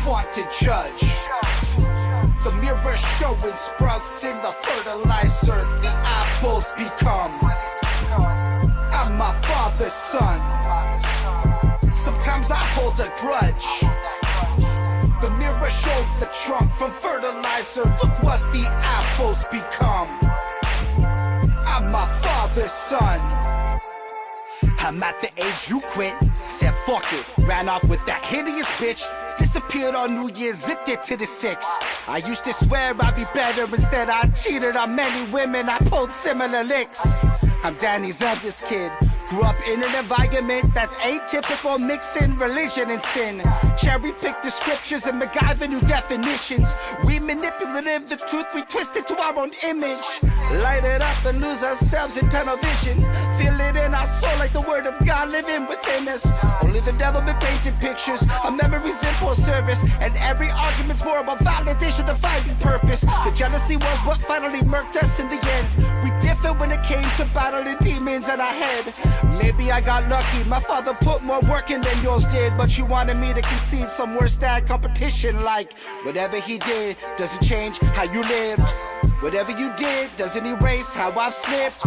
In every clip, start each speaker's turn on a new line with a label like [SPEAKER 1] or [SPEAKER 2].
[SPEAKER 1] want to judge. The mirror showing sprouts in the fertilizer. The apples become. I'm my father's son. Sometimes I hold a grudge. The mirror showed the trunk from fertilizer. Look what the apples become. I'm my father's son. I'm at the age you quit. Said fuck it, ran off with that hideous bitch. Disappeared on New Year's, zipped it to the 6. I used to swear I'd be better, instead I cheated on many women. I pulled similar licks. I'm Danny's eldest kid. Grew up in an environment that's atypical, mixing religion and sin. Cherry-picked the scriptures and MacGyver new definitions. We manipulative, the truth we twist it to our own image. Light it up and lose ourselves in tunnel vision. Feel it in our soul like the word of God living within us. Only the devil been painting pictures, our memories in poor service. And every argument's more about validation than finding purpose. The jealousy was what finally murked us in the end. We differed when it came to battling demons in our head. Maybe I got lucky, my father put more work in than yours did. But you wanted me to concede some worse than competition. Like, whatever he did doesn't change how you lived. Whatever you did doesn't erase how I've slipped.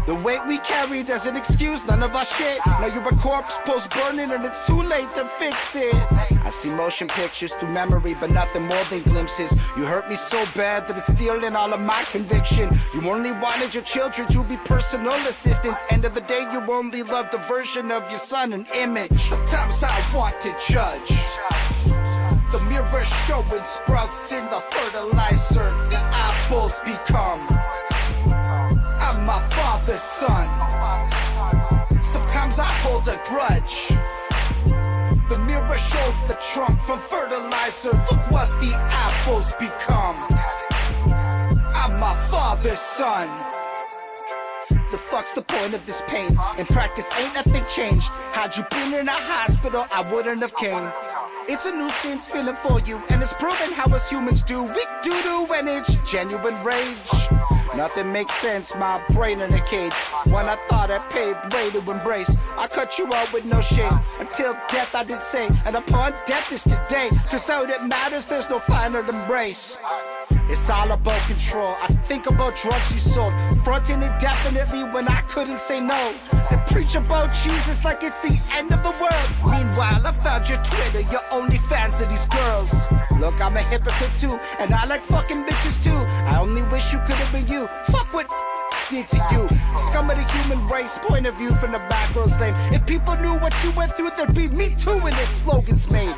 [SPEAKER 1] The weight we carry doesn't excuse none of our shit. Now you're a corpse post-burning and it's too late to fix it. I see motion pictures through memory, but nothing more than glimpses. You hurt me so bad that it's stealing all of my conviction. You only wanted your children to be personal assistants. End of the day, you only loved a version of your son, an image. Sometimes I want to judge. The mirror showing sprouts in the fertilizer. The apples become. I'm my father's son. Sometimes I hold a grudge. The mirror showed the trunk from fertilizer. Look what the apples become. I'm my father's son. The fuck's the point of this pain? In practice ain't nothing changed. Had you been in a hospital, I wouldn't have came. It's a nuisance feeling for you, and it's proven how us humans do. We do when it's genuine rage. Nothing makes sense, my brain in a cage. When I thought I paved way to embrace, I cut you out with no shame. Until death I did say, and upon death is today. Turns out it matters, there's no final embrace. It's all about control. I think about drugs you sold, fronting it definitely when I couldn't say no. And preach about Jesus like it's the end of the world. Meanwhile, I found your Twitter, you're only fans of these girls. Look, I'm a hypocrite too, and I like fucking bitches too. I only wish you could have been you. Fuck what did to you. Scum of the human race, point of view from the back row slave. If people knew what you went through, there'd be me too when their slogans made.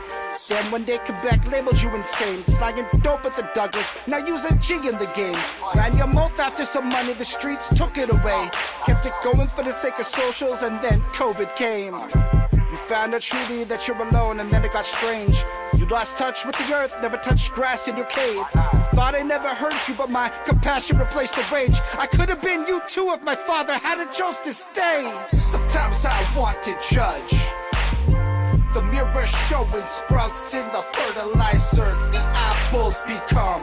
[SPEAKER 1] Then one day Quebec labeled you insane, slanging dope at the Douglas, now use a G in the game. Ran your mouth after some money, the streets took it away. Kept it going for the sake of socials, and then COVID came. You found out truly that you're alone, and then it got strange. You lost touch with the earth, never touched grass in your cave. You thought I never hurt you, but my compassion replaced the rage. I could have been you too if my father hadn't chose to stay. Sometimes I want to judge. The mirror showing sprouts in the fertilizer. The apples become.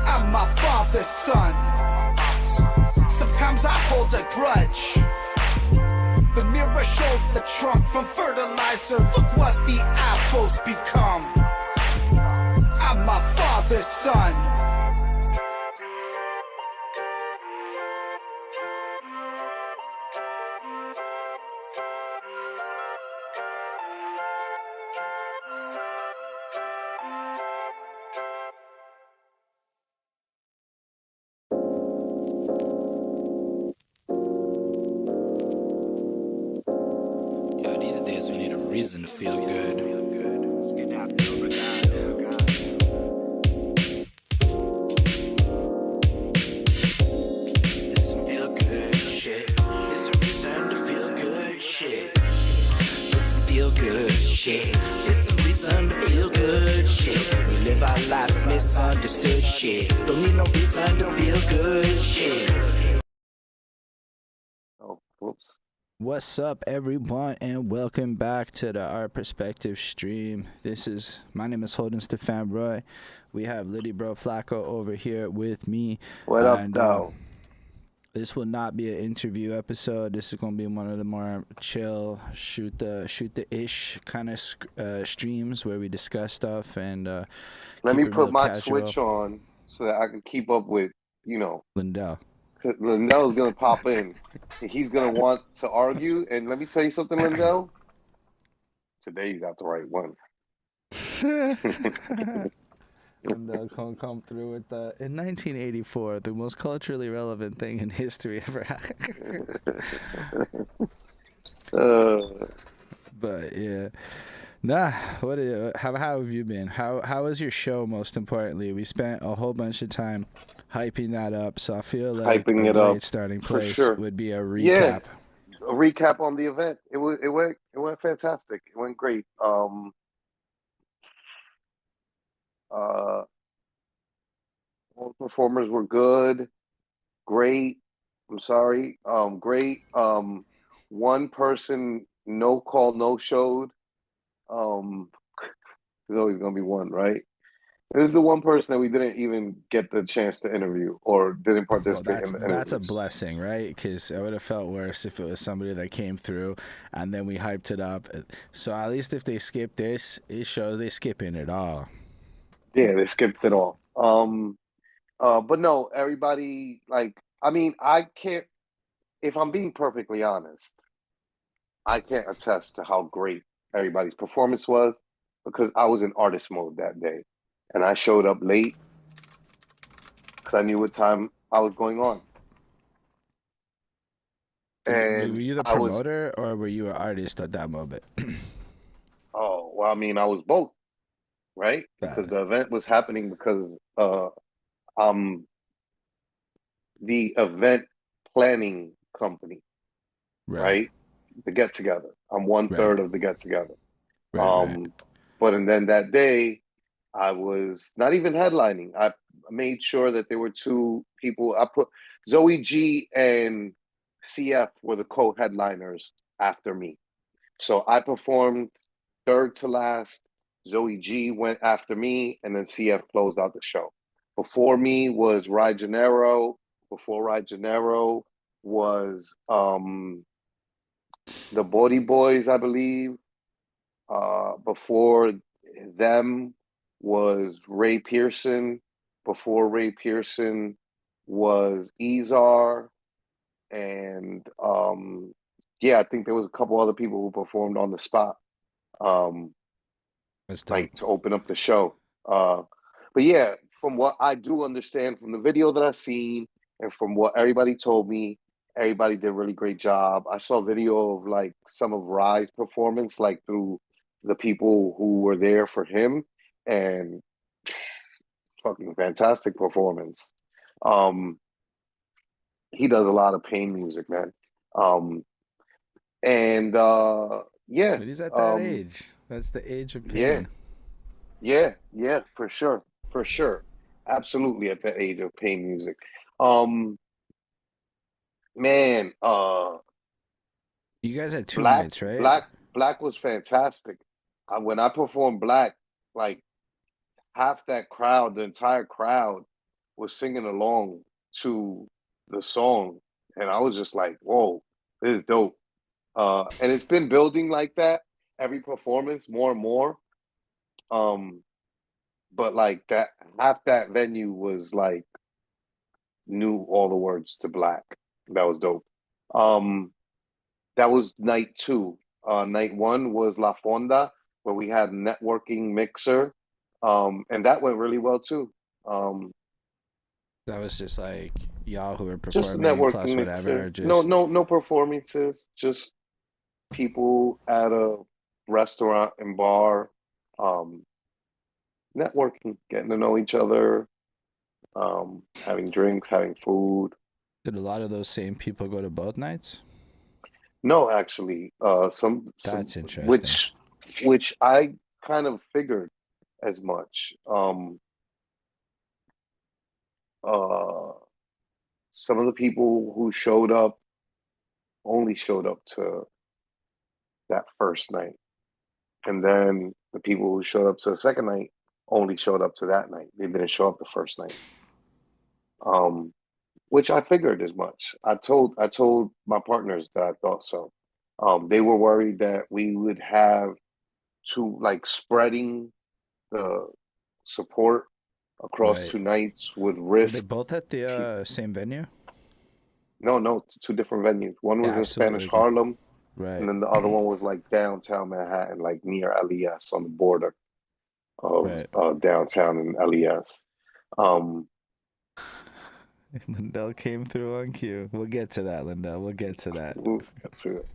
[SPEAKER 1] I'm my father's son. Sometimes I hold a grudge. The mirror showed the trunk from fertilizer. Look what the apples become. I'm my father's son. Reason to feel good. Let's get out there. It's some feel good shit. It's a reason to feel good shit. It's some feel good shit. It's a reason to feel good shit. We live our lives misunderstood shit. Don't need no reason to feel good shit.
[SPEAKER 2] Oh, whoops.
[SPEAKER 3] What's up, everyone, and welcome back to the Our Perspective stream. My name is Holden Stefan Roy. We have Liddy Bro Flacco over here with me.
[SPEAKER 2] What up, dog?
[SPEAKER 3] This will not be an interview episode. This is gonna be one of the more chill, shoot the ish kind of streams where we discuss stuff and
[SPEAKER 2] Let
[SPEAKER 3] keep
[SPEAKER 2] me
[SPEAKER 3] it
[SPEAKER 2] put
[SPEAKER 3] real
[SPEAKER 2] my
[SPEAKER 3] casual.
[SPEAKER 2] switch on so that I can keep up with,
[SPEAKER 3] Lindell.
[SPEAKER 2] 'cause Lindell's gonna pop in. And he's gonna want to argue. And let me tell you something, Lindell. Today you got the right one.
[SPEAKER 3] Lindell gonna come through with the in 1984, the most culturally relevant thing in history ever happened. But yeah. Nah, how have you been? How was your show? Most importantly, we spent a whole bunch of time hyping that up, so I feel like
[SPEAKER 2] Hyping
[SPEAKER 3] a
[SPEAKER 2] it up
[SPEAKER 3] great starting
[SPEAKER 2] for
[SPEAKER 3] place
[SPEAKER 2] sure.
[SPEAKER 3] would be a
[SPEAKER 2] Yeah,
[SPEAKER 3] recap.
[SPEAKER 2] a recap on the event. It went fantastic. It went great. All the performers were good. Great. I'm sorry. Great. One person no call, no showed. Um, there's always gonna be one, right? This is the one person that we didn't even get the chance to interview or didn't
[SPEAKER 3] Well,
[SPEAKER 2] participate in
[SPEAKER 3] that's
[SPEAKER 2] the
[SPEAKER 3] that's a
[SPEAKER 2] interviews.
[SPEAKER 3] blessing, right? Because it would have felt worse if it was somebody that came through and then we hyped it up. So at least if they skip this, it shows they skipping it all.
[SPEAKER 2] Yeah, they skipped it all. But no, everybody I mean, I can't if I'm being perfectly honest, I can't attest to how great everybody's performance was because I was in artist mode that day. And I showed up late because I knew what time I was going on.
[SPEAKER 3] Were
[SPEAKER 2] And
[SPEAKER 3] you the
[SPEAKER 2] I was,
[SPEAKER 3] promoter or were you an artist at that moment?
[SPEAKER 2] oh, well, I mean, I was both, right?
[SPEAKER 3] Got
[SPEAKER 2] Because
[SPEAKER 3] it.
[SPEAKER 2] the event was happening because I'm the event planning company,
[SPEAKER 3] Right,
[SPEAKER 2] right? The get together. I'm one
[SPEAKER 3] right,
[SPEAKER 2] third of the get together.
[SPEAKER 3] right.
[SPEAKER 2] Um, but and then that day, I was not even headlining. I made sure that there were two people. I put Zoe G and CF were the co-headliners after me. So I performed third to last. Zoe G went after me, and then CF closed out the show. Before me was Rai Gennaro. Before Rai Gennaro was the Body Boys, I believe. Before them was Ray Pearson. Before Ray Pearson was Ezar. And yeah, I think there was a couple other people who performed on the spot. Um,
[SPEAKER 3] That's dope.
[SPEAKER 2] like to open up the show. Uh, but yeah, from what I do understand from the video that I've seen and from what everybody told me, everybody did a really great job. I saw video of like some of Rye's performance, like through the people who were there for him, and fucking fantastic performance. Um, he does a lot of pain music, man. Um, and yeah,
[SPEAKER 3] But he's at that
[SPEAKER 2] um,
[SPEAKER 3] age. That's the age of
[SPEAKER 2] yeah,
[SPEAKER 3] pain.
[SPEAKER 2] yeah, for sure, absolutely at the age of pain music. Um, man,
[SPEAKER 3] You guys had two
[SPEAKER 2] Black,
[SPEAKER 3] nights, right?
[SPEAKER 2] Black was fantastic. When I performed Black, like half that crowd, the entire crowd, was singing along to the song, and I was just like, "Whoa, this is dope." And it's been building like that every performance more and more. Um, but like that, half that venue was like knew all the words to Black. That was dope. Um, that was night two. Night one was La Fonda, where we had networking mixer, and that went really well too. Um,
[SPEAKER 3] That was just like y'all who were
[SPEAKER 2] just a
[SPEAKER 3] performing
[SPEAKER 2] networking
[SPEAKER 3] plus whatever.
[SPEAKER 2] mixer. No,
[SPEAKER 3] Just
[SPEAKER 2] no, no performances. Just people at a restaurant and bar, um, networking, getting to know each other, having drinks, having food.
[SPEAKER 3] did a lot of those same people go to both nights?
[SPEAKER 2] No, actually, some
[SPEAKER 3] That's interesting.
[SPEAKER 2] which I kind of figured as much. Uh, some of the people who showed up only showed up to that first night, and then the people who showed up to the second night only showed up to that night. They didn't show up the first night. Um, which I figured as much. I told my partners that I thought so. They were worried that we would have to like spreading the support across
[SPEAKER 3] Right.
[SPEAKER 2] 2 nights would
[SPEAKER 3] Were they
[SPEAKER 2] risk.
[SPEAKER 3] both at the same venue?
[SPEAKER 2] No, no, it's 2 different venues. One
[SPEAKER 3] Yeah,
[SPEAKER 2] was in Spanish
[SPEAKER 3] absolutely.
[SPEAKER 2] Harlem, and
[SPEAKER 3] Right.
[SPEAKER 2] then the other one was like downtown Manhattan, like near LES on the border of
[SPEAKER 3] Right.
[SPEAKER 2] downtown and LES. Um,
[SPEAKER 3] Lindell came through on cue. We'll get to that, Lindell. We'll get to that.
[SPEAKER 2] that's it.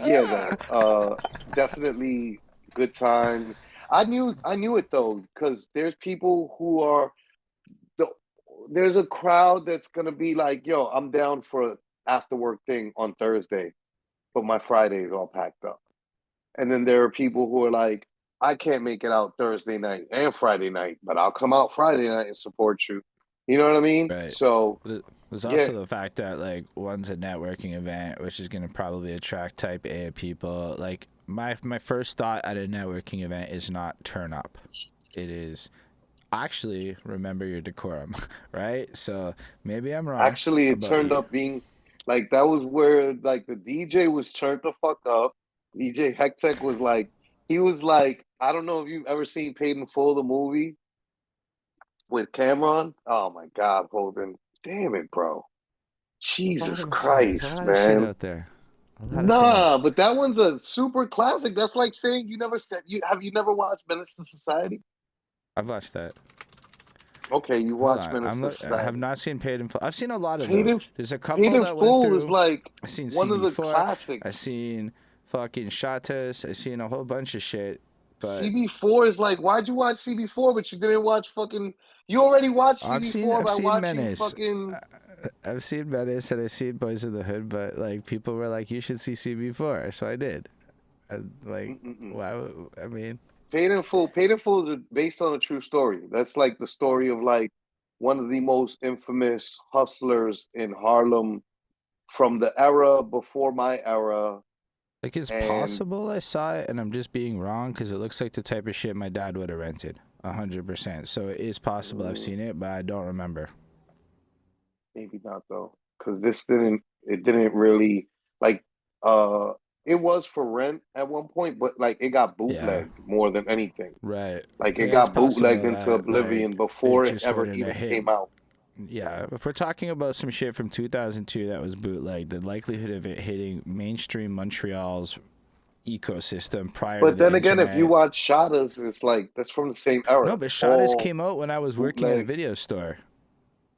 [SPEAKER 2] Yeah, though. Definitely good times. I knew it though, because there's people who are the there's a crowd that's gonna be like, yo, I'm down for an after work thing on Thursday, but my Friday is all packed up. And then there are people who are like, I can't make it out Thursday night and Friday night, but I'll come out Friday night and support you. You know what I mean?
[SPEAKER 3] Right.
[SPEAKER 2] So
[SPEAKER 3] There's
[SPEAKER 2] yeah,
[SPEAKER 3] also the fact that like one's a networking event, which is going to probably attract type A people. Like my first thought at a networking event is not turn up. It is actually remember your decorum, right? So maybe I'm wrong
[SPEAKER 2] actually it
[SPEAKER 3] about
[SPEAKER 2] turned
[SPEAKER 3] you.
[SPEAKER 2] up being like that was where like the DJ was turned the fuck up. DJ Hectech was like, he was like, I don't know if you've ever seen Paid in Full, the movie with Cameron. Oh my God, Holden. Damn it, bro. Jesus
[SPEAKER 3] There's a
[SPEAKER 2] Christ,
[SPEAKER 3] lot of shit
[SPEAKER 2] man.
[SPEAKER 3] out there. A lot of
[SPEAKER 2] Nah,
[SPEAKER 3] things.
[SPEAKER 2] but that one's a super classic. That's like saying you never said you never watched Menace to Society?
[SPEAKER 3] I've watched that.
[SPEAKER 2] Okay, you
[SPEAKER 3] Hold
[SPEAKER 2] watched
[SPEAKER 3] on.
[SPEAKER 2] Menace to
[SPEAKER 3] I have
[SPEAKER 2] Society.
[SPEAKER 3] not seen Paid in Full. I've seen a lot of
[SPEAKER 2] Paid
[SPEAKER 3] them.
[SPEAKER 2] in
[SPEAKER 3] There's a
[SPEAKER 2] Paid
[SPEAKER 3] couple
[SPEAKER 2] in
[SPEAKER 3] that went
[SPEAKER 2] Full is
[SPEAKER 3] through.
[SPEAKER 2] like
[SPEAKER 3] I've seen
[SPEAKER 2] one of the
[SPEAKER 3] CB4. I've
[SPEAKER 2] classics.
[SPEAKER 3] seen fucking Shatas. I've seen a whole bunch of shit. But
[SPEAKER 2] CB4 is like, why'd you watch CB4, but you didn't watch fucking. You already watched CB4
[SPEAKER 3] I've
[SPEAKER 2] by
[SPEAKER 3] seen
[SPEAKER 2] watching
[SPEAKER 3] Menace.
[SPEAKER 2] fucking.
[SPEAKER 3] I've seen Menace and I've seen Boys of the Hood, but like people were like, you should see CB4, so I did. Like,
[SPEAKER 2] Mm-mm-mm.
[SPEAKER 3] why? I mean,
[SPEAKER 2] Paid in Full. Paid in Full is based on a true story. That's like the story of like one of the most infamous hustlers in Harlem from the era before my era.
[SPEAKER 3] like it's
[SPEAKER 2] And
[SPEAKER 3] possible I saw it and I'm just being wrong because it looks like the type of shit my dad would have rented, 100%. So it is possible I've
[SPEAKER 2] mm,
[SPEAKER 3] seen it, but I don't remember.
[SPEAKER 2] maybe not though, because it didn't really like uh it was for rent at one point, but like it got
[SPEAKER 3] Yeah,
[SPEAKER 2] bootlegged more than anything.
[SPEAKER 3] right.
[SPEAKER 2] Like it
[SPEAKER 3] Yeah, it's
[SPEAKER 2] got bootlegged
[SPEAKER 3] possible
[SPEAKER 2] into
[SPEAKER 3] that
[SPEAKER 2] oblivion
[SPEAKER 3] like it
[SPEAKER 2] before it
[SPEAKER 3] just
[SPEAKER 2] ever
[SPEAKER 3] wouldn't have
[SPEAKER 2] even
[SPEAKER 3] hit.
[SPEAKER 2] came out.
[SPEAKER 3] Yeah, if we're talking about some shit from 2002 that was bootleg, the likelihood of it hitting mainstream Montreal's ecosystem prior to
[SPEAKER 2] But
[SPEAKER 3] the
[SPEAKER 2] then again, if you
[SPEAKER 3] internet.
[SPEAKER 2] watch Shadas, it's like that's from the same era.
[SPEAKER 3] No, but Shadas
[SPEAKER 2] All
[SPEAKER 3] came out when I was working at a
[SPEAKER 2] bootleg.
[SPEAKER 3] video store.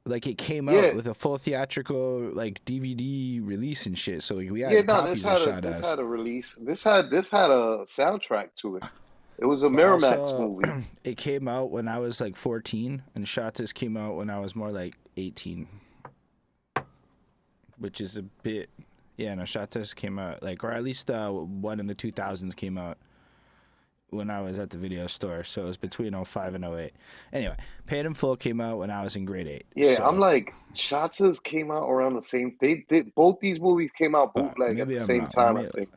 [SPEAKER 3] Like it came out
[SPEAKER 2] Yeah,
[SPEAKER 3] with a full theatrical like DVD release and shit. So like, we
[SPEAKER 2] yeah,
[SPEAKER 3] had
[SPEAKER 2] no,
[SPEAKER 3] copies of
[SPEAKER 2] this
[SPEAKER 3] Shadas.
[SPEAKER 2] had a release. This had a soundtrack to it. It was a
[SPEAKER 3] But
[SPEAKER 2] Miramax
[SPEAKER 3] also,
[SPEAKER 2] movie.
[SPEAKER 3] it came out when I was like 14, and Shatas came out when I was more like 18, which is a bit. Yeah, no, Shatas came out like, or at least one in the 2000s came out when I was at the video store. So it was between '05 and '08. Anyway, Paid in Full came out when I was in grade 8.
[SPEAKER 2] Yeah, I'm
[SPEAKER 3] So
[SPEAKER 2] like, Shatas came out around the same. They did both these movies came out bootleg at
[SPEAKER 3] maybe
[SPEAKER 2] the
[SPEAKER 3] I'm
[SPEAKER 2] same
[SPEAKER 3] wrong. Let
[SPEAKER 2] time, I
[SPEAKER 3] me.
[SPEAKER 2] think.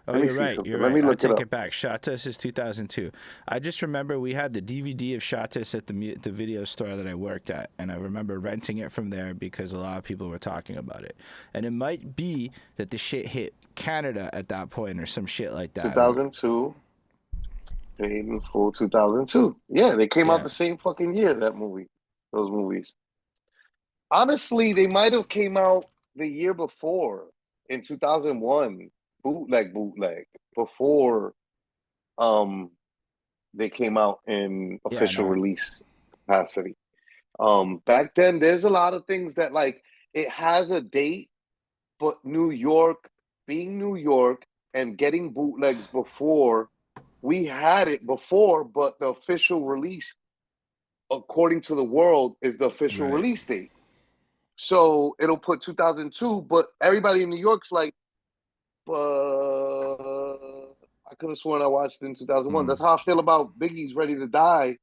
[SPEAKER 3] Oh,
[SPEAKER 2] Let me
[SPEAKER 3] you're
[SPEAKER 2] see
[SPEAKER 3] right.
[SPEAKER 2] something.
[SPEAKER 3] You're
[SPEAKER 2] Let
[SPEAKER 3] right.
[SPEAKER 2] me
[SPEAKER 3] I
[SPEAKER 2] look it
[SPEAKER 3] take
[SPEAKER 2] up.
[SPEAKER 3] it back. Shatas is 2002. I just remember we had the DVD of Shatas at the video store that I worked at, and I remember renting it from there because a lot of people were talking about it. And it might be that the shit hit Canada at that point or some shit like that. Or
[SPEAKER 2] 2002, Paid in Full 2002. Yeah, they came out
[SPEAKER 3] yeah,
[SPEAKER 2] the same fucking year, that movie. Those movies. Honestly, they might have came out the year before in 2001, bootleg, before um they came out in
[SPEAKER 3] yeah,
[SPEAKER 2] official
[SPEAKER 3] no,
[SPEAKER 2] release capacity. Back then there's a lot of things that like it has a date, but New York, being New York and getting bootlegs before, we had it before, but the official release, according to the world, is the official
[SPEAKER 3] right,
[SPEAKER 2] release date. So it'll put 2002, but everybody in New York's like, I could have sworn I watched it in 2001.
[SPEAKER 3] mm.
[SPEAKER 2] That's how I feel about Biggie's Ready to Die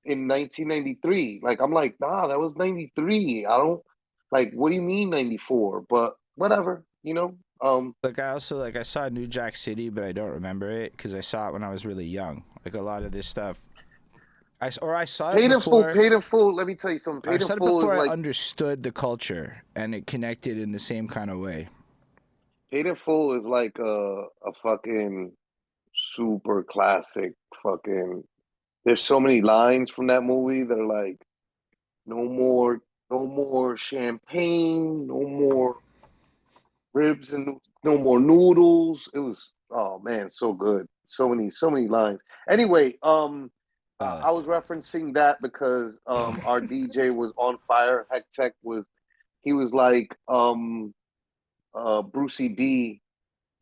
[SPEAKER 2] in 1993. Like, I'm like, nah, that was 93. I don't, like, what do you mean 94? But whatever, you know?
[SPEAKER 3] Like I also like I saw New Jack City, but I don't remember it because I saw it when I was really young. Like a lot of this stuff I saw it before.
[SPEAKER 2] Paid in full. Let me tell you something.
[SPEAKER 3] I
[SPEAKER 2] Paid in
[SPEAKER 3] saw it
[SPEAKER 2] full is
[SPEAKER 3] before I
[SPEAKER 2] like
[SPEAKER 3] understood the culture and it connected in the same kind of way.
[SPEAKER 2] Paid in full is like a fucking super classic fucking. There's so many lines from that movie that are like, no more, no more champagne, no more ribs and no more noodles. It was, oh man, so good. So many lines. Anyway,
[SPEAKER 3] Uh,
[SPEAKER 2] I was referencing that because our DJ was on fire. Heck Tech was, he was like Brucey B,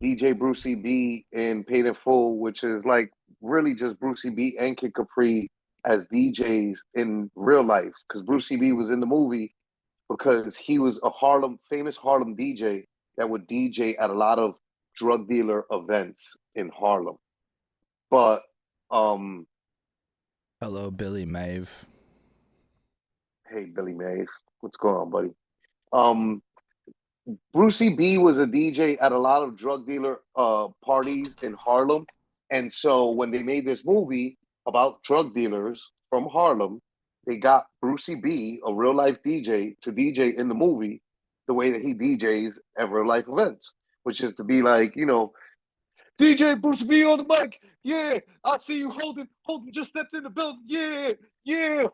[SPEAKER 2] DJ Brucey B in Paid in Full, which is like really just Brucey B and Kid Capri as DJs in real life. Because Brucey B was in the movie because he was a famous Harlem DJ that would DJ at a lot of drug dealer events in Harlem. But
[SPEAKER 3] Hello, Billy Maeve.
[SPEAKER 2] hey, Billy Mays, what's going on, buddy? Um, Brucey B was a DJ at a lot of drug dealer parties in Harlem, and so when they made this movie about drug dealers from Harlem, they got Brucey B, a real life DJ, to DJ in the movie the way that he DJs at real life events, which is to be like, you know, DJ Bruce B on the mic. Yeah, I see you holding just stepped in the building. Yeah, yeah,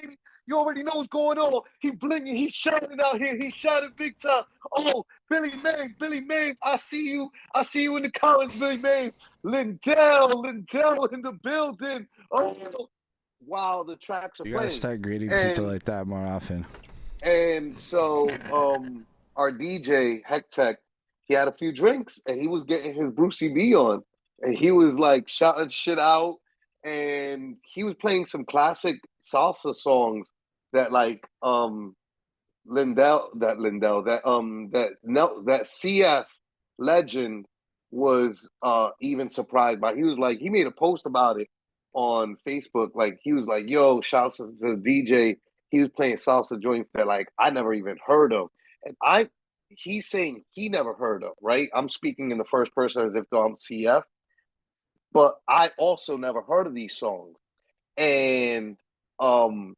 [SPEAKER 2] baby. You already know what's going on. He blinging, he's shining out here. He's shining big time. Oh, Billy May, I see you. I see you in the comments, Billy May. Lindell in the building. Oh, wow, the tracks are
[SPEAKER 3] You gotta
[SPEAKER 2] playing.
[SPEAKER 3] start greeting people
[SPEAKER 2] And
[SPEAKER 3] like that more often.
[SPEAKER 2] so our DJ Heck Tech, he had a few drinks and he was getting his Brucey B on, and he was like shouting shit out, and he was playing some classic salsa songs that like that CF legend was even surprised by. He was like, he made a post about it on Facebook. Like he was like, yo, shouts to the DJ. He was playing salsa joints that like I never even heard of. And he's saying he never heard of, right? I'm speaking in the first person as if though I'm CF, but I also never heard of these songs. And um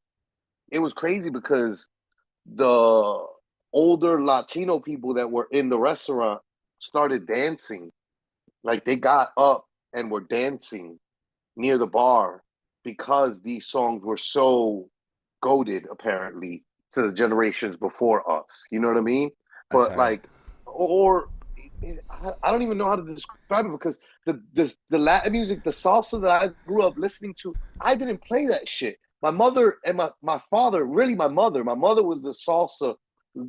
[SPEAKER 2] it was crazy because the older Latino people that were in the restaurant started dancing. Like they got up and were dancing near the bar because these songs were so goaded, apparently, to the generations before us. You know what I mean?
[SPEAKER 3] That's
[SPEAKER 2] But
[SPEAKER 3] hard.
[SPEAKER 2] like, or I don't even know how to describe it because the Latin music, the salsa that I grew up listening to, I didn't play that shit. My mother and my father, really my mother was the salsa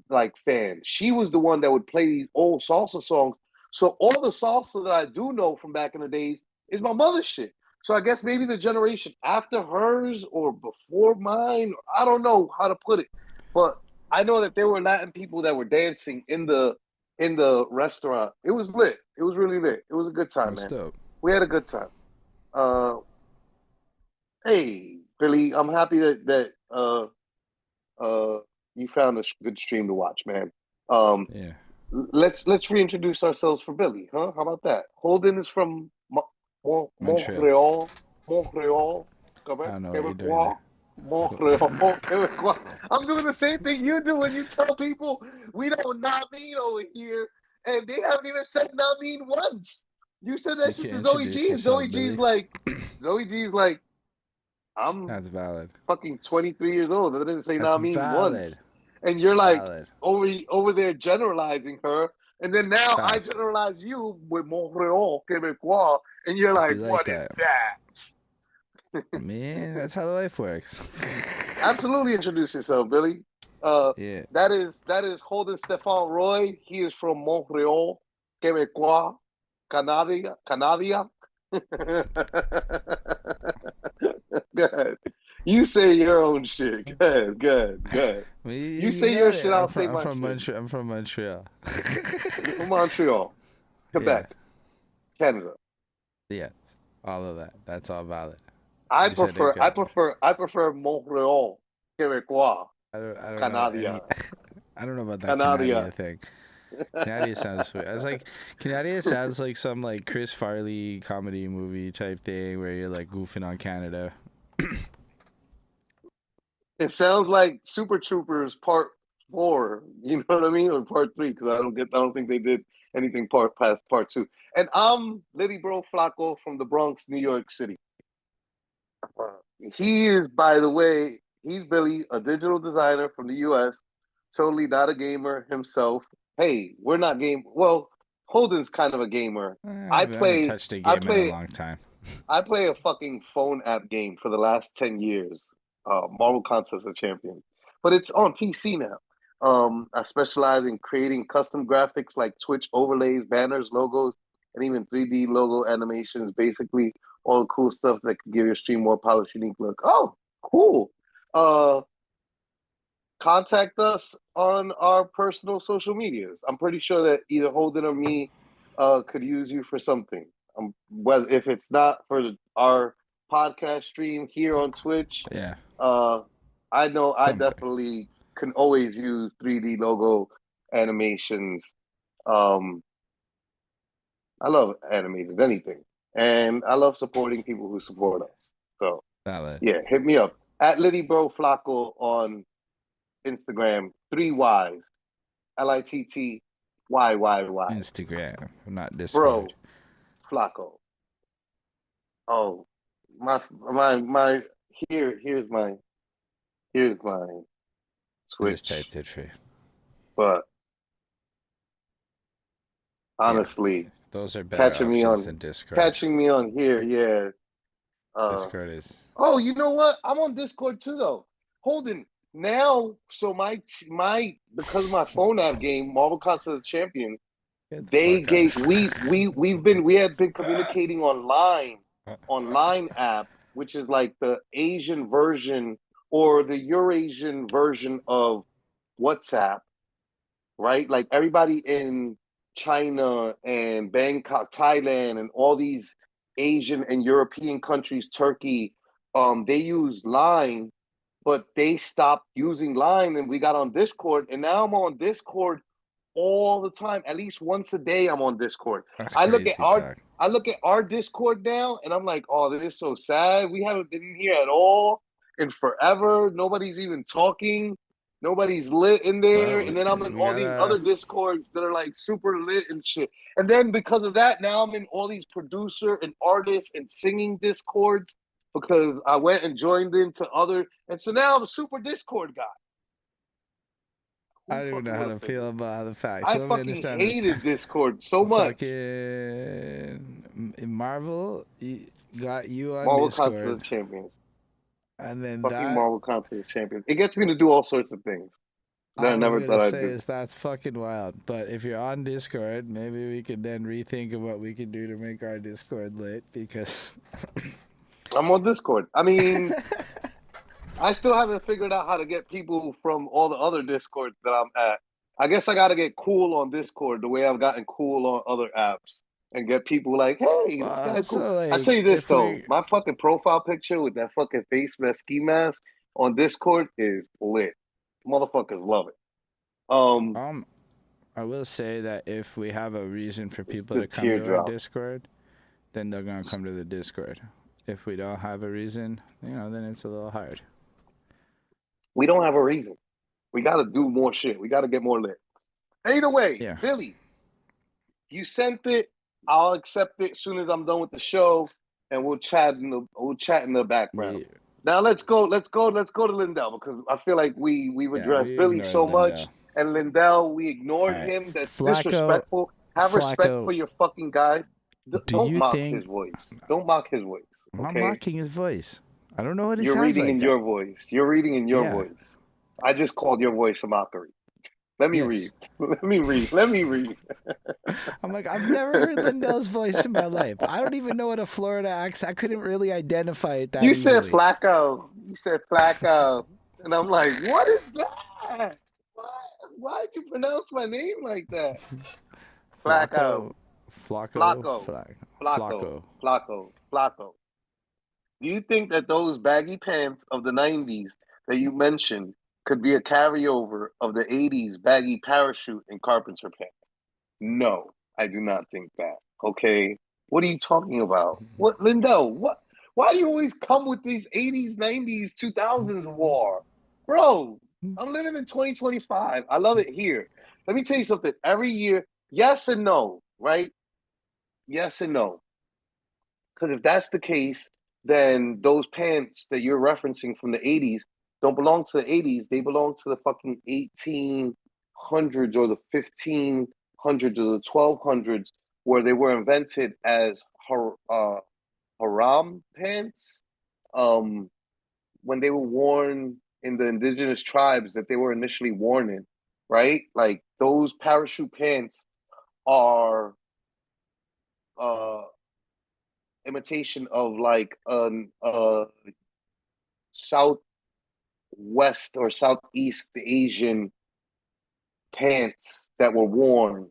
[SPEAKER 2] like fan. She was the one that would play these old salsa songs. So all the salsa that I do know from back in the days is my mother's shit. So I guess maybe the generation after hers or before mine, I don't know how to put it. But I know that there were Latin people that were dancing in the restaurant. It was lit. It was really lit. It was a good time,
[SPEAKER 3] That's
[SPEAKER 2] man.
[SPEAKER 3] dope.
[SPEAKER 2] We had a good time. Uh, hey, Billy, I'm happy that you found a good stream to watch, man. Um,
[SPEAKER 3] Yeah.
[SPEAKER 2] let's reintroduce ourselves for Billy, huh? How about that? Holden is from
[SPEAKER 3] Montreal.
[SPEAKER 2] Montreal,
[SPEAKER 3] I
[SPEAKER 2] Quebec,
[SPEAKER 3] don't know what you're doing
[SPEAKER 2] Quebecois,
[SPEAKER 3] there.
[SPEAKER 2] Montreal, Quebecois. I'm doing the same thing you do when you tell people we don't not mean over here, and they haven't even said not mean once. You said that
[SPEAKER 3] You
[SPEAKER 2] shit
[SPEAKER 3] can
[SPEAKER 2] to Zoe
[SPEAKER 3] introduce
[SPEAKER 2] G, and Zoe
[SPEAKER 3] yourself,
[SPEAKER 2] G's
[SPEAKER 3] Billy.
[SPEAKER 2] like, Zoe G's like, I'm
[SPEAKER 3] That's valid.
[SPEAKER 2] fucking 23 years old. That didn't say
[SPEAKER 3] That's
[SPEAKER 2] not mean
[SPEAKER 3] valid.
[SPEAKER 2] once. And you're like
[SPEAKER 3] Valid.
[SPEAKER 2] over there generalizing her. And then now I
[SPEAKER 3] Facts.
[SPEAKER 2] generalize you with Montreal, Quebecois. And you're
[SPEAKER 3] Be
[SPEAKER 2] like,
[SPEAKER 3] like
[SPEAKER 2] what is
[SPEAKER 3] that.
[SPEAKER 2] that?
[SPEAKER 3] Man, that's how life works.
[SPEAKER 2] Absolutely introduce yourself, Billy.
[SPEAKER 3] Yeah.
[SPEAKER 2] That is Holden Stefan Roy. He is from Montreal, Quebecois, Canada. Good. You say your own shit. Good.
[SPEAKER 3] Well,
[SPEAKER 2] You
[SPEAKER 3] you
[SPEAKER 2] say your
[SPEAKER 3] got it.
[SPEAKER 2] shit, I'll say my shit.
[SPEAKER 3] I'm from Montreal.
[SPEAKER 2] You're from Montreal,
[SPEAKER 3] Yeah.
[SPEAKER 2] Quebec, Canada.
[SPEAKER 3] Yeah. All of that. That's all valid.
[SPEAKER 2] I
[SPEAKER 3] You said it
[SPEAKER 2] prefer
[SPEAKER 3] good.
[SPEAKER 2] I prefer I prefer Montreal, Quebecois,
[SPEAKER 3] I don't know
[SPEAKER 2] Canada.
[SPEAKER 3] any. I don't know about that
[SPEAKER 2] Canada.
[SPEAKER 3] Canada thing. Canada sounds sweet. I was like, Canada sounds like some like Chris Farley comedy movie type thing where you're like goofing on Canada.
[SPEAKER 2] It sounds like Super Troopers Part 4. You know what I mean, or Part 3? Because I don't think they did anything past Part 2. And I'm Liddy Bro Flacco from the Bronx, New York City. He is, by the way, he's Billy, a digital designer from the U.S. Totally not a gamer himself. Hey, we're not game. Well, Holden's kind of a gamer.
[SPEAKER 3] I
[SPEAKER 2] I
[SPEAKER 3] haven't
[SPEAKER 2] play.
[SPEAKER 3] touched a
[SPEAKER 2] I
[SPEAKER 3] game in a
[SPEAKER 2] play.
[SPEAKER 3] long time.
[SPEAKER 2] I play a fucking phone app game for the last 10 years, Marvel Contest of Champions. But it's on PC now. I specialize in creating custom graphics like Twitch overlays, banners, logos, and even 3D logo animations. Basically, all the cool stuff that can give your stream more polished, unique look. Oh, cool. Uh, Contact us on our personal social medias. I'm pretty sure that either Holden or me could use you for something. Whether if it's not for our podcast stream here on Twitch,
[SPEAKER 3] Yeah.
[SPEAKER 2] I know I
[SPEAKER 3] Something.
[SPEAKER 2] definitely can always use 3D logo animations. I love animated anything, and I love supporting people who support us. So
[SPEAKER 3] Valid.
[SPEAKER 2] yeah, hit me up at Liddy Bro Flacco on Instagram, 3 Y's, LITTYYY.
[SPEAKER 3] Instagram, not
[SPEAKER 2] Bro,
[SPEAKER 3] Discord.
[SPEAKER 2] Flacco. Oh, my, here's my
[SPEAKER 3] I just
[SPEAKER 2] Twitch.
[SPEAKER 3] typed it for you.
[SPEAKER 2] But
[SPEAKER 3] Yeah.
[SPEAKER 2] honestly,
[SPEAKER 3] Those are better options than Discord.
[SPEAKER 2] catching me on here, yeah.
[SPEAKER 3] Discord is.
[SPEAKER 2] Oh, you know what? I'm on Discord too, though. Holden, now, so my because of my phone app game, Marvel Contest of Champions,
[SPEAKER 3] Get the
[SPEAKER 2] they
[SPEAKER 3] fuck
[SPEAKER 2] gave
[SPEAKER 3] out.
[SPEAKER 2] we had been communicating online app, which is like the Asian version or the Eurasian version of WhatsApp, right? Like everybody in China and Bangkok, Thailand, and all these Asian and European countries, Turkey, they use Line, but they stopped using Line, and we got on Discord, and now I'm on Discord all the time. At least once a day, I'm on Discord.
[SPEAKER 3] That's
[SPEAKER 2] I look
[SPEAKER 3] crazy
[SPEAKER 2] at our
[SPEAKER 3] talk.
[SPEAKER 2] I look at our Discord now, and I'm like, oh, this is so sad. We haven't been in here at all in forever. Nobody's even talking. Nobody's lit in there.
[SPEAKER 3] Well,
[SPEAKER 2] And then I'm in
[SPEAKER 3] we
[SPEAKER 2] all these
[SPEAKER 3] gotta.
[SPEAKER 2] other Discords that are like super lit and shit. And then because of that, now I'm in all these producer and artists and singing Discords because I went and joined into other. And so now I'm a super Discord guy.
[SPEAKER 3] I
[SPEAKER 2] Who
[SPEAKER 3] don't even
[SPEAKER 2] fucking
[SPEAKER 3] know how
[SPEAKER 2] would
[SPEAKER 3] to
[SPEAKER 2] have figured?
[SPEAKER 3] feel about the fact.
[SPEAKER 2] I
[SPEAKER 3] So let me
[SPEAKER 2] fucking
[SPEAKER 3] understand.
[SPEAKER 2] hated Discord so much.
[SPEAKER 3] Fucking Marvel got you on
[SPEAKER 2] Marvel Contest of
[SPEAKER 3] Discord,
[SPEAKER 2] Champions.
[SPEAKER 3] and then
[SPEAKER 2] Fucking
[SPEAKER 3] that.
[SPEAKER 2] Marvel Contest of Champions. It gets me to do all sorts of things that I
[SPEAKER 3] All I'm
[SPEAKER 2] never thought
[SPEAKER 3] gonna
[SPEAKER 2] I'd
[SPEAKER 3] say
[SPEAKER 2] do.
[SPEAKER 3] is that's fucking wild. But if you're on Discord, maybe we could then rethink of what we can do to make our Discord lit because.
[SPEAKER 2] I'm on Discord. I mean, I still haven't figured out how to get people from all the other Discords that I'm at. I guess I got to get cool on Discord the way I've gotten cool on other apps and get people like, hey, this guy's cool.
[SPEAKER 3] So
[SPEAKER 2] I
[SPEAKER 3] like,
[SPEAKER 2] tell you this,
[SPEAKER 3] if
[SPEAKER 2] though.
[SPEAKER 3] we,
[SPEAKER 2] My fucking profile picture with that fucking face, that ski mask on Discord is lit. Motherfuckers love it.
[SPEAKER 3] I will say that if we have a reason for
[SPEAKER 2] It's
[SPEAKER 3] people
[SPEAKER 2] the
[SPEAKER 3] to come to our
[SPEAKER 2] teardrop.
[SPEAKER 3] Discord, then they're gonna come to the Discord. If we don't have a reason, then it's a little hard.
[SPEAKER 2] We don't have a reason. We got to do more shit. We got to get more lit. Either way,
[SPEAKER 3] Yeah.
[SPEAKER 2] Billy, you sent it. I'll accept it as soon as I'm done with the show, and we'll chat in the background. Now let's go to Lindell because I feel like we've addressed
[SPEAKER 3] we
[SPEAKER 2] Billy
[SPEAKER 3] ignored
[SPEAKER 2] so much,
[SPEAKER 3] Lindell.
[SPEAKER 2] and Lindell we ignored
[SPEAKER 3] All right.
[SPEAKER 2] him. That's
[SPEAKER 3] Flacco-
[SPEAKER 2] disrespectful. Have respect
[SPEAKER 3] Flacco,
[SPEAKER 2] for your fucking guys.
[SPEAKER 3] do
[SPEAKER 2] Don't
[SPEAKER 3] you
[SPEAKER 2] mock
[SPEAKER 3] think-
[SPEAKER 2] his voice. Don't mock his voice.
[SPEAKER 3] I'm
[SPEAKER 2] Okay,
[SPEAKER 3] mocking his voice. I don't know what it
[SPEAKER 2] you're
[SPEAKER 3] sounds
[SPEAKER 2] reading
[SPEAKER 3] like.
[SPEAKER 2] in your voice. You're reading in your
[SPEAKER 3] Yeah.
[SPEAKER 2] voice. I just called your voice a mockery. Let me
[SPEAKER 3] Yes.
[SPEAKER 2] read. Let me read.
[SPEAKER 3] I'm like, I've never heard Lindell's voice in my life. I don't even know what a Florida accent. I couldn't really identify it that
[SPEAKER 2] You
[SPEAKER 3] easily.
[SPEAKER 2] said Flacco. You said Flacco. And I'm like, what is that? Why'd you pronounce my name like that? Flacco. Do you think that those baggy pants of the 90s that you mentioned could be a carryover of the 80s baggy parachute and carpenter pants? No, I do not think that. Okay? What are you talking about? What, Lindell, what? Why do you always come with these 80s, 90s, 2000s war? Bro, I'm living in 2025. I love it here. Let me tell you something. Every year, yes and no, right? Yes and no. Because if that's the case, then those pants that you're referencing from the 80s don't belong to the 80s. They belong to the fucking 1800s or the 1500s or the 1200s, where they were invented as haram pants. Um, when they were worn in the indigenous tribes that they were initially worn in, right? Like those parachute pants are uh imitation of like southwest or southeast Asian pants that were worn.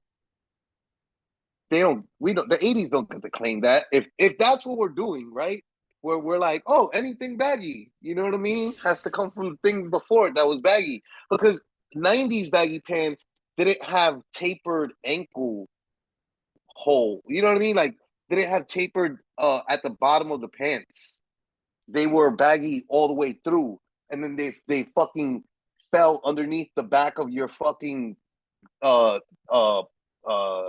[SPEAKER 2] They don't we don't the 80s don't get to claim that. If that's what we're doing, right? Where we're like, oh, anything baggy, you know what I mean? Has to come from the thing before it that was baggy. Because 90s baggy pants didn't have tapered ankle hole. You know what I mean? Like didn't have tapered at the bottom of the pants. They were baggy all the way through, and then they fucking fell underneath the back of your fucking uh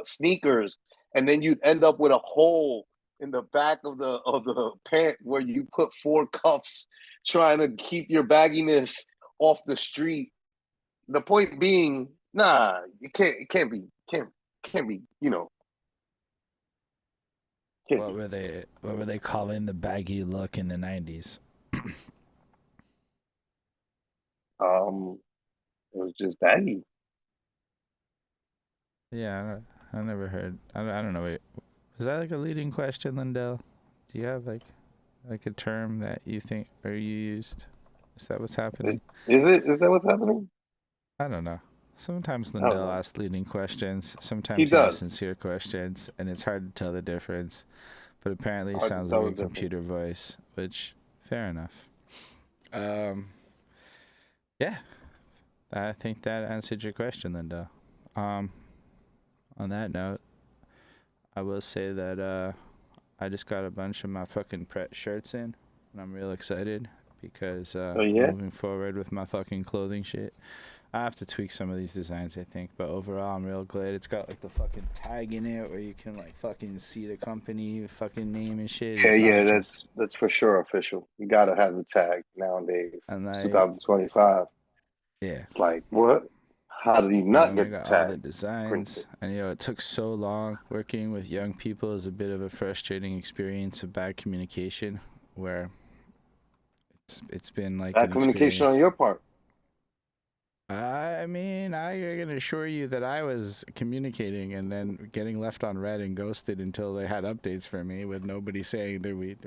[SPEAKER 2] sneakers, and then you'd end up with a hole in the back of the pant where you put four cuffs trying to keep your bagginess off the street. The point being, nah, it can't be, you know, can't be.
[SPEAKER 3] What were they calling the baggy look in the 90s?
[SPEAKER 2] Um, it was just baggy.
[SPEAKER 3] Yeah, I never heard. I don't know. Wait, was that like a leading question, Lindell? Do you have like a term that you think or you used? Is that what's happening?
[SPEAKER 2] Is it? Is that what's happening?
[SPEAKER 3] I don't know. Sometimes
[SPEAKER 2] I don't
[SPEAKER 3] Lindell
[SPEAKER 2] know.
[SPEAKER 3] asks leading questions.
[SPEAKER 2] He
[SPEAKER 3] Sometimes he asks
[SPEAKER 2] does.
[SPEAKER 3] sincere questions, and it's hard to tell the difference. But apparently, it
[SPEAKER 2] Hard to
[SPEAKER 3] sounds like
[SPEAKER 2] tell
[SPEAKER 3] a
[SPEAKER 2] the difference.
[SPEAKER 3] computer voice, which fair enough. Um, yeah, I think that answered your question, Lindell. Um, on that note, I will say that I just got a bunch of my fucking Pret shirts in, and I'm real excited because
[SPEAKER 2] Oh
[SPEAKER 3] I'm
[SPEAKER 2] yeah.
[SPEAKER 3] moving forward with my fucking clothing shit. I have to tweak some of these designs, I think, but overall, I'm real glad. It's got like the fucking tag in it where you can like fucking see the company fucking name and shit.
[SPEAKER 2] Yeah,
[SPEAKER 3] It's
[SPEAKER 2] yeah,
[SPEAKER 3] not just
[SPEAKER 2] that's for sure official. You gotta have the tag nowadays.
[SPEAKER 3] and
[SPEAKER 2] It's
[SPEAKER 3] like
[SPEAKER 2] 2025.
[SPEAKER 3] yeah.
[SPEAKER 2] It's like what? How did you
[SPEAKER 3] And
[SPEAKER 2] not
[SPEAKER 3] then I
[SPEAKER 2] get the
[SPEAKER 3] got all the
[SPEAKER 2] tag printed?
[SPEAKER 3] designs, and it took so long. Working with young people is a bit of a frustrating experience of bad communication, where it's been like
[SPEAKER 2] That
[SPEAKER 3] an
[SPEAKER 2] communication on
[SPEAKER 3] experience.
[SPEAKER 2] your part.
[SPEAKER 3] I mean, I can assure you that I was communicating and then getting left on red and ghosted until they had updates for me, with nobody saying that we.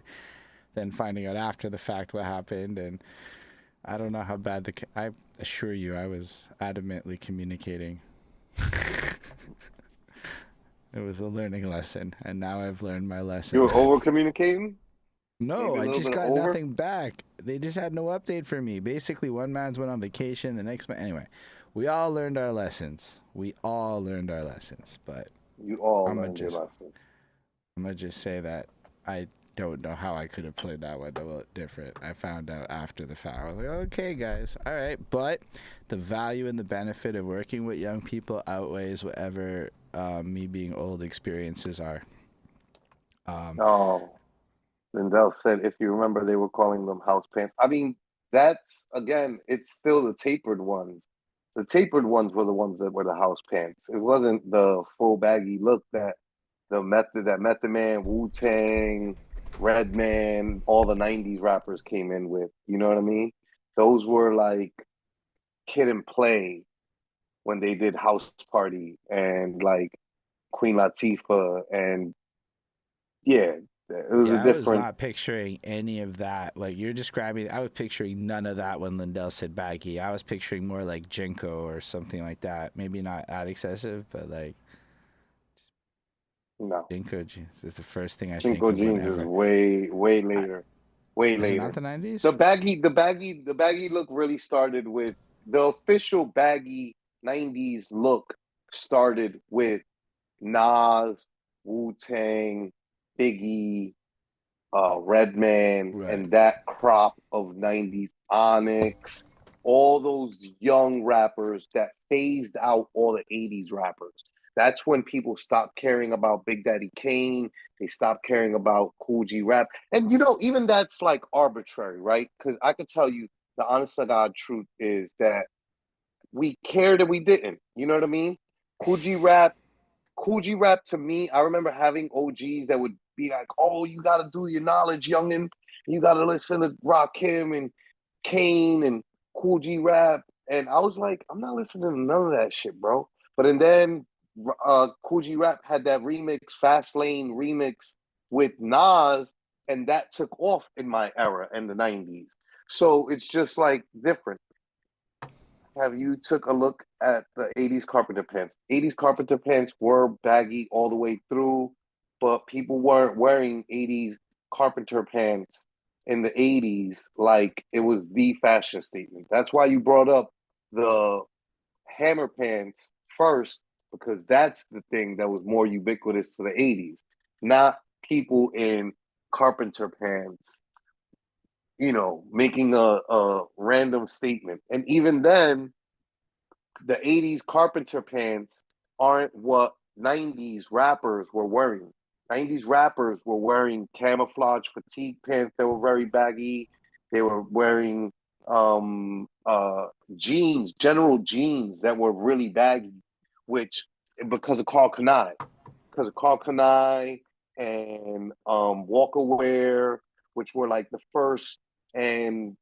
[SPEAKER 3] Then finding out after the fact what happened, and I don't know how bad I assure you, I was adamantly communicating. It was a learning lesson, and now I've learned my
[SPEAKER 2] You
[SPEAKER 3] lesson.
[SPEAKER 2] were over communicating,
[SPEAKER 3] No,
[SPEAKER 2] maybe a
[SPEAKER 3] I
[SPEAKER 2] little
[SPEAKER 3] just
[SPEAKER 2] bit of
[SPEAKER 3] got
[SPEAKER 2] over.
[SPEAKER 3] nothing back. They just had no update for me. Basically, one man's went on vacation, the next man. Anyway, we all learned our lessons. We all learned our lessons. But
[SPEAKER 2] You all
[SPEAKER 3] I'm gonna
[SPEAKER 2] learned your
[SPEAKER 3] just,
[SPEAKER 2] lesson.
[SPEAKER 3] I'm gonna just say that I don't know how I could have played that one a little different. I found out after the fact. I was like, okay, guys, all right. But the value and the benefit of working with young people outweighs whatever me being old experiences are. Um,
[SPEAKER 2] Oh, Lindell said, if you remember, they were calling them house pants. I mean, that's again, it's still the tapered ones. The tapered ones were the ones that were the house pants. It wasn't the full baggy look that Method Man, Wu Tang, Redman, all the '90s rappers came in with. You know what I mean? Those were like Kid and Play when they did House Party and like Queen Latifah and yeah, it was a
[SPEAKER 3] Yeah, I was
[SPEAKER 2] different.
[SPEAKER 3] not picturing any of that. Like you're describing, I was picturing none of that when Lindell said baggy. I was picturing more like Jinko or something like that. Maybe not that excessive, but like
[SPEAKER 2] No,
[SPEAKER 3] Jinko jeans is the first thing I think
[SPEAKER 2] Jinko
[SPEAKER 3] of
[SPEAKER 2] jeans is
[SPEAKER 3] whenever.
[SPEAKER 2] way
[SPEAKER 3] I,
[SPEAKER 2] later, way
[SPEAKER 3] is it not
[SPEAKER 2] later.
[SPEAKER 3] the
[SPEAKER 2] The
[SPEAKER 3] 90s?
[SPEAKER 2] baggy, the baggy, the baggy look really started with the official baggy '90s look started with Nas, Wu Tang, Biggie, Redman,
[SPEAKER 3] Right.
[SPEAKER 2] and that crop of '90s Onyx, all those young rappers that phased out all the 80s rappers. That's when people stopped caring about Big Daddy Kane. They stopped caring about Cool G Rap. And, you know, even that's like arbitrary, right? Because I could tell you the honest to God truth is that we cared and we didn't. You know what I mean? Cool G Rap, Cool G Rap to me, I remember having OGs that would be like, oh, you got to do your knowledge, youngin'. You got to listen to Rakim and Kane and Cool G Rap. And I was like, I'm not listening to none of that shit, bro. But and then Cool G Rap had that remix, Fast Lane remix with Nas, and that took off in my era in the 90s. So it's just like different. Have you took a look at the 80s carpenter pants? 80s carpenter pants were baggy all the way through, but people weren't wearing 80s carpenter pants in the 80s like it was the fashion statement. That's why you brought up the hammer pants first, because that's the thing that was more ubiquitous to the 80s, not people in carpenter pants, you know, making a random statement. And even then, the 80s carpenter pants aren't what 90s rappers were wearing. 90s rappers were wearing camouflage fatigue pants that were very baggy. They were wearing jeans, general jeans that were really baggy, which because of Carl Kanai, and Walker Wear, which were like the first, and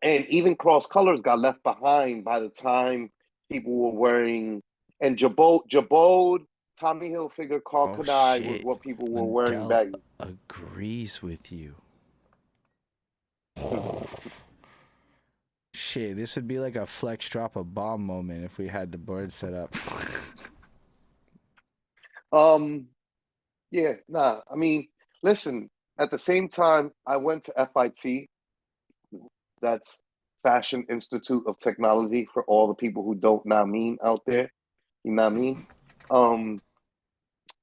[SPEAKER 2] even Cross Colors got left behind by the time people were wearing, and Jabode, Tommy Hilfiger, Carl Kanai was what people were wearing baggy.
[SPEAKER 3] Agrees with you. Shit, this would be like a flex drop a bomb moment if we had the board set up.
[SPEAKER 2] Yeah, nah. I mean, listen, at the same time, I went to FIT. That's Fashion Institute of Technology for all the people who don't know mean out there. You know what I mean?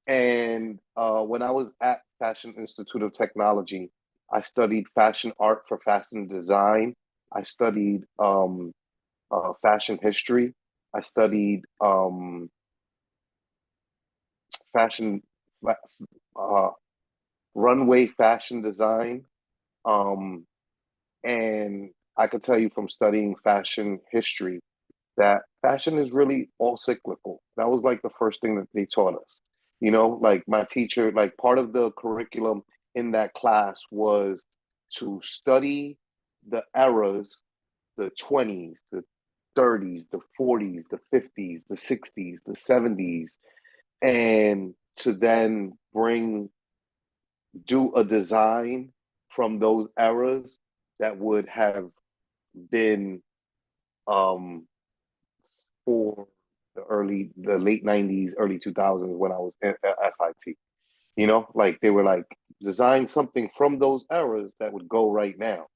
[SPEAKER 2] And when I was at Fashion Institute of Technology, I studied fashion art for fashion design. I studied fashion history. I studied fashion runway fashion design. And I could tell you from studying fashion history that fashion is really all cyclical. That was like the first thing that they taught us. You know, like my teacher, like part of the curriculum in that class was to study the eras, the 20s, the 30s, the 40s, the 50s, the 60s, the 70s, and to then do a design from those eras that would have been for the late 90s, early 2000s when I was at FIT. You know, like they were like design something from those eras that would go right now.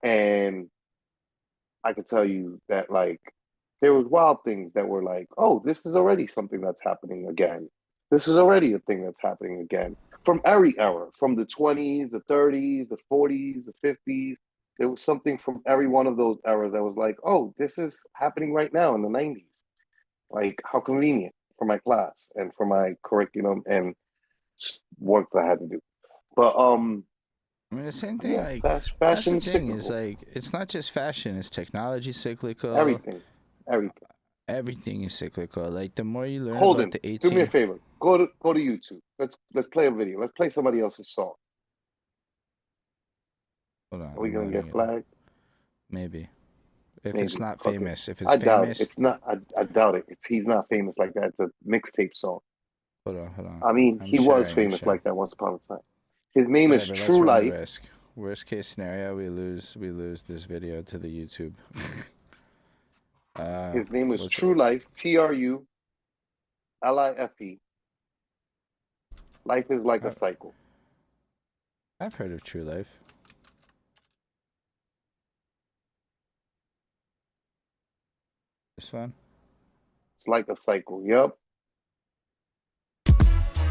[SPEAKER 2] And I could tell you that like there was wild things that were like, oh, this is already something that's happening again. This is already a thing that's happening again. From every era, from the 20s, the 30s, the 40s, the 50s, there was something from every one of those eras that was like, oh, this is happening right now in the 90s. Like, how convenient for my class and for my curriculum and work that I had to do. But
[SPEAKER 3] I mean, the same thing.
[SPEAKER 2] yeah,
[SPEAKER 3] like
[SPEAKER 2] fashion
[SPEAKER 3] that's the
[SPEAKER 2] is
[SPEAKER 3] thing.
[SPEAKER 2] cyclical.
[SPEAKER 3] Is like it's not just fashion. It's technology cyclical.
[SPEAKER 2] Everything.
[SPEAKER 3] Everything is cyclical. Like the more you learn about
[SPEAKER 2] Holden,
[SPEAKER 3] the 18.
[SPEAKER 2] do me a favor. Go to YouTube. Let's play a video. Let's play somebody else's song.
[SPEAKER 3] Hold on.
[SPEAKER 2] Are we gonna get flagged?
[SPEAKER 3] Maybe. If
[SPEAKER 2] Maybe.
[SPEAKER 3] it's not
[SPEAKER 2] Okay.
[SPEAKER 3] famous. If it's
[SPEAKER 2] I doubt
[SPEAKER 3] famous.
[SPEAKER 2] it. It's not. I doubt it. He's not famous like that. It's a mixtape song.
[SPEAKER 3] Hold on.
[SPEAKER 2] I mean,
[SPEAKER 3] I'm
[SPEAKER 2] he was
[SPEAKER 3] sharing,
[SPEAKER 2] famous like that once upon a time. His name
[SPEAKER 3] Whatever,
[SPEAKER 2] is
[SPEAKER 3] let's
[SPEAKER 2] True
[SPEAKER 3] run the
[SPEAKER 2] Life.
[SPEAKER 3] risk. Worst case scenario, we lose this video to the YouTube.
[SPEAKER 2] His name is True Life. TRULIFE. Life is like a cycle.
[SPEAKER 3] I've heard of True Life. This one?
[SPEAKER 2] It's like a cycle. Yep.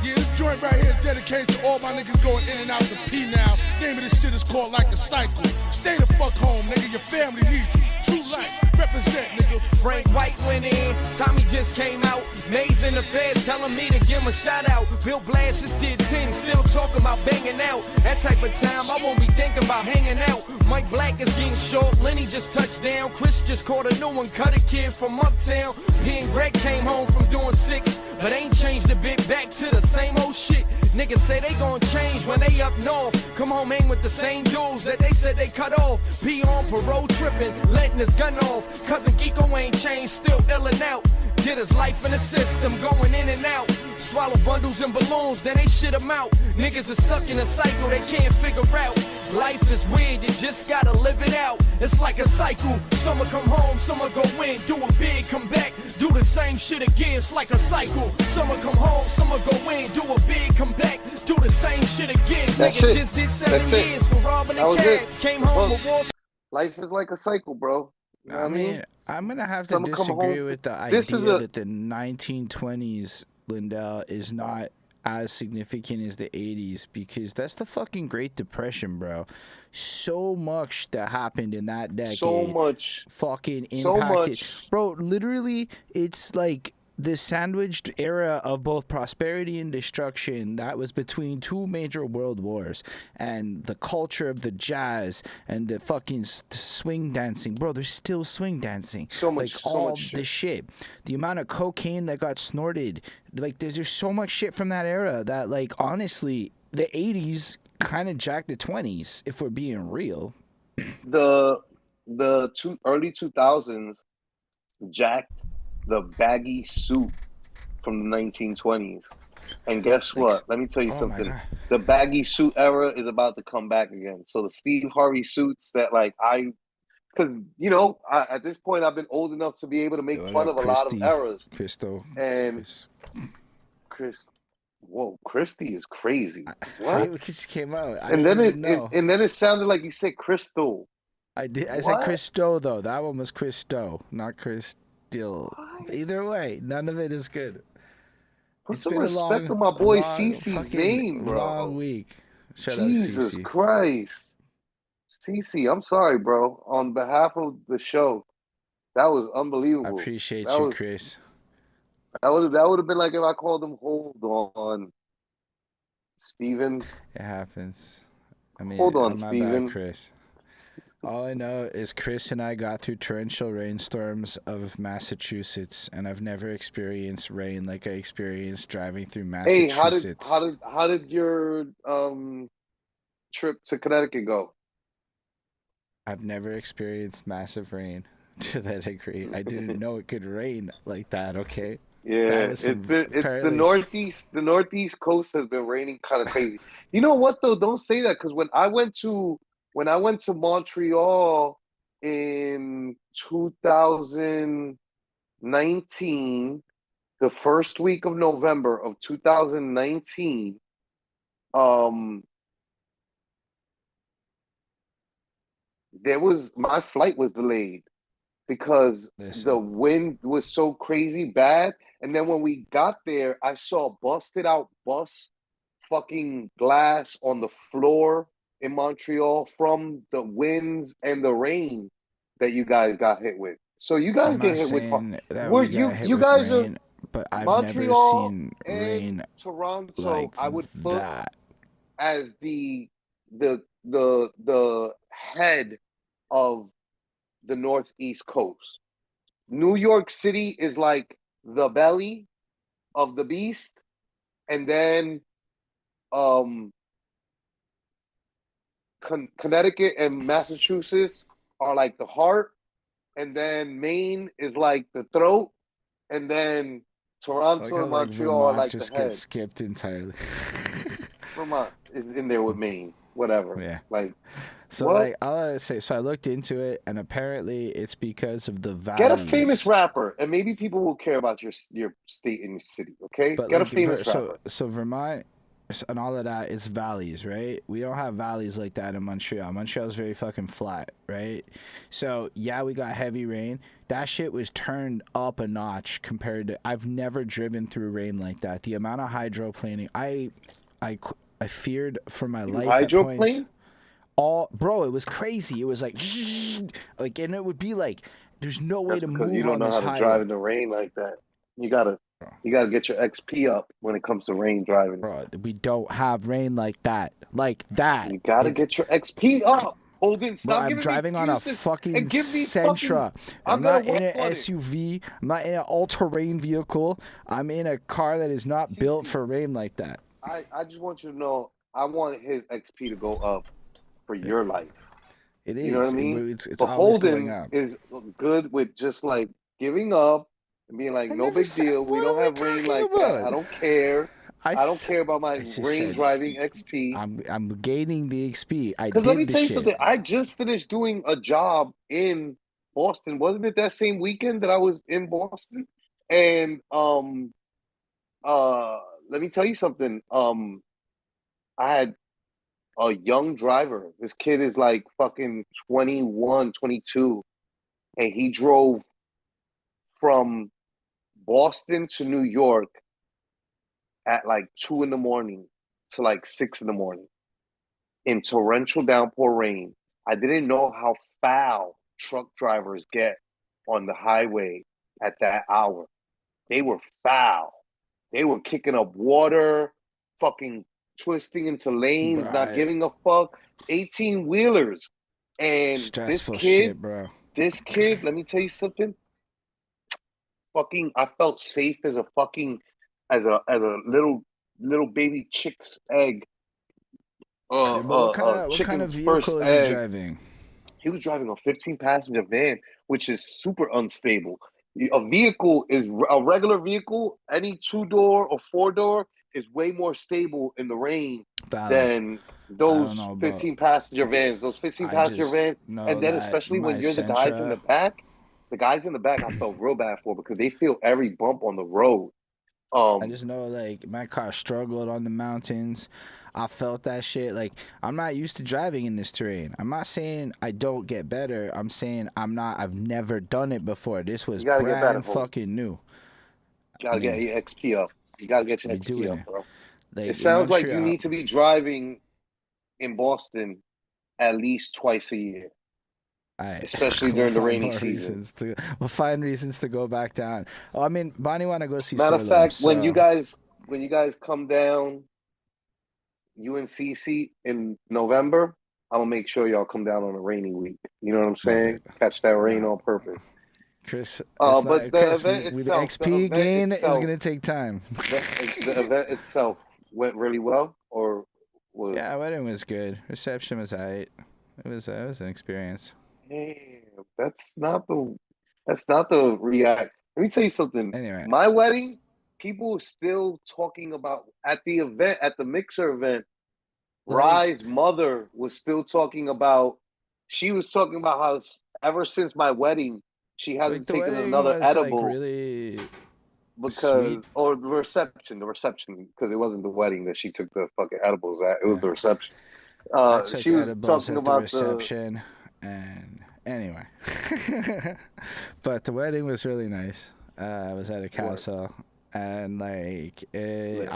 [SPEAKER 4] Yeah, this joint right here is dedicated to all my niggas going in and out the P now. Name of this shit is called Like a Cycle. Stay the fuck home, nigga. Your family needs you. Two Life, represent, nigga.
[SPEAKER 5] Frank White went in, Tommy just came out. Maze in the feds telling me to give him a shout out. Bill Blash just did 10, still talking about banging out. That type of time, I won't be thinking about hanging out. Mike Black is getting short, Lenny just touched down. Chris just caught a new one, cut a kid from uptown. P and Greg came home from doing 6, but ain't changed a bit, back to the same old shit. Niggas say they gon' change when they up north. Come home, hang with the same dudes that they said they cut off. P on parole tripping, letting his gun off. Cousin Geeko ain't changed, still illin' out. Get his life in the system, going in and out. Swallow bundles and balloons, then they shit them out. Niggas are stuck in a cycle they can't figure out. Life is weird, you just gotta live it out. It's like a cycle. Summer come home, summer go in, do a big, come back, do the same shit again. It's like a cycle. Summer come home, summer go in, do a big, come back, do the same shit again.
[SPEAKER 2] That's
[SPEAKER 5] Niggas
[SPEAKER 2] it.
[SPEAKER 5] just did 7
[SPEAKER 2] That's it.
[SPEAKER 5] years for robbing
[SPEAKER 2] That
[SPEAKER 5] a
[SPEAKER 2] was
[SPEAKER 5] cab.
[SPEAKER 2] it.
[SPEAKER 5] Came home
[SPEAKER 2] Well,
[SPEAKER 5] with Wall
[SPEAKER 2] Life is like a cycle, bro. You know what I mean?
[SPEAKER 3] I'm gonna have to
[SPEAKER 2] Summer come
[SPEAKER 3] disagree
[SPEAKER 2] home,
[SPEAKER 3] with the
[SPEAKER 2] this
[SPEAKER 3] idea
[SPEAKER 2] is a-
[SPEAKER 3] that the 1920s, Lindell, is not as significant as the 80s, because that's the fucking Great Depression, bro. So much that happened in that decade.
[SPEAKER 2] So much.
[SPEAKER 3] Fucking
[SPEAKER 2] So
[SPEAKER 3] impacted.
[SPEAKER 2] much.
[SPEAKER 3] Bro, literally, it's like the sandwiched era of both prosperity and destruction that was between two major world wars, and the culture of the jazz and the fucking swing dancing. Bro, there's still swing dancing.
[SPEAKER 2] So much-
[SPEAKER 3] like
[SPEAKER 2] so
[SPEAKER 3] all
[SPEAKER 2] much
[SPEAKER 3] the shit. The amount of cocaine that got snorted. Like there's just so much shit from that era that, like, honestly, the 80s kind of jacked the 20s, if we're being real.
[SPEAKER 2] The early 2000s jacked the baggy suit from the 1920s. And guess what? Let me tell you
[SPEAKER 3] Oh my
[SPEAKER 2] something.
[SPEAKER 3] God.
[SPEAKER 2] The baggy suit era is about to come back again. So the Steve Harvey suits that, like, because, you know, at this point, I've been old enough to be able to make
[SPEAKER 3] What
[SPEAKER 2] fun
[SPEAKER 3] up,
[SPEAKER 2] of a lot of
[SPEAKER 3] Christy?
[SPEAKER 2] eras.
[SPEAKER 3] Crystal.
[SPEAKER 2] And whoa, Christy is crazy. What?
[SPEAKER 3] It just came out. I
[SPEAKER 2] And then
[SPEAKER 3] didn't know.
[SPEAKER 2] and then it sounded like you said Crystal.
[SPEAKER 3] I did. I
[SPEAKER 2] What?
[SPEAKER 3] said Christo though. That one was Christo, not Christil. Either way, none of it is good.
[SPEAKER 2] Put
[SPEAKER 3] It's
[SPEAKER 2] some
[SPEAKER 3] been a
[SPEAKER 2] respect
[SPEAKER 3] long,
[SPEAKER 2] on my boy
[SPEAKER 3] long
[SPEAKER 2] Cece's
[SPEAKER 3] fucking
[SPEAKER 2] name, bro.
[SPEAKER 3] Long week. Shut
[SPEAKER 2] Jesus
[SPEAKER 3] up, Cece.
[SPEAKER 2] Christ. Cece, I'm sorry, bro. On behalf of the show, that was
[SPEAKER 3] I
[SPEAKER 2] unbelievable.
[SPEAKER 3] appreciate
[SPEAKER 2] That
[SPEAKER 3] you,
[SPEAKER 2] was-
[SPEAKER 3] Chris.
[SPEAKER 2] That would have been like if I called him Hold On. Steven.
[SPEAKER 3] It happens. I mean,
[SPEAKER 2] Hold on,
[SPEAKER 3] my
[SPEAKER 2] Steven.
[SPEAKER 3] bad, Chris. All I know is Chris and I got through torrential rainstorms of Massachusetts, and I've never experienced rain like I experienced driving through
[SPEAKER 2] Hey,
[SPEAKER 3] Massachusetts.
[SPEAKER 2] how did your trip to Connecticut go?
[SPEAKER 3] I've never experienced massive rain to that degree. I didn't know it could rain like that. Okay.
[SPEAKER 2] Yeah,
[SPEAKER 3] was
[SPEAKER 2] it's
[SPEAKER 3] some-
[SPEAKER 2] the
[SPEAKER 3] apparently-
[SPEAKER 2] northeast coast has been raining kind of crazy. You know what though? Don't say that, because when I went to Montreal in 2019, the first week of November of 2019, my flight was delayed because
[SPEAKER 3] Listen.
[SPEAKER 2] the wind was so crazy bad. And then when we got there, I saw busted out bus fucking glass on the floor in Montreal from the winds and the rain that you guys got hit with. So you guys
[SPEAKER 3] I'm
[SPEAKER 2] get
[SPEAKER 3] not
[SPEAKER 2] hit with
[SPEAKER 3] saying that
[SPEAKER 2] Were
[SPEAKER 3] we got hit
[SPEAKER 2] you
[SPEAKER 3] with
[SPEAKER 2] guys are
[SPEAKER 3] rain, but I've
[SPEAKER 2] Montreal
[SPEAKER 3] never seen rain
[SPEAKER 2] and Toronto.
[SPEAKER 3] like
[SPEAKER 2] I would put
[SPEAKER 3] that.
[SPEAKER 2] as the head of the Northeast coast. New York City is like the belly of the beast, and then Connecticut and Massachusetts are like the heart, and then Maine is like the throat, and then Toronto
[SPEAKER 3] Like how,
[SPEAKER 2] and
[SPEAKER 3] like,
[SPEAKER 2] Montreal are
[SPEAKER 3] Vermont
[SPEAKER 2] like
[SPEAKER 3] just
[SPEAKER 2] the head.
[SPEAKER 3] gets skipped entirely.
[SPEAKER 2] Vermont is in there with Maine, whatever.
[SPEAKER 3] Yeah.
[SPEAKER 2] Like,
[SPEAKER 3] So
[SPEAKER 2] what?
[SPEAKER 3] like I'll say, so I looked into it, and apparently it's because of the valleys.
[SPEAKER 2] Get a famous rapper, and maybe people will care about your state and your city. Okay,
[SPEAKER 3] But
[SPEAKER 2] get
[SPEAKER 3] like,
[SPEAKER 2] a famous rapper.
[SPEAKER 3] so Vermont and all of that, it's valleys, right? We don't have valleys like that in Montreal. Montreal's very fucking flat, right? So yeah, we got heavy rain. That shit was turned up a notch compared to. I've never driven through rain like that. The amount of hydroplaning, I feared for my life. At points.
[SPEAKER 2] Hydroplane?
[SPEAKER 3] all, bro. It was crazy. It was like, like, and it would be like, there's no way
[SPEAKER 2] That's
[SPEAKER 3] to
[SPEAKER 2] because you
[SPEAKER 3] move
[SPEAKER 2] don't
[SPEAKER 3] on
[SPEAKER 2] know
[SPEAKER 3] this
[SPEAKER 2] how to drive
[SPEAKER 3] highway.
[SPEAKER 2] in the rain like that. You gotta you gotta get your XP up when it comes to rain driving.
[SPEAKER 3] Bro, we don't have rain like that. Like that.
[SPEAKER 2] You gotta
[SPEAKER 3] It's
[SPEAKER 2] get your XP up. Holden,
[SPEAKER 3] Bro,
[SPEAKER 2] stop
[SPEAKER 3] I'm
[SPEAKER 2] giving me
[SPEAKER 3] driving on a
[SPEAKER 2] excuses
[SPEAKER 3] fucking
[SPEAKER 2] and give me fucking.
[SPEAKER 3] Sentra.
[SPEAKER 2] I'm
[SPEAKER 3] I'm
[SPEAKER 2] gonna
[SPEAKER 3] not in
[SPEAKER 2] work
[SPEAKER 3] an
[SPEAKER 2] on it.
[SPEAKER 3] SUV. I'm not in an all-terrain vehicle. I'm in a car that is not built
[SPEAKER 2] CC,
[SPEAKER 3] for rain like that.
[SPEAKER 2] I just want you to know I want his XP to go up for your life.
[SPEAKER 3] It
[SPEAKER 2] You know what I
[SPEAKER 3] is.
[SPEAKER 2] mean?
[SPEAKER 3] It's
[SPEAKER 2] But
[SPEAKER 3] always going
[SPEAKER 2] Holden
[SPEAKER 3] up.
[SPEAKER 2] is good with just like giving up and being like,
[SPEAKER 3] I
[SPEAKER 2] no
[SPEAKER 3] never
[SPEAKER 2] big
[SPEAKER 3] said.
[SPEAKER 2] deal. We
[SPEAKER 3] What
[SPEAKER 2] don't
[SPEAKER 3] are we
[SPEAKER 2] have rain
[SPEAKER 3] talking
[SPEAKER 2] like that.
[SPEAKER 3] about?
[SPEAKER 2] I don't care.
[SPEAKER 3] I,
[SPEAKER 2] I don't
[SPEAKER 3] s-
[SPEAKER 2] care about my
[SPEAKER 3] I just
[SPEAKER 2] rain
[SPEAKER 3] said
[SPEAKER 2] driving XP.
[SPEAKER 3] I'm gaining the XP. I
[SPEAKER 2] Because let me
[SPEAKER 3] did the
[SPEAKER 2] tell you
[SPEAKER 3] shit.
[SPEAKER 2] something. I just finished doing a job in Boston. Wasn't it that same weekend that I was in Boston? And uh let me tell you something. I had a young driver. This kid is like fucking 21, 22, and he drove from Boston to New York at like 2 in the morning to like 6 in the morning in torrential downpour rain. I didn't know how foul truck drivers get on the highway at that hour. They were foul. They were kicking up water, fucking twisting into lanes, not
[SPEAKER 3] Right.
[SPEAKER 2] giving a fuck. 18 wheelers. And
[SPEAKER 3] Stressful shit, bro.
[SPEAKER 2] this kid, let me tell you something. Fucking, I felt safe as a fucking, as a little baby chick's egg,
[SPEAKER 3] But what kind of
[SPEAKER 2] chicken's first
[SPEAKER 3] vehicle is he
[SPEAKER 2] egg.
[SPEAKER 3] driving?
[SPEAKER 2] He was driving a 15 passenger van, which is super unstable. A vehicle is a regular vehicle, any 2 door or 4 door is way more stable in the rain
[SPEAKER 3] Valid.
[SPEAKER 2] than
[SPEAKER 3] I don't
[SPEAKER 2] those
[SPEAKER 3] know, but
[SPEAKER 2] 15 passenger vans. Those 15
[SPEAKER 3] I
[SPEAKER 2] passenger
[SPEAKER 3] just
[SPEAKER 2] vans,
[SPEAKER 3] know
[SPEAKER 2] and then
[SPEAKER 3] that
[SPEAKER 2] especially
[SPEAKER 3] my
[SPEAKER 2] when you're
[SPEAKER 3] Sentra.
[SPEAKER 2] the guys in the back, I felt real bad for because they feel every bump on the road.
[SPEAKER 3] I just know like my car struggled on the mountains. I felt that shit. Like I'm not used to driving in this terrain. I'm not saying I don't get better. I'm saying I'm not. I've never done it before. This was
[SPEAKER 2] You gotta get better,
[SPEAKER 3] brand
[SPEAKER 2] Holden.
[SPEAKER 3] fucking new.
[SPEAKER 2] You
[SPEAKER 3] I
[SPEAKER 2] gotta get
[SPEAKER 3] mean,
[SPEAKER 2] your XP up. You gotta get your
[SPEAKER 3] we
[SPEAKER 2] XP
[SPEAKER 3] doing
[SPEAKER 2] up,
[SPEAKER 3] it.
[SPEAKER 2] bro. It
[SPEAKER 3] Like in
[SPEAKER 2] sounds like you
[SPEAKER 3] Montreal.
[SPEAKER 2] need to be driving in Boston at least twice a year,
[SPEAKER 3] I
[SPEAKER 2] especially
[SPEAKER 3] we'll
[SPEAKER 2] during the
[SPEAKER 3] find
[SPEAKER 2] rainy
[SPEAKER 3] more
[SPEAKER 2] season.
[SPEAKER 3] reasons to we'll find reasons to go back down. Oh, I mean, Bonnie want to go see
[SPEAKER 2] Matter of
[SPEAKER 3] Solo,
[SPEAKER 2] fact, when you
[SPEAKER 3] so
[SPEAKER 2] guys when you guys come down UNCC in November, I'm gonna make sure y'all come down on a rainy week. You know what I'm
[SPEAKER 3] love
[SPEAKER 2] saying?
[SPEAKER 3] it.
[SPEAKER 2] Catch that rain
[SPEAKER 3] Nah,
[SPEAKER 2] on purpose.
[SPEAKER 3] Chris, it's
[SPEAKER 2] But
[SPEAKER 3] not Chris. We the XP gain is gonna take time.
[SPEAKER 2] the event itself went really well, or was
[SPEAKER 3] Yeah, wedding was good. Reception was alright. It was an experience.
[SPEAKER 2] damn, that's not the react. Let me tell you something.
[SPEAKER 3] Anyway,
[SPEAKER 2] My wedding, people were still talking about at the event, at the mixer event.
[SPEAKER 3] like
[SPEAKER 2] Rye's mother was still talking about. She was talking about how ever since my wedding, she hasn't
[SPEAKER 3] the
[SPEAKER 2] taken
[SPEAKER 3] wedding
[SPEAKER 2] another
[SPEAKER 3] was like
[SPEAKER 2] edible
[SPEAKER 3] really
[SPEAKER 2] because,
[SPEAKER 3] sweet.
[SPEAKER 2] or the reception, because it wasn't the wedding that she took the fucking edibles at. It was
[SPEAKER 3] Yeah,
[SPEAKER 2] the reception.
[SPEAKER 3] I
[SPEAKER 2] She
[SPEAKER 3] took
[SPEAKER 2] was
[SPEAKER 3] edibles
[SPEAKER 2] talking
[SPEAKER 3] at the
[SPEAKER 2] about the
[SPEAKER 3] reception, and anyway, but the wedding was really nice. I was at a
[SPEAKER 2] work.
[SPEAKER 3] castle, and like
[SPEAKER 2] Lit.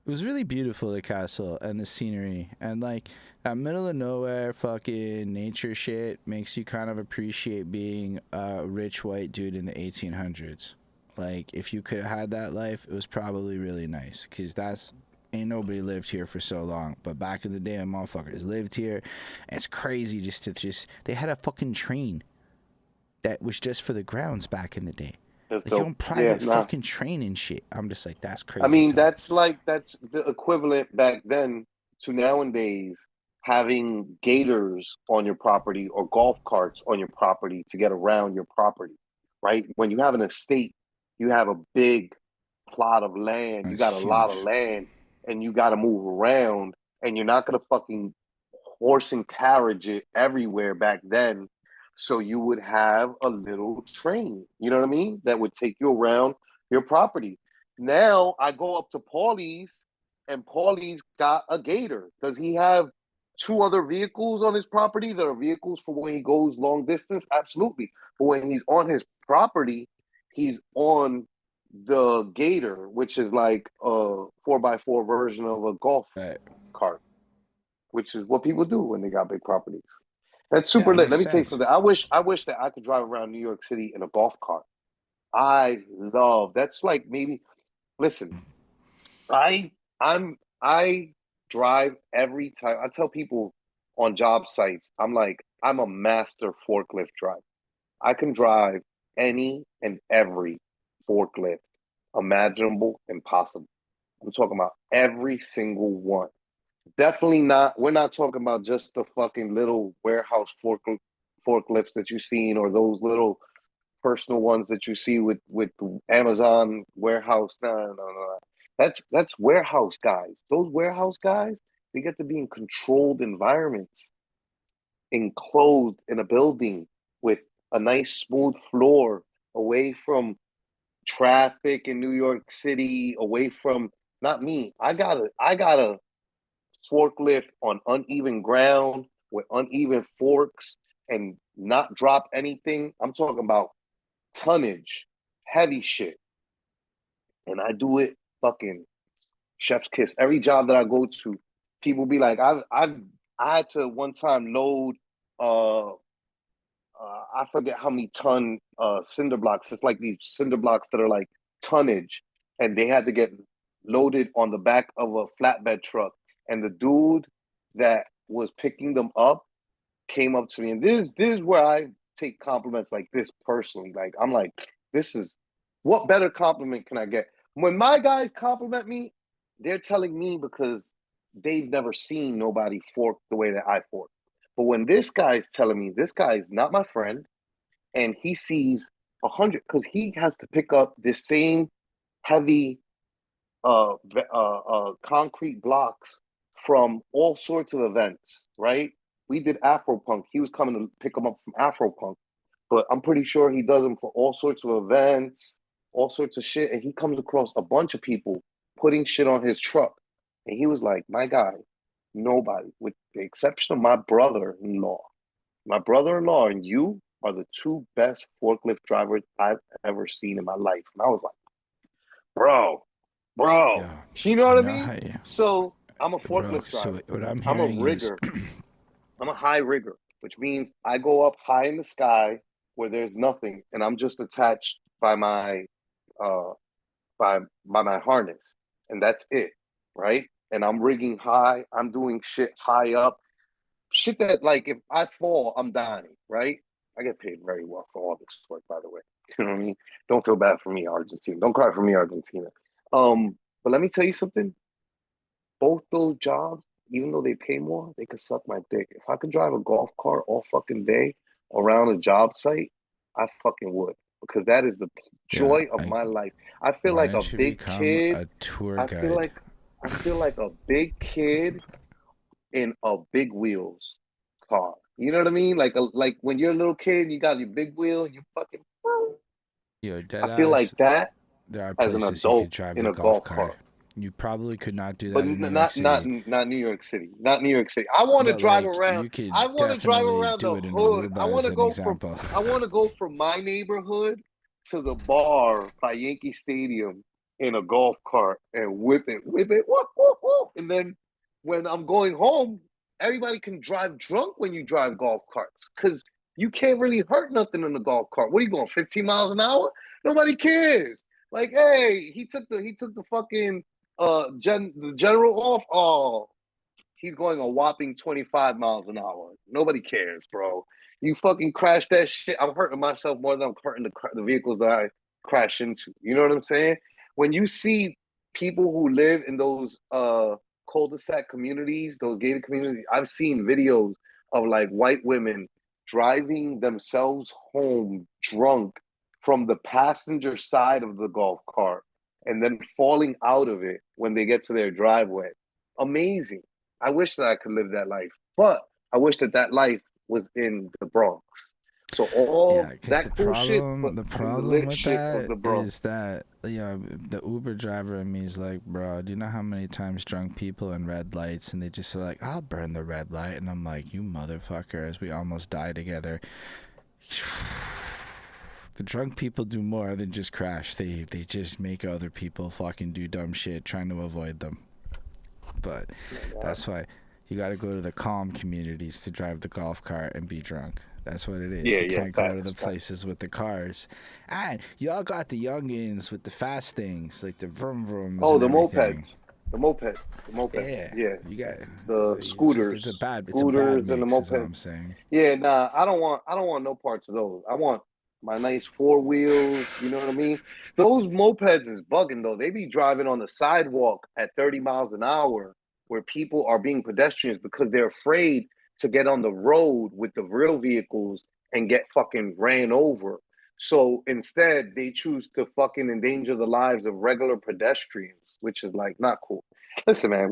[SPEAKER 3] it was really beautiful, the castle and the scenery, and like that middle of nowhere fucking nature shit makes you kind of appreciate being a rich white dude in the 1800s. Like if you could have had that life, it was probably really nice, because that's ain't nobody lived here for so long. But back in the day, motherfuckers lived here, and it's crazy just they had a fucking train that was just for the grounds back in the day.
[SPEAKER 2] That's
[SPEAKER 3] Like your
[SPEAKER 2] dope.
[SPEAKER 3] own
[SPEAKER 2] Yeah,
[SPEAKER 3] private
[SPEAKER 2] nah.
[SPEAKER 3] fucking train and shit. I'm just like, that's
[SPEAKER 2] I
[SPEAKER 3] crazy
[SPEAKER 2] mean,
[SPEAKER 3] talk.
[SPEAKER 2] that's the equivalent back then to nowadays having gators on your property or golf carts on your property to get around your property, right? When you have an estate, you have a big plot of land, you
[SPEAKER 3] It's
[SPEAKER 2] got a lot of
[SPEAKER 3] huge.
[SPEAKER 2] land, and you got to move around, and you're not going to fucking horse and carriage it everywhere back then. So you would have a little train, you know what I mean? That would take you around your property. Now I go up to Paulie's, and Paulie's got a gator. Does he have two other vehicles on his property that are vehicles for when he goes long distance? Absolutely. But when he's on his property, he's on the gator, which is like a 4x4 version of a golf
[SPEAKER 3] Right.
[SPEAKER 2] cart. which is what people do when they got big properties. That's
[SPEAKER 3] Yeah,
[SPEAKER 2] super
[SPEAKER 3] it
[SPEAKER 2] lit.
[SPEAKER 3] makes
[SPEAKER 2] Let me tell you
[SPEAKER 3] sense.
[SPEAKER 2] something. I wish that I could drive around New York City in a golf cart. I love that's like maybe listen, I drive every time. I tell people on job sites, I'm like, I'm a master forklift driver. I can drive any and every forklift imaginable and possible. I'm talking about every single one. Definitely not. We're not talking about just the fucking little warehouse forklifts that you've seen or those little personal ones that you see with the Amazon warehouse. No, no, no, no. That's warehouse guys. Those warehouse guys, they get to be in controlled environments, enclosed in a building with a nice smooth floor, away from traffic in New York City, away from not me. I got a forklift on uneven ground with uneven forks and not drop anything. I'm talking about tonnage, heavy shit. And I do it fucking chef's kiss. Every job that I go to, people be like, I had to one time load I forget how many ton cinder blocks. It's like these cinder blocks that are like tonnage, and they had to get loaded on the back of a flatbed truck. And the dude that was picking them up came up to me, and this is where I take compliments like this personally. Like I'm like, this is what better compliment can I get? When my guys compliment me, they're telling me because they've never seen nobody fork the way that I fork. But when this guy's telling me this guy is not my friend, and he sees 100 because he has to pick up this same heavy concrete blocks from all sorts of events, right? We did Afropunk. He was coming to pick them up from Afropunk, but I'm pretty sure he does them for all sorts of events, all sorts of shit. And he comes across a bunch of people putting shit on his truck. And he was like, my guy, nobody, with the exception of my brother in law and you are the two best forklift drivers I've ever seen in my life. And I was like, bro, bro.
[SPEAKER 3] Yeah,
[SPEAKER 2] You know what
[SPEAKER 3] you
[SPEAKER 2] I
[SPEAKER 3] know
[SPEAKER 2] mean?
[SPEAKER 3] how you,
[SPEAKER 2] So I'm a
[SPEAKER 3] bro.
[SPEAKER 2] forklift
[SPEAKER 3] So
[SPEAKER 2] driver.
[SPEAKER 3] what I'm
[SPEAKER 2] I'm a
[SPEAKER 3] hearing is,
[SPEAKER 2] rigger. I'm a high rigger, which means I go up high in the sky where there's nothing, and I'm just attached by my uh by my harness, and that's it, right? And I'm rigging high. I'm doing shit high up, shit that like if I fall, I'm dying, right? I get paid very well for all this work, by the way. You know what I mean? Don't feel bad for me, Argentina. Don't cry for me, Argentina. But let me tell you something. Both those jobs, even though they pay more, they could suck my dick. If I could drive a golf cart all fucking day around a job site, I fucking would because that is the
[SPEAKER 3] yeah,
[SPEAKER 2] joy of my life. I feel
[SPEAKER 3] why
[SPEAKER 2] like a
[SPEAKER 3] don't you
[SPEAKER 2] big
[SPEAKER 3] become
[SPEAKER 2] kid.
[SPEAKER 3] a tour
[SPEAKER 2] I feel
[SPEAKER 3] guide?
[SPEAKER 2] like I feel like a big kid in a big wheels car. You know what I mean? Like when you're a little kid, you got your big wheel, you fucking.
[SPEAKER 3] Yo,
[SPEAKER 2] I
[SPEAKER 3] dead
[SPEAKER 2] feel like
[SPEAKER 3] ass.
[SPEAKER 2] that
[SPEAKER 3] There are
[SPEAKER 2] as an
[SPEAKER 3] places you
[SPEAKER 2] adult
[SPEAKER 3] could drive
[SPEAKER 2] in
[SPEAKER 3] the
[SPEAKER 2] a
[SPEAKER 3] golf
[SPEAKER 2] golf
[SPEAKER 3] cart.
[SPEAKER 2] cart.
[SPEAKER 3] You probably could not do
[SPEAKER 2] But
[SPEAKER 3] that in New York City,
[SPEAKER 2] not New York City, not New York City. I want to
[SPEAKER 3] but
[SPEAKER 2] drive
[SPEAKER 3] like
[SPEAKER 2] around.
[SPEAKER 3] you could
[SPEAKER 2] I want to drive
[SPEAKER 3] definitely
[SPEAKER 2] around
[SPEAKER 3] do
[SPEAKER 2] the
[SPEAKER 3] it in
[SPEAKER 2] hood.
[SPEAKER 3] Aruba as an example.
[SPEAKER 2] I want to go from my neighborhood to the bar by Yankee Stadium in a golf cart and whip it, whoop, whoop, whoop. And then when I'm going home, everybody can drive drunk when you drive golf carts because you can't really hurt nothing in the golf cart. What are you going 15 miles an hour? Nobody cares. Like, hey, he took the fucking the general off. Oh, he's going a whopping 25 miles an hour. Nobody cares, bro. You fucking crash that shit. I'm hurting myself more than I'm hurting the vehicles that I crash into. You know what I'm saying? When you see people who live in those cul-de-sac communities, those gated communities, I've seen videos of like white women driving themselves home drunk from the passenger side of the golf cart and then falling out of it when they get to their driveway. Amazing. I wish that I could live that life, but I wish that that life was in the Bronx. So
[SPEAKER 3] Yeah,
[SPEAKER 2] all
[SPEAKER 3] because
[SPEAKER 2] that cool shit, but
[SPEAKER 3] the
[SPEAKER 2] in the
[SPEAKER 3] problem
[SPEAKER 2] lit
[SPEAKER 3] with
[SPEAKER 2] shit of
[SPEAKER 3] that
[SPEAKER 2] the
[SPEAKER 3] is
[SPEAKER 2] Bronx.
[SPEAKER 3] that the Uber driver in me is like, bro, do you know how many times drunk people in red lights and they just are like, I'll burn the red light, and I'm like, you motherfucker, as we almost die together. The drunk people do more than just crash. They just make other people fucking do dumb shit trying to avoid them. But
[SPEAKER 2] Oh my God.
[SPEAKER 3] that's why You got to go to the calm communities to drive the golf cart and be drunk. That's what it is.
[SPEAKER 2] Yeah,
[SPEAKER 3] you
[SPEAKER 2] yeah,
[SPEAKER 3] can't go to
[SPEAKER 2] facts,
[SPEAKER 3] the places with the cars. And y'all got the youngins with the fast things, like the vroom vrooms
[SPEAKER 2] Oh,
[SPEAKER 3] and
[SPEAKER 2] the
[SPEAKER 3] everything.
[SPEAKER 2] mopeds. The mopeds. The mopeds.
[SPEAKER 3] Yeah,
[SPEAKER 2] Yeah.
[SPEAKER 3] you got
[SPEAKER 2] The
[SPEAKER 3] it's a
[SPEAKER 2] scooters.
[SPEAKER 3] bad
[SPEAKER 2] Scooters and the
[SPEAKER 3] mix, is all
[SPEAKER 2] mopeds.
[SPEAKER 3] I'm saying.
[SPEAKER 2] Yeah, nah, I don't want no parts of those. I want my nice four wheels, you know what I mean? Those mopeds is bugging though. They be driving on the sidewalk at 30 miles an hour where people are being pedestrians because they're afraid to get on the road with the real vehicles and get fucking ran over. So instead, they choose to fucking endanger the lives of regular pedestrians, which is like not cool. Listen, man,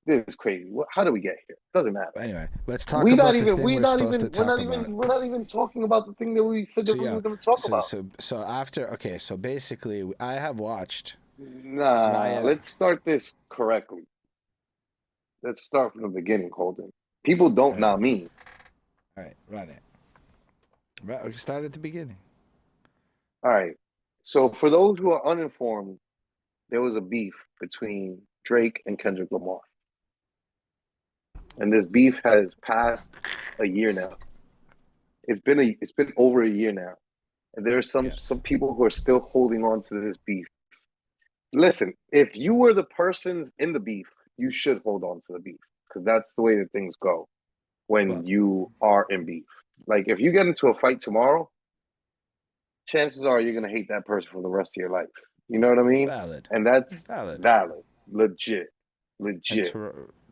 [SPEAKER 2] this is crazy. How do we get here? Doesn't matter.
[SPEAKER 3] But anyway, let's talk about the thing we're supposed to talk about.
[SPEAKER 2] We're not even talking about the thing that we said that
[SPEAKER 3] So
[SPEAKER 2] we
[SPEAKER 3] yeah,
[SPEAKER 2] were going to talk about.
[SPEAKER 3] so after so basically, I have watched.
[SPEAKER 2] Nah, let's start this correctly. Let's start from the beginning, Holden. People don't know me.
[SPEAKER 3] All right, run it. Right, we can start at the beginning.
[SPEAKER 2] All right. So for those who are uninformed, there was a beef between Drake and Kendrick Lamar. And this beef has passed a year now. It's been over a year now. And there are some people who are still holding on to this beef. Listen, if you were the persons in the beef, you should hold on to the beef because that's the way that things go when you are in beef. Like if you get into a fight tomorrow, chances are you're gonna hate that person for the rest of your life. You know what I mean?
[SPEAKER 3] Valid.
[SPEAKER 2] And that's
[SPEAKER 3] valid.
[SPEAKER 2] Legit.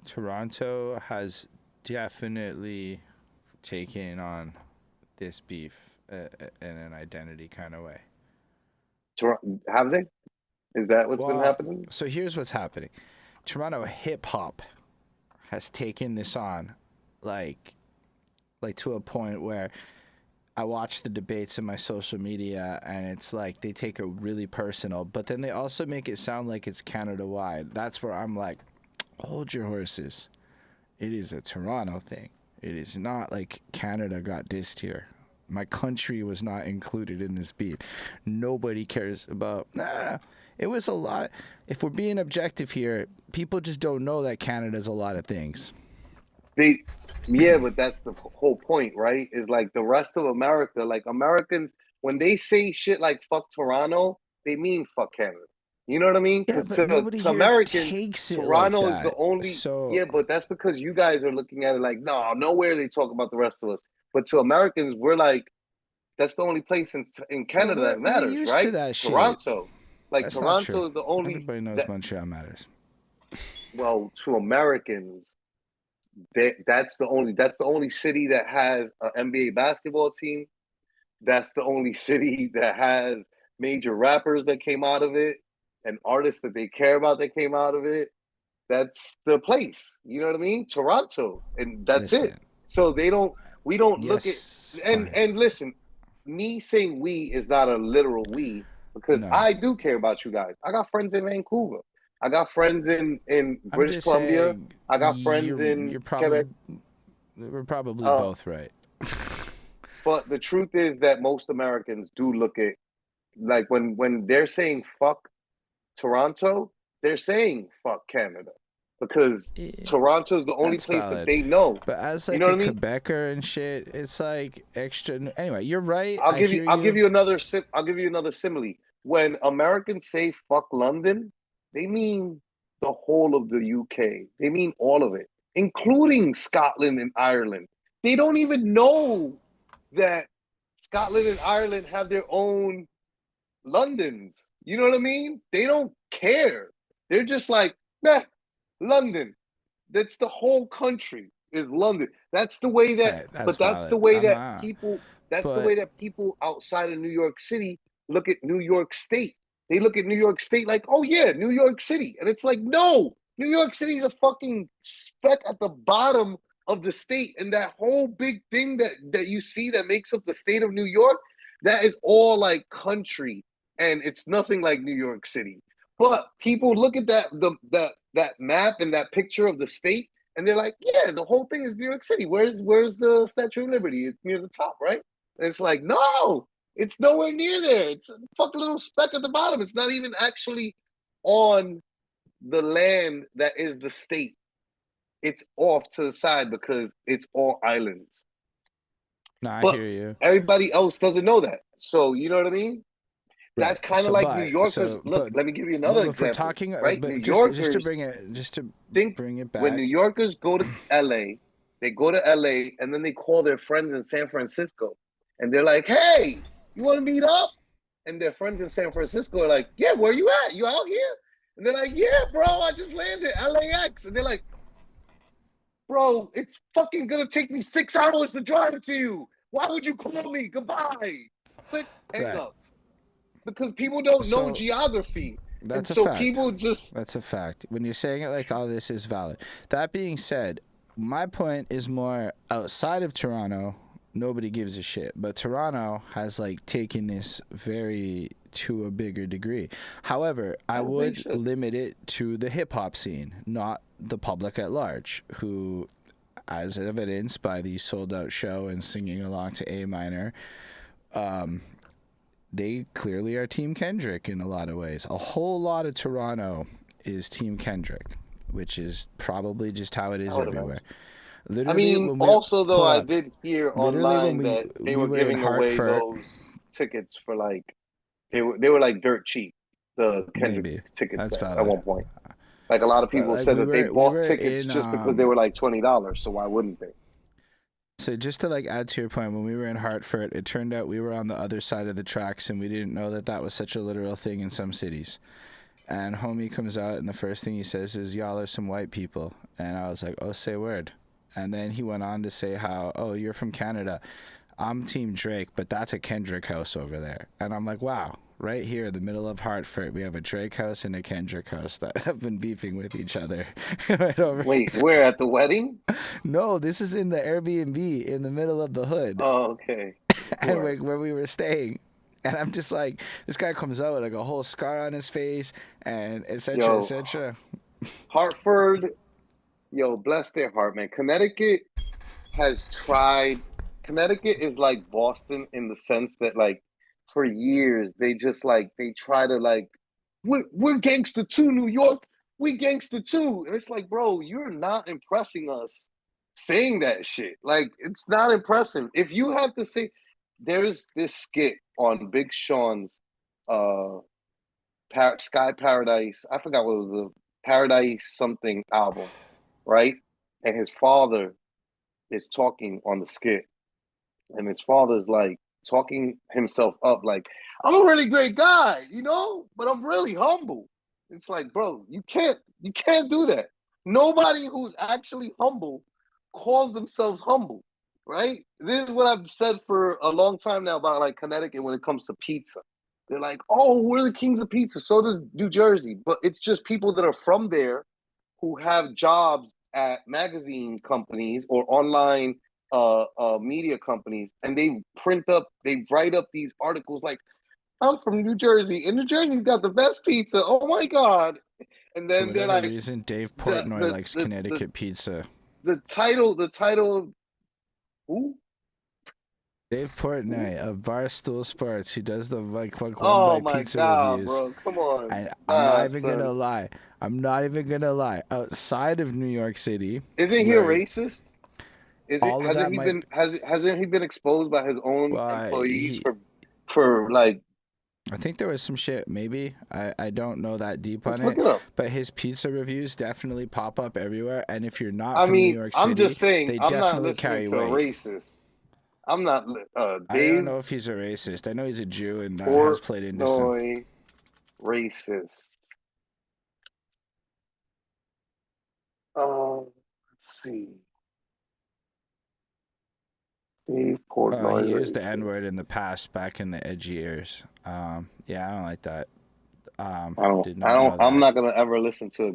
[SPEAKER 3] Toronto has definitely taken on this beef in an identity kind of way.
[SPEAKER 2] Have they? Is that what's been happening?
[SPEAKER 3] So here's what's happening. Toronto hip hop has taken this on like to a point where I watch the debates in my social media and it's like they take it really personal, but then they also make it sound like it's Canada wide. That's where I'm like, hold your horses. It is a Toronto thing. It is not like Canada got dissed here. My country was not included in this beef. Nobody cares about. It was a lot. If we're being objective here, people just don't know that Canada's a lot of things.
[SPEAKER 2] But that's the whole point, right? Is like the rest of America, like Americans, when they say shit like "fuck Toronto," they mean "fuck Canada." You know what I mean? Because to Americans, Toronto is the only. Yeah, but that's because you guys are looking at it like, no, nowhere they talk about the rest of us. But to Americans, we're like, that's the only place in Canada that matters,
[SPEAKER 3] used
[SPEAKER 2] right?
[SPEAKER 3] To that
[SPEAKER 2] Toronto.
[SPEAKER 3] Shit.
[SPEAKER 2] Like
[SPEAKER 3] that's
[SPEAKER 2] Toronto is the only.
[SPEAKER 3] Everybody knows Montreal matters.
[SPEAKER 2] Well, to Americans, that's the only city that has an NBA basketball team. That's the only city that has major rappers that came out of it and artists that they care about that came out of it. That's the place. You know what I mean? Toronto. And that's it. So we don't look at and listen, me saying we is not a literal we because I do care about you guys. I got friends in Vancouver. I got friends in British Columbia. I got friends in Quebec.
[SPEAKER 3] We're probably both right.
[SPEAKER 2] But the truth is that most Americans do look at, like when they're saying fuck Toronto, they're saying fuck Canada because Toronto's the only place that they know.
[SPEAKER 3] But as like a Quebecer and shit, it's like extra. Anyway, you're right.
[SPEAKER 2] I'll give you another simile. When Americans say fuck London, they mean the whole of the UK. They mean all of it, including Scotland and Ireland. They don't even know that Scotland and Ireland have their own Londons. You know what I mean? They don't care. They're just like, nah, London. That's the whole country is London. That's the way that, that's the way that people outside of New York City look at New York State. They look at New York State like, oh yeah, New York City. And it's like, no, New York City is a fucking speck at the bottom of the state. And that whole big thing that you see that makes up the state of New York, that is all like country. And it's nothing like New York City. But people look at that map and that picture of the state, and they're like, yeah, the whole thing is New York City. Where's the Statue of Liberty? It's near the top, right? And it's like, no, it's nowhere near there. It's a fucking little speck at the bottom. It's not even actually on the land that is the state. it's off to the side because it's all islands.
[SPEAKER 3] No, I
[SPEAKER 2] But
[SPEAKER 3] hear you.
[SPEAKER 2] everybody else doesn't know that. So you know what I mean? That's
[SPEAKER 3] Right.
[SPEAKER 2] kind of
[SPEAKER 3] So,
[SPEAKER 2] like New Yorkers.
[SPEAKER 3] so,
[SPEAKER 2] Look, let me give you
[SPEAKER 3] well,
[SPEAKER 2] another
[SPEAKER 3] if we're
[SPEAKER 2] example,
[SPEAKER 3] talking,
[SPEAKER 2] right? New
[SPEAKER 3] but just to
[SPEAKER 2] Yorkers
[SPEAKER 3] bring it, just to
[SPEAKER 2] think
[SPEAKER 3] bring it
[SPEAKER 2] when
[SPEAKER 3] back.
[SPEAKER 2] New Yorkers go to LA, they go to LA and then they call their friends in San Francisco and they're like, hey, you want to meet up? And their friends in San Francisco are like, yeah, where you at? You out here? And they're like, yeah, bro, I just landed LAX. And they're like, bro, it's fucking gonna take me 6 hours to drive to you. Why would you call me? Goodbye. Click, hang
[SPEAKER 3] Right.
[SPEAKER 2] up. Because people don't know
[SPEAKER 3] So
[SPEAKER 2] geography. And
[SPEAKER 3] that's a
[SPEAKER 2] so
[SPEAKER 3] fact.
[SPEAKER 2] people just
[SPEAKER 3] That's a fact. When you're saying it like all this is valid. That being said, my point is more outside of Toronto, nobody gives a shit. But Toronto has like taken this very to a bigger degree. However, I
[SPEAKER 2] As they
[SPEAKER 3] would
[SPEAKER 2] should.
[SPEAKER 3] limit it to the hip hop scene, not the public at large, who, as evidenced by the sold out show and singing along to A minor, they clearly are Team Kendrick in a lot of ways. A whole lot of Toronto is Team Kendrick, which is probably just how it is
[SPEAKER 2] I would
[SPEAKER 3] everywhere.
[SPEAKER 2] I
[SPEAKER 3] Literally,
[SPEAKER 2] mean,
[SPEAKER 3] when we
[SPEAKER 2] also though,
[SPEAKER 3] hold
[SPEAKER 2] I
[SPEAKER 3] on,
[SPEAKER 2] did hear
[SPEAKER 3] literally when
[SPEAKER 2] online that they
[SPEAKER 3] we
[SPEAKER 2] were
[SPEAKER 3] were in
[SPEAKER 2] giving away
[SPEAKER 3] Hartford,
[SPEAKER 2] those tickets for like they were like dirt cheap. The Kendrick
[SPEAKER 3] maybe
[SPEAKER 2] tickets
[SPEAKER 3] that's
[SPEAKER 2] at
[SPEAKER 3] valid.
[SPEAKER 2] one point. Like a lot of
[SPEAKER 3] But
[SPEAKER 2] people
[SPEAKER 3] like
[SPEAKER 2] said that they
[SPEAKER 3] we
[SPEAKER 2] bought
[SPEAKER 3] were
[SPEAKER 2] tickets
[SPEAKER 3] in
[SPEAKER 2] just because they were like $20. So why wouldn't they?
[SPEAKER 3] So just to like add to your point, when we were in Hartford, it turned out we were on the other side of the tracks, and we didn't know that that was such a literal thing in some cities. And homie comes out, and the first thing he says is, "Y'all are some white people," and I was like, "Oh, say word." And then he went on to say how, "Oh, you're from Canada. I'm Team Drake, but that's a Kendrick house over there." And I'm like, "Wow." Right here in the middle of Hartford, we have a Drake house and a Kendrick house that have been beefing with each other. Right over.
[SPEAKER 2] Wait, where at the wedding?
[SPEAKER 3] No, this is in the Airbnb in the middle of the hood.
[SPEAKER 2] Oh, okay.
[SPEAKER 3] And
[SPEAKER 2] Sure.
[SPEAKER 3] where we were staying. And I'm just like, this guy comes out with like a whole scar on his face and et cetera, et
[SPEAKER 2] Yo,
[SPEAKER 3] cetera.
[SPEAKER 2] Hartford, yo, bless their heart, man. Has tried. Connecticut is like Boston in the sense that like for years they just like they try to like we're gangster too, New York. We gangster too. And it's like, bro, you're not impressing us saying that shit. Like, it's not impressive. If you have to say there's this skit on Big Sean's uh Sky Paradise. I forgot what it was, the Paradise something album, right? And his father is talking on the skit, and his father's like talking himself up, like, I'm a really great guy, but I'm really humble. It's like, bro, you can't do that. Nobody who's actually humble calls themselves humble, right? This is what I've said for a long time now about like Connecticut when it comes to pizza. They're like, oh, we're the kings of pizza. So does New Jersey. But it's just people that are from there who have jobs at magazine companies or online media companies, and they write up these articles like, I'm from New Jersey, and New Jersey's got the best pizza. Oh my god! And
[SPEAKER 3] For
[SPEAKER 2] then they're
[SPEAKER 3] whatever
[SPEAKER 2] like,
[SPEAKER 3] reason, Dave
[SPEAKER 2] the
[SPEAKER 3] Portnoy
[SPEAKER 2] the
[SPEAKER 3] likes
[SPEAKER 2] the the,
[SPEAKER 3] Connecticut pizza.
[SPEAKER 2] the title. Who?
[SPEAKER 3] Dave
[SPEAKER 2] Who?
[SPEAKER 3] Portnoy of Barstool Sports, who does the like one
[SPEAKER 2] Oh
[SPEAKER 3] bite
[SPEAKER 2] my
[SPEAKER 3] pizza
[SPEAKER 2] god,
[SPEAKER 3] reviews.
[SPEAKER 2] bro! Come on,
[SPEAKER 3] And I'm not
[SPEAKER 2] nah,
[SPEAKER 3] even gonna
[SPEAKER 2] son.
[SPEAKER 3] lie. I'm not even gonna lie. Outside of New York City,
[SPEAKER 2] Isn't he a
[SPEAKER 3] where
[SPEAKER 2] racist? Is it?
[SPEAKER 3] all of
[SPEAKER 2] Hasn't
[SPEAKER 3] that
[SPEAKER 2] he
[SPEAKER 3] might,
[SPEAKER 2] been? Hasn't he been exposed by his own employees
[SPEAKER 3] he
[SPEAKER 2] for like?
[SPEAKER 3] I think there was some shit, maybe. I don't know that deep on
[SPEAKER 2] Let's look
[SPEAKER 3] it.
[SPEAKER 2] it up.
[SPEAKER 3] But his pizza reviews definitely pop up everywhere. And if you're not
[SPEAKER 2] I
[SPEAKER 3] from New
[SPEAKER 2] mean,
[SPEAKER 3] York
[SPEAKER 2] I'm
[SPEAKER 3] City,
[SPEAKER 2] just saying,
[SPEAKER 3] they
[SPEAKER 2] I'm not
[SPEAKER 3] definitely
[SPEAKER 2] listening
[SPEAKER 3] carry
[SPEAKER 2] to a
[SPEAKER 3] weight.
[SPEAKER 2] racist. I'm not
[SPEAKER 3] I don't
[SPEAKER 2] Dave
[SPEAKER 3] know if he's a racist. I know he's a Jew and that has played into some.
[SPEAKER 2] Portnoy racist. Let's see. Dave Portnoy
[SPEAKER 3] He used the N
[SPEAKER 2] racist.
[SPEAKER 3] word in the past, back in the edgy years. Yeah, I don't like that.
[SPEAKER 2] I don't.
[SPEAKER 3] Did
[SPEAKER 2] I
[SPEAKER 3] not
[SPEAKER 2] don't.
[SPEAKER 3] know
[SPEAKER 2] I'm
[SPEAKER 3] that.
[SPEAKER 2] not gonna ever listen to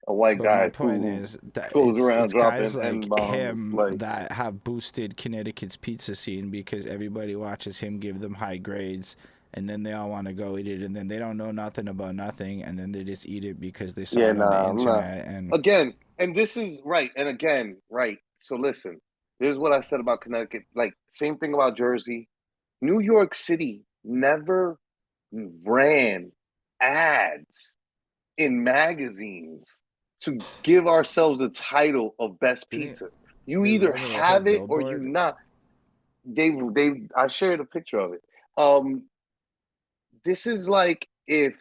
[SPEAKER 2] a white
[SPEAKER 3] But my
[SPEAKER 2] guy
[SPEAKER 3] point
[SPEAKER 2] who
[SPEAKER 3] is that
[SPEAKER 2] goes around
[SPEAKER 3] it's guys
[SPEAKER 2] dropping n
[SPEAKER 3] like
[SPEAKER 2] bombs.
[SPEAKER 3] him
[SPEAKER 2] Like,
[SPEAKER 3] that have boosted Connecticut's pizza scene because everybody watches him give them high grades, and then they all want to go eat it, and then they don't know nothing about nothing, and then they just eat it because they saw
[SPEAKER 2] yeah,
[SPEAKER 3] it on the
[SPEAKER 2] nah, I'm not.
[SPEAKER 3] internet. And
[SPEAKER 2] Again, and this is right, and again, right. So listen, here's what I said about Connecticut. Like, same thing about Jersey. New York City never ran ads in magazines to give ourselves a title of best pizza. You
[SPEAKER 3] they
[SPEAKER 2] either
[SPEAKER 3] run with a whole
[SPEAKER 2] have it or you
[SPEAKER 3] billboard?
[SPEAKER 2] not. They I shared a picture of it. This is like if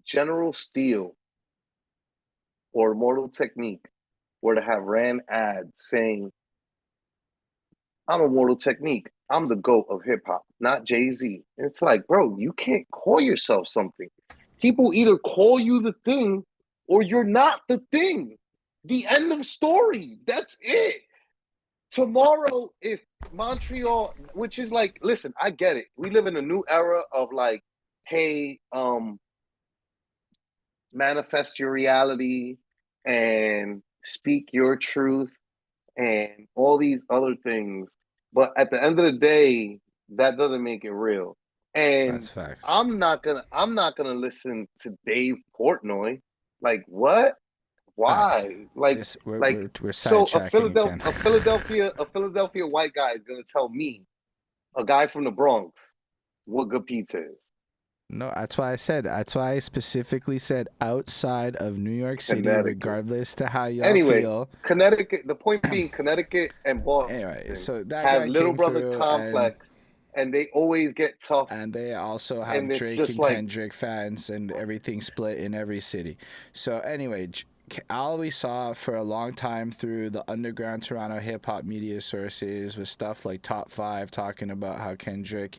[SPEAKER 2] General Steel or Mortal Technique were to have ran ads saying, I'm Immortal Technique. I'm the GOAT of hip hop, not Jay-Z. And it's like, bro, you can't call yourself something. People either call you the thing or you're not the thing. The end of story. That's it. Tomorrow, if Montreal, which is like, listen, I get it. We live in a new era of like, hey, manifest your reality and speak your truth and all these other things. But at the end of the day, that doesn't make it real. And
[SPEAKER 3] That's facts.
[SPEAKER 2] I'm not gonna listen to Dave Portnoy. Like what?
[SPEAKER 3] All right.
[SPEAKER 2] Why? Like
[SPEAKER 3] This
[SPEAKER 2] like
[SPEAKER 3] we're
[SPEAKER 2] so
[SPEAKER 3] sidetracking again.
[SPEAKER 2] A Philadelphia white guy is gonna tell me, a guy from the Bronx, what good pizza is.
[SPEAKER 3] No, that's why I said. That's why I specifically said outside of New York City,
[SPEAKER 2] Connecticut.
[SPEAKER 3] regardless to how y'all
[SPEAKER 2] Anyway,
[SPEAKER 3] feel.
[SPEAKER 2] Connecticut. The point being, Connecticut and
[SPEAKER 3] Anyway,
[SPEAKER 2] Boston
[SPEAKER 3] so that
[SPEAKER 2] have
[SPEAKER 3] guy
[SPEAKER 2] little
[SPEAKER 3] came
[SPEAKER 2] brother
[SPEAKER 3] through,
[SPEAKER 2] complex, and they always get tough.
[SPEAKER 3] and they also have
[SPEAKER 2] And it's
[SPEAKER 3] Drake
[SPEAKER 2] just
[SPEAKER 3] and
[SPEAKER 2] like,
[SPEAKER 3] Kendrick fans, and everything split in every city. So anyway, all we saw for a long time through the underground Toronto hip hop media sources was stuff like Top 5 talking about how Kendrick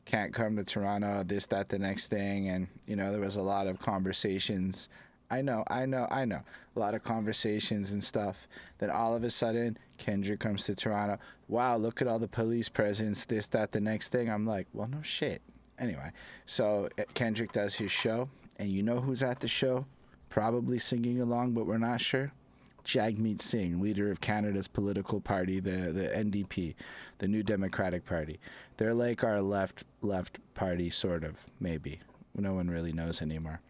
[SPEAKER 3] can't come to Toronto, this, that, the next thing. And, you know, there was a lot of conversations. I know. A lot of conversations and stuff. Then all of a sudden, Kendrick comes to Toronto. Wow, look at all the police presence, this, that, the next thing. I'm like, well, no shit. Anyway, so Kendrick does his show. And you know who's at the show? Probably singing along, but we're not sure. Jagmeet Singh, leader of Canada's political party, the NDP, the New Democratic Party. They're like our left party, sort of, maybe. No one really knows anymore.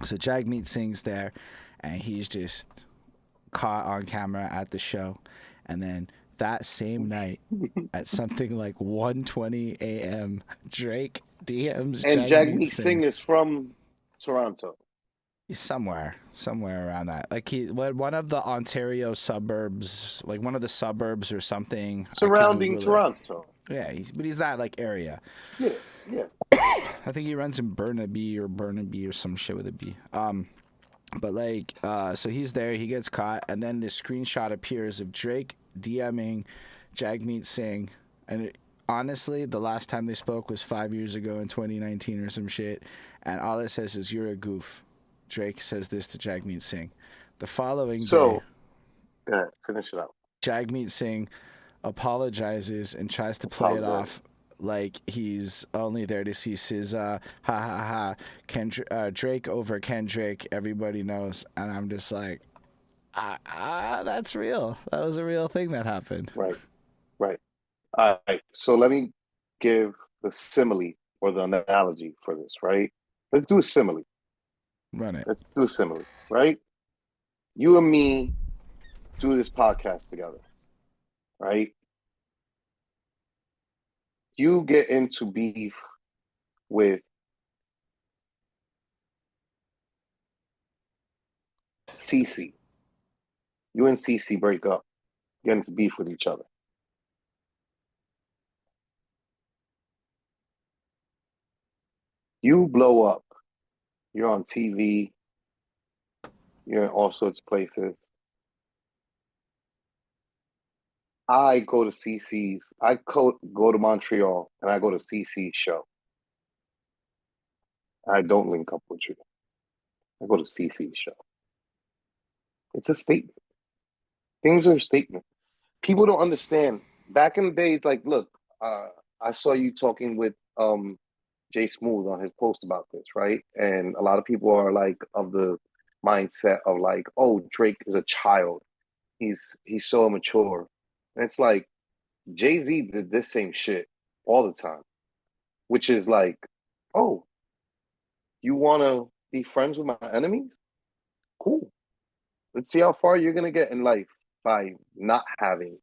[SPEAKER 3] So Jagmeet Singh's there, and he's just caught on camera at the show. And then that same night, at something like 1:20 a.m., Drake DMs
[SPEAKER 2] and
[SPEAKER 3] Jagmeet
[SPEAKER 2] Jagmeet
[SPEAKER 3] Singh.
[SPEAKER 2] Singh is from Toronto.
[SPEAKER 3] Somewhere around that. Like one of the Ontario suburbs, like one of the suburbs or something.
[SPEAKER 2] Surrounding Toronto.
[SPEAKER 3] Yeah, but he's that like area.
[SPEAKER 2] Yeah.
[SPEAKER 3] I think he runs in Burnaby or some shit with a B. But like, so he's there. He gets caught, and then this screenshot appears of Drake DMing Jagmeet Singh, and honestly, the last time they spoke was 5 years ago in 2019 or some shit, and all it says is "You're a goof." Drake says this to Jagmeet Singh. The following day,
[SPEAKER 2] go ahead, finish it out.
[SPEAKER 3] Jagmeet Singh apologizes and tries to play it off like he's only there to see SZA. Ha ha ha. Drake over Kendrick. Everybody knows, and I'm just like, that's real. That was a real thing that happened.
[SPEAKER 2] Right. All right. So let me give the simile or the analogy for this. Right. Let's do a simile.
[SPEAKER 3] Run it.
[SPEAKER 2] Let's do a simile, right? You and me do this podcast together, right? You get into beef with Cece. You and Cece break up, get into beef with each other. You blow up. You're on TV. You're in all sorts of places. I go to CC's. I go to Montreal, and I go to CC's show. I don't link up with you. I go to CC's show. It's a statement. Things are a statement. People don't understand. Back in the days, like, look, I saw you talking with Jay Smooth on his post about this, right? And a lot of people are like of the mindset of like, oh, Drake is a child. He's so immature. And it's like Jay-Z did this same shit all the time, which is like, oh, you want to be friends with my enemies? Cool. Let's see how far you're gonna get in life by not having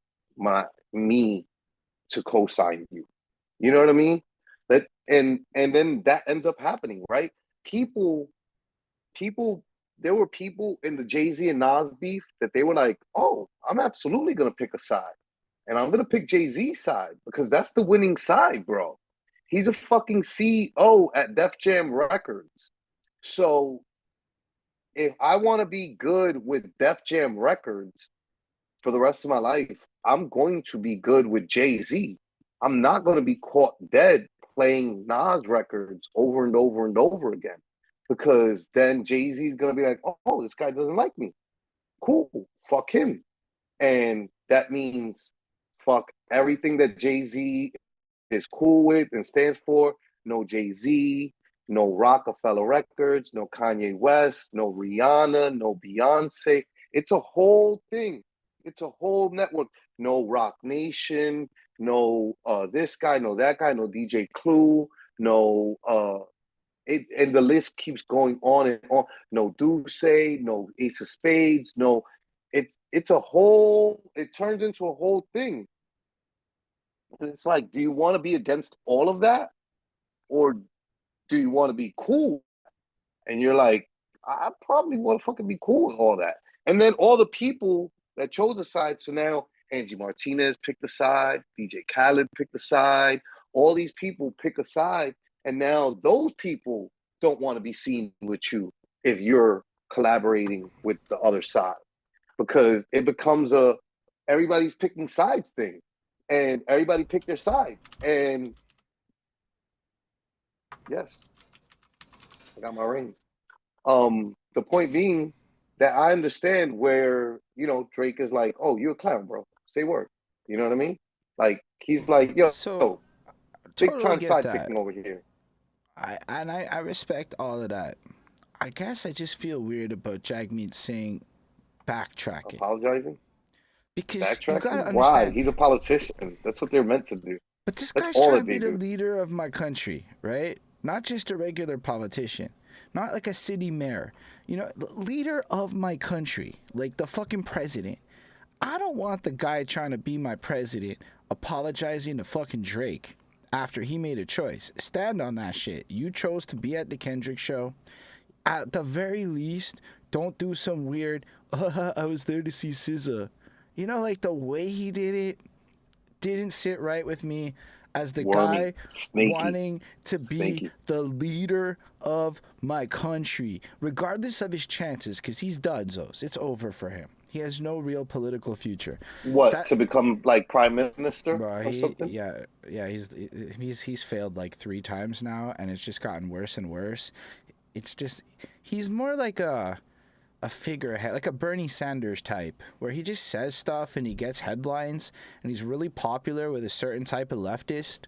[SPEAKER 2] me to co-sign you. You know what I mean? and then that ends up happening, right? People people there were people in the Jay-Z and Nas beef that they were like, oh, I'm absolutely gonna pick a side. And I'm gonna pick Jay-Z's side because that's the winning side, bro. He's a fucking CEO at Def Jam Records. So if I want to be good with Def Jam Records for the rest of my life, I'm going to be good with Jay-Z. I'm not going to be caught dead playing Nas records over and over and over again because then Jay-Z is going to be like, oh, this guy doesn't like me. Cool, fuck him. And that means fuck everything that Jay-Z is cool with and stands for. No Jay-Z, no Rockefeller Records, no Kanye West, no Rihanna, no Beyonce. It's a whole thing. It's a whole network. No Rock Nation, no this guy, no that guy, no DJ Clue, no and the list keeps going on and on. No Duce, no Ace of Spades, no. It's a whole. It turns into a whole thing. It's like, do you want to be against all of that, or do you want to be cool? And you're like, I probably want to fucking be cool with all that. And then all the people that chose a side. So now Angie Martinez picked a side, DJ Khaled picked a side. All these people pick a side, and now those people don't want to be seen with you if you're collaborating with the other side, because it becomes a everybody's picking sides thing, and everybody picked their side. And yes, I got my rings. The point being that I understand where, Drake is like, oh, you're a clown, bro. Say word. You know what I mean? Like, he's like,
[SPEAKER 3] So
[SPEAKER 2] big
[SPEAKER 3] totally
[SPEAKER 2] time
[SPEAKER 3] get
[SPEAKER 2] side
[SPEAKER 3] that.
[SPEAKER 2] picking over here.
[SPEAKER 3] I respect all of that. I guess I just feel weird about Jagmeet Singh backtracking
[SPEAKER 2] Apologizing?
[SPEAKER 3] because you gotta
[SPEAKER 2] Backtracking? Why?
[SPEAKER 3] understand.
[SPEAKER 2] He's a politician. That's what they're meant to do.
[SPEAKER 3] But this
[SPEAKER 2] That's
[SPEAKER 3] guy's
[SPEAKER 2] all
[SPEAKER 3] trying
[SPEAKER 2] that
[SPEAKER 3] to be
[SPEAKER 2] they
[SPEAKER 3] the
[SPEAKER 2] do.
[SPEAKER 3] leader of my country, right? Not just a regular politician, not like a city mayor. The leader of my country, like the fucking president. I don't want the guy trying to be my president apologizing to fucking Drake after he made a choice. Stand on that shit. You chose to be at the Kendrick show. At the very least, don't do some weird, I was there to see SZA. Like the way he did it didn't sit right with me as the
[SPEAKER 2] Wormy.
[SPEAKER 3] guy
[SPEAKER 2] Snaky.
[SPEAKER 3] wanting to be
[SPEAKER 2] Snaky.
[SPEAKER 3] the leader of my country, regardless of his chances, because he's donezo. It's over for him. He has no real political future.
[SPEAKER 2] What, to become like prime minister
[SPEAKER 3] Bro,
[SPEAKER 2] or something?
[SPEAKER 3] yeah, he's failed like 3 times now, and it's just gotten worse and worse. It's just he's more like a figurehead, like a Bernie Sanders type, where he just says stuff and he gets headlines, and he's really popular with a certain type of leftist.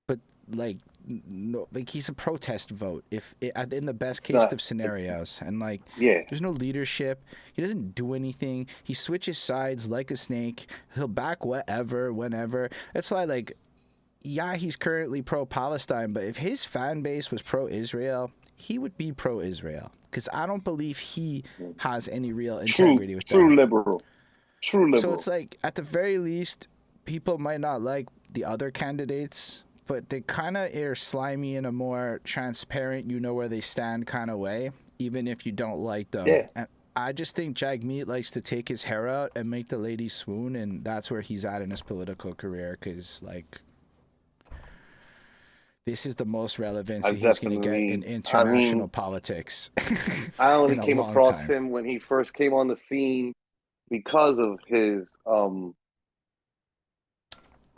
[SPEAKER 3] But like, no, like he's a protest vote in the best case of scenarios, and like,
[SPEAKER 2] Yeah.
[SPEAKER 3] there's no leadership. He doesn't do anything. He switches sides like a snake. He'll back whatever, whenever. That's why, like, yeah, he's currently pro-Palestine, but if his fan base was pro-Israel, he would be pro-Israel, because I don't believe he has any real integrity with that.
[SPEAKER 2] True liberal.
[SPEAKER 3] So it's like, at the very least, people might not like the other candidates, but they kind of are slimy in a more transparent, where they stand kind of way, even if you don't like them.
[SPEAKER 2] Yeah.
[SPEAKER 3] And I just think Jagmeet likes to take his hair out and make the ladies swoon, and that's where he's at in his political career, because, like, this is the most relevancy he's going to get in international politics.
[SPEAKER 2] I only came across
[SPEAKER 3] time.
[SPEAKER 2] him when he first came on the scene because of his I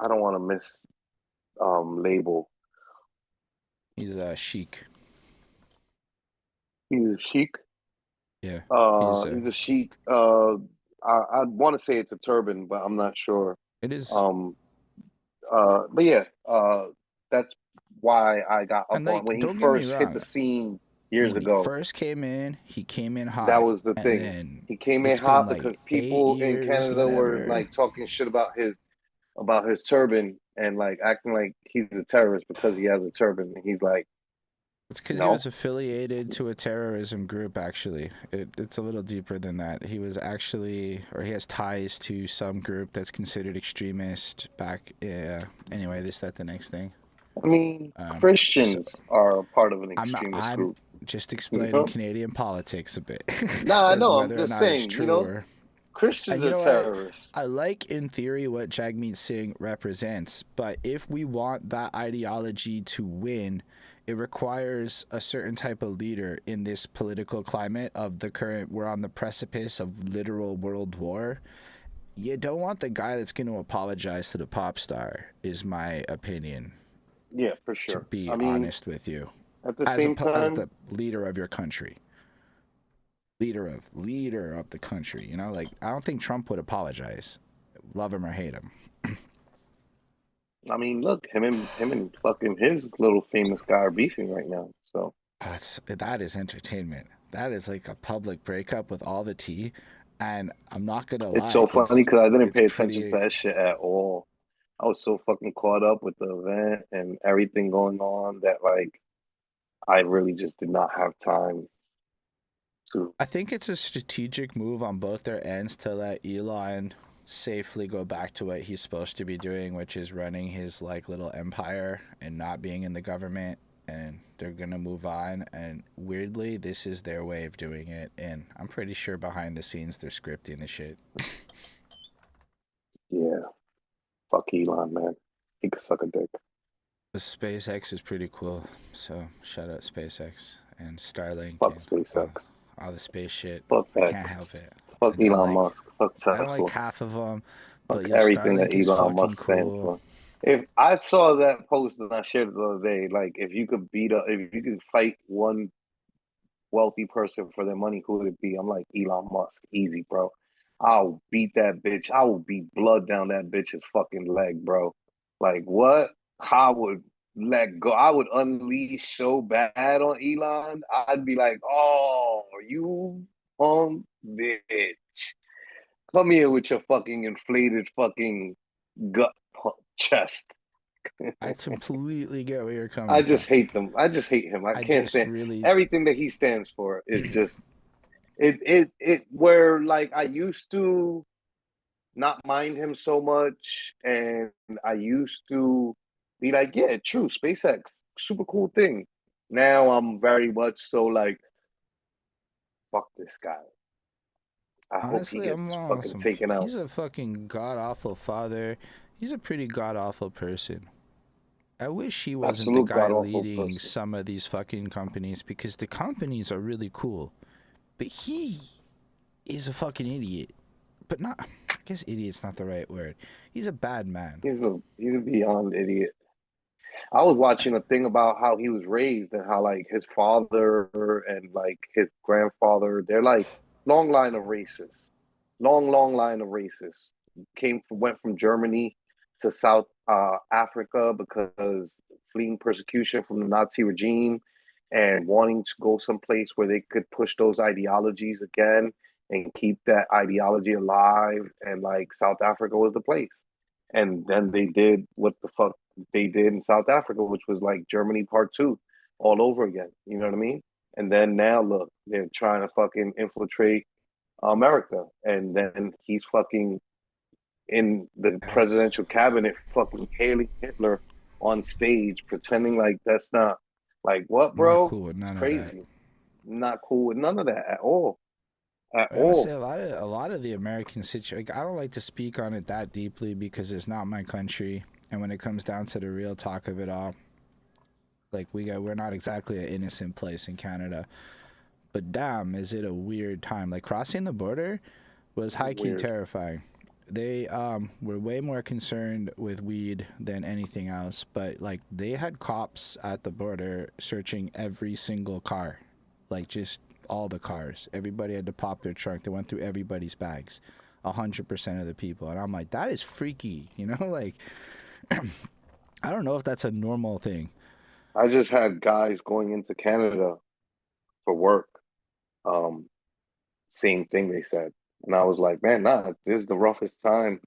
[SPEAKER 2] don't want to miss label.
[SPEAKER 3] He's a chic.
[SPEAKER 2] He's a chic.
[SPEAKER 3] Yeah.
[SPEAKER 2] He's a chic. I want to say it's a turban, but I'm not sure.
[SPEAKER 3] It is.
[SPEAKER 2] But yeah, that's why I got up
[SPEAKER 3] like,
[SPEAKER 2] on when he
[SPEAKER 3] don't get me
[SPEAKER 2] first hit
[SPEAKER 3] wrong.
[SPEAKER 2] the scene years
[SPEAKER 3] When
[SPEAKER 2] ago.
[SPEAKER 3] he first came in, he came in hot.
[SPEAKER 2] That was the
[SPEAKER 3] and
[SPEAKER 2] thing.
[SPEAKER 3] then
[SPEAKER 2] He came in
[SPEAKER 3] it's
[SPEAKER 2] hot
[SPEAKER 3] been,
[SPEAKER 2] because
[SPEAKER 3] like,
[SPEAKER 2] people
[SPEAKER 3] 8
[SPEAKER 2] in
[SPEAKER 3] years,
[SPEAKER 2] Canada were
[SPEAKER 3] whatever.
[SPEAKER 2] like talking shit about his turban and like acting like he's a terrorist because he has a turban. And he's like,
[SPEAKER 3] It's because
[SPEAKER 2] no.
[SPEAKER 3] he was affiliated to a terrorism group, actually. It's a little deeper than that. He was actually, or he has ties to some group that's considered extremist back, anyway, this, that, the next thing.
[SPEAKER 2] I mean,
[SPEAKER 3] So
[SPEAKER 2] Christians are a part of an extremist
[SPEAKER 3] I'm
[SPEAKER 2] group.
[SPEAKER 3] just
[SPEAKER 2] You
[SPEAKER 3] explaining
[SPEAKER 2] know?
[SPEAKER 3] Canadian politics a bit,
[SPEAKER 2] Nah, I know. I'm
[SPEAKER 3] whether or
[SPEAKER 2] just
[SPEAKER 3] not it's
[SPEAKER 2] saying. You
[SPEAKER 3] true
[SPEAKER 2] know,
[SPEAKER 3] or.
[SPEAKER 2] Christians
[SPEAKER 3] And you
[SPEAKER 2] are
[SPEAKER 3] know what?
[SPEAKER 2] terrorists.
[SPEAKER 3] I like in theory what Jagmeet Singh represents, but if we want that ideology to win, it requires a certain type of leader in this political climate of the current. We're on the precipice of literal world war. You don't want the guy that's going to apologize to the pop star, is my opinion.
[SPEAKER 2] Yeah, for
[SPEAKER 3] To
[SPEAKER 2] sure.
[SPEAKER 3] be
[SPEAKER 2] I mean,
[SPEAKER 3] honest with you,
[SPEAKER 2] at the
[SPEAKER 3] as
[SPEAKER 2] same
[SPEAKER 3] as
[SPEAKER 2] time,
[SPEAKER 3] the leader of your country, leader of the country. You know, like I don't think Trump would apologize, love him or hate him.
[SPEAKER 2] I mean, look, him and fucking his little famous guy are beefing right now. So
[SPEAKER 3] That is entertainment. That is like a public breakup with all the tea, and I'm not gonna
[SPEAKER 2] it's
[SPEAKER 3] lie,
[SPEAKER 2] so funny because I didn't
[SPEAKER 3] it's
[SPEAKER 2] pay attention to
[SPEAKER 3] pretty.
[SPEAKER 2] that shit at all. I was so fucking caught up with the event and everything going on that like I really just did not have time to.
[SPEAKER 3] I think it's a strategic move on both their ends to let Elon safely go back to what he's supposed to be doing, which is running his like little empire and not being in the government. And they're gonna move on. And weirdly, this is their way of doing it. And I'm pretty sure behind the scenes they're scripting the shit.
[SPEAKER 2] Yeah, fuck Elon, man. He could suck a dick.
[SPEAKER 3] The SpaceX is pretty cool. So shout out SpaceX and Starlink
[SPEAKER 2] Fuck
[SPEAKER 3] and
[SPEAKER 2] SpaceX.
[SPEAKER 3] all the space shit.
[SPEAKER 2] Fuck
[SPEAKER 3] I can't
[SPEAKER 2] X.
[SPEAKER 3] help it.
[SPEAKER 2] Fuck
[SPEAKER 3] I don't
[SPEAKER 2] Elon
[SPEAKER 3] like.
[SPEAKER 2] Musk. Fuck
[SPEAKER 3] I don't like
[SPEAKER 2] Tesla.
[SPEAKER 3] half of them,
[SPEAKER 2] Fuck
[SPEAKER 3] but yo,
[SPEAKER 2] everything that
[SPEAKER 3] Starlink is
[SPEAKER 2] Elon
[SPEAKER 3] fucking
[SPEAKER 2] Musk stands
[SPEAKER 3] cool.
[SPEAKER 2] for. If I saw that post and I shared it the other day, like if you could if you could fight one wealthy person for their money, who would it be? I'm like Elon Musk, easy, bro. I'll beat that bitch. I will beat blood down that bitch's fucking leg, bro. Like what? I would let go. I would unleash so bad on Elon. I'd be like, oh, you punk bitch. Come here with your fucking inflated fucking gut chest.
[SPEAKER 3] I completely get where you're
[SPEAKER 2] I
[SPEAKER 3] coming from.
[SPEAKER 2] just hate them. I just hate him. I
[SPEAKER 3] I
[SPEAKER 2] can't
[SPEAKER 3] just
[SPEAKER 2] stand
[SPEAKER 3] really,
[SPEAKER 2] everything that he stands for is just it where like I used to not mind him so much and I used to be like, yeah, true, SpaceX, super cool thing. Now I'm very much so like, fuck this guy. I hope he
[SPEAKER 3] honestly, I'm
[SPEAKER 2] gets
[SPEAKER 3] on
[SPEAKER 2] fucking
[SPEAKER 3] some.
[SPEAKER 2] taken out.
[SPEAKER 3] He's a fucking god awful father. He's a pretty god awful person. I wish he wasn't the
[SPEAKER 2] Absolute
[SPEAKER 3] guy
[SPEAKER 2] god awful
[SPEAKER 3] leading
[SPEAKER 2] person.
[SPEAKER 3] some of these fucking companies because the companies are really cool, but he is a fucking idiot. But not. I guess idiot's not the right word. He's a bad man.
[SPEAKER 2] He's a beyond idiot. I was watching a thing about how he was raised and how like his father and like his grandfather, they're like long line of racists, long line of racists. Went from Germany to South Africa because fleeing persecution from the Nazi regime and wanting to go someplace where they could push those ideologies again and keep that ideology alive. And like South Africa was the place. And then they did what the fuck they did in South Africa, which was like Germany Part Two, all over again. You know what I mean? And then now look, they're trying to fucking infiltrate America, and then he's fucking in the
[SPEAKER 3] That's
[SPEAKER 2] presidential cabinet, fucking hailing Hitler on stage, pretending like that's not like what,
[SPEAKER 3] not
[SPEAKER 2] bro?
[SPEAKER 3] cool with
[SPEAKER 2] It's
[SPEAKER 3] none of that.
[SPEAKER 2] crazy. Not cool with none of that at all. At
[SPEAKER 3] I gotta say
[SPEAKER 2] all.
[SPEAKER 3] a lot of the American situation. Like, I don't like to speak on it that deeply because it's not my country, and when it comes down to the real talk of it all, like we're not exactly an innocent place in Canada. But damn, is it a weird time? Like crossing the border was high key
[SPEAKER 2] Weird.
[SPEAKER 3] terrifying. They were way more concerned with weed than anything else, but like they had cops at the border searching every single car, like just all the cars. Everybody had to pop their trunk. They went through everybody's bags, 100% of the people, and I'm like, that is freaky, you know? Like, I don't know if that's a normal thing.
[SPEAKER 2] I just had guys going into Canada for work. Um, Same thing they said. And I was like, man, nah, this is the roughest time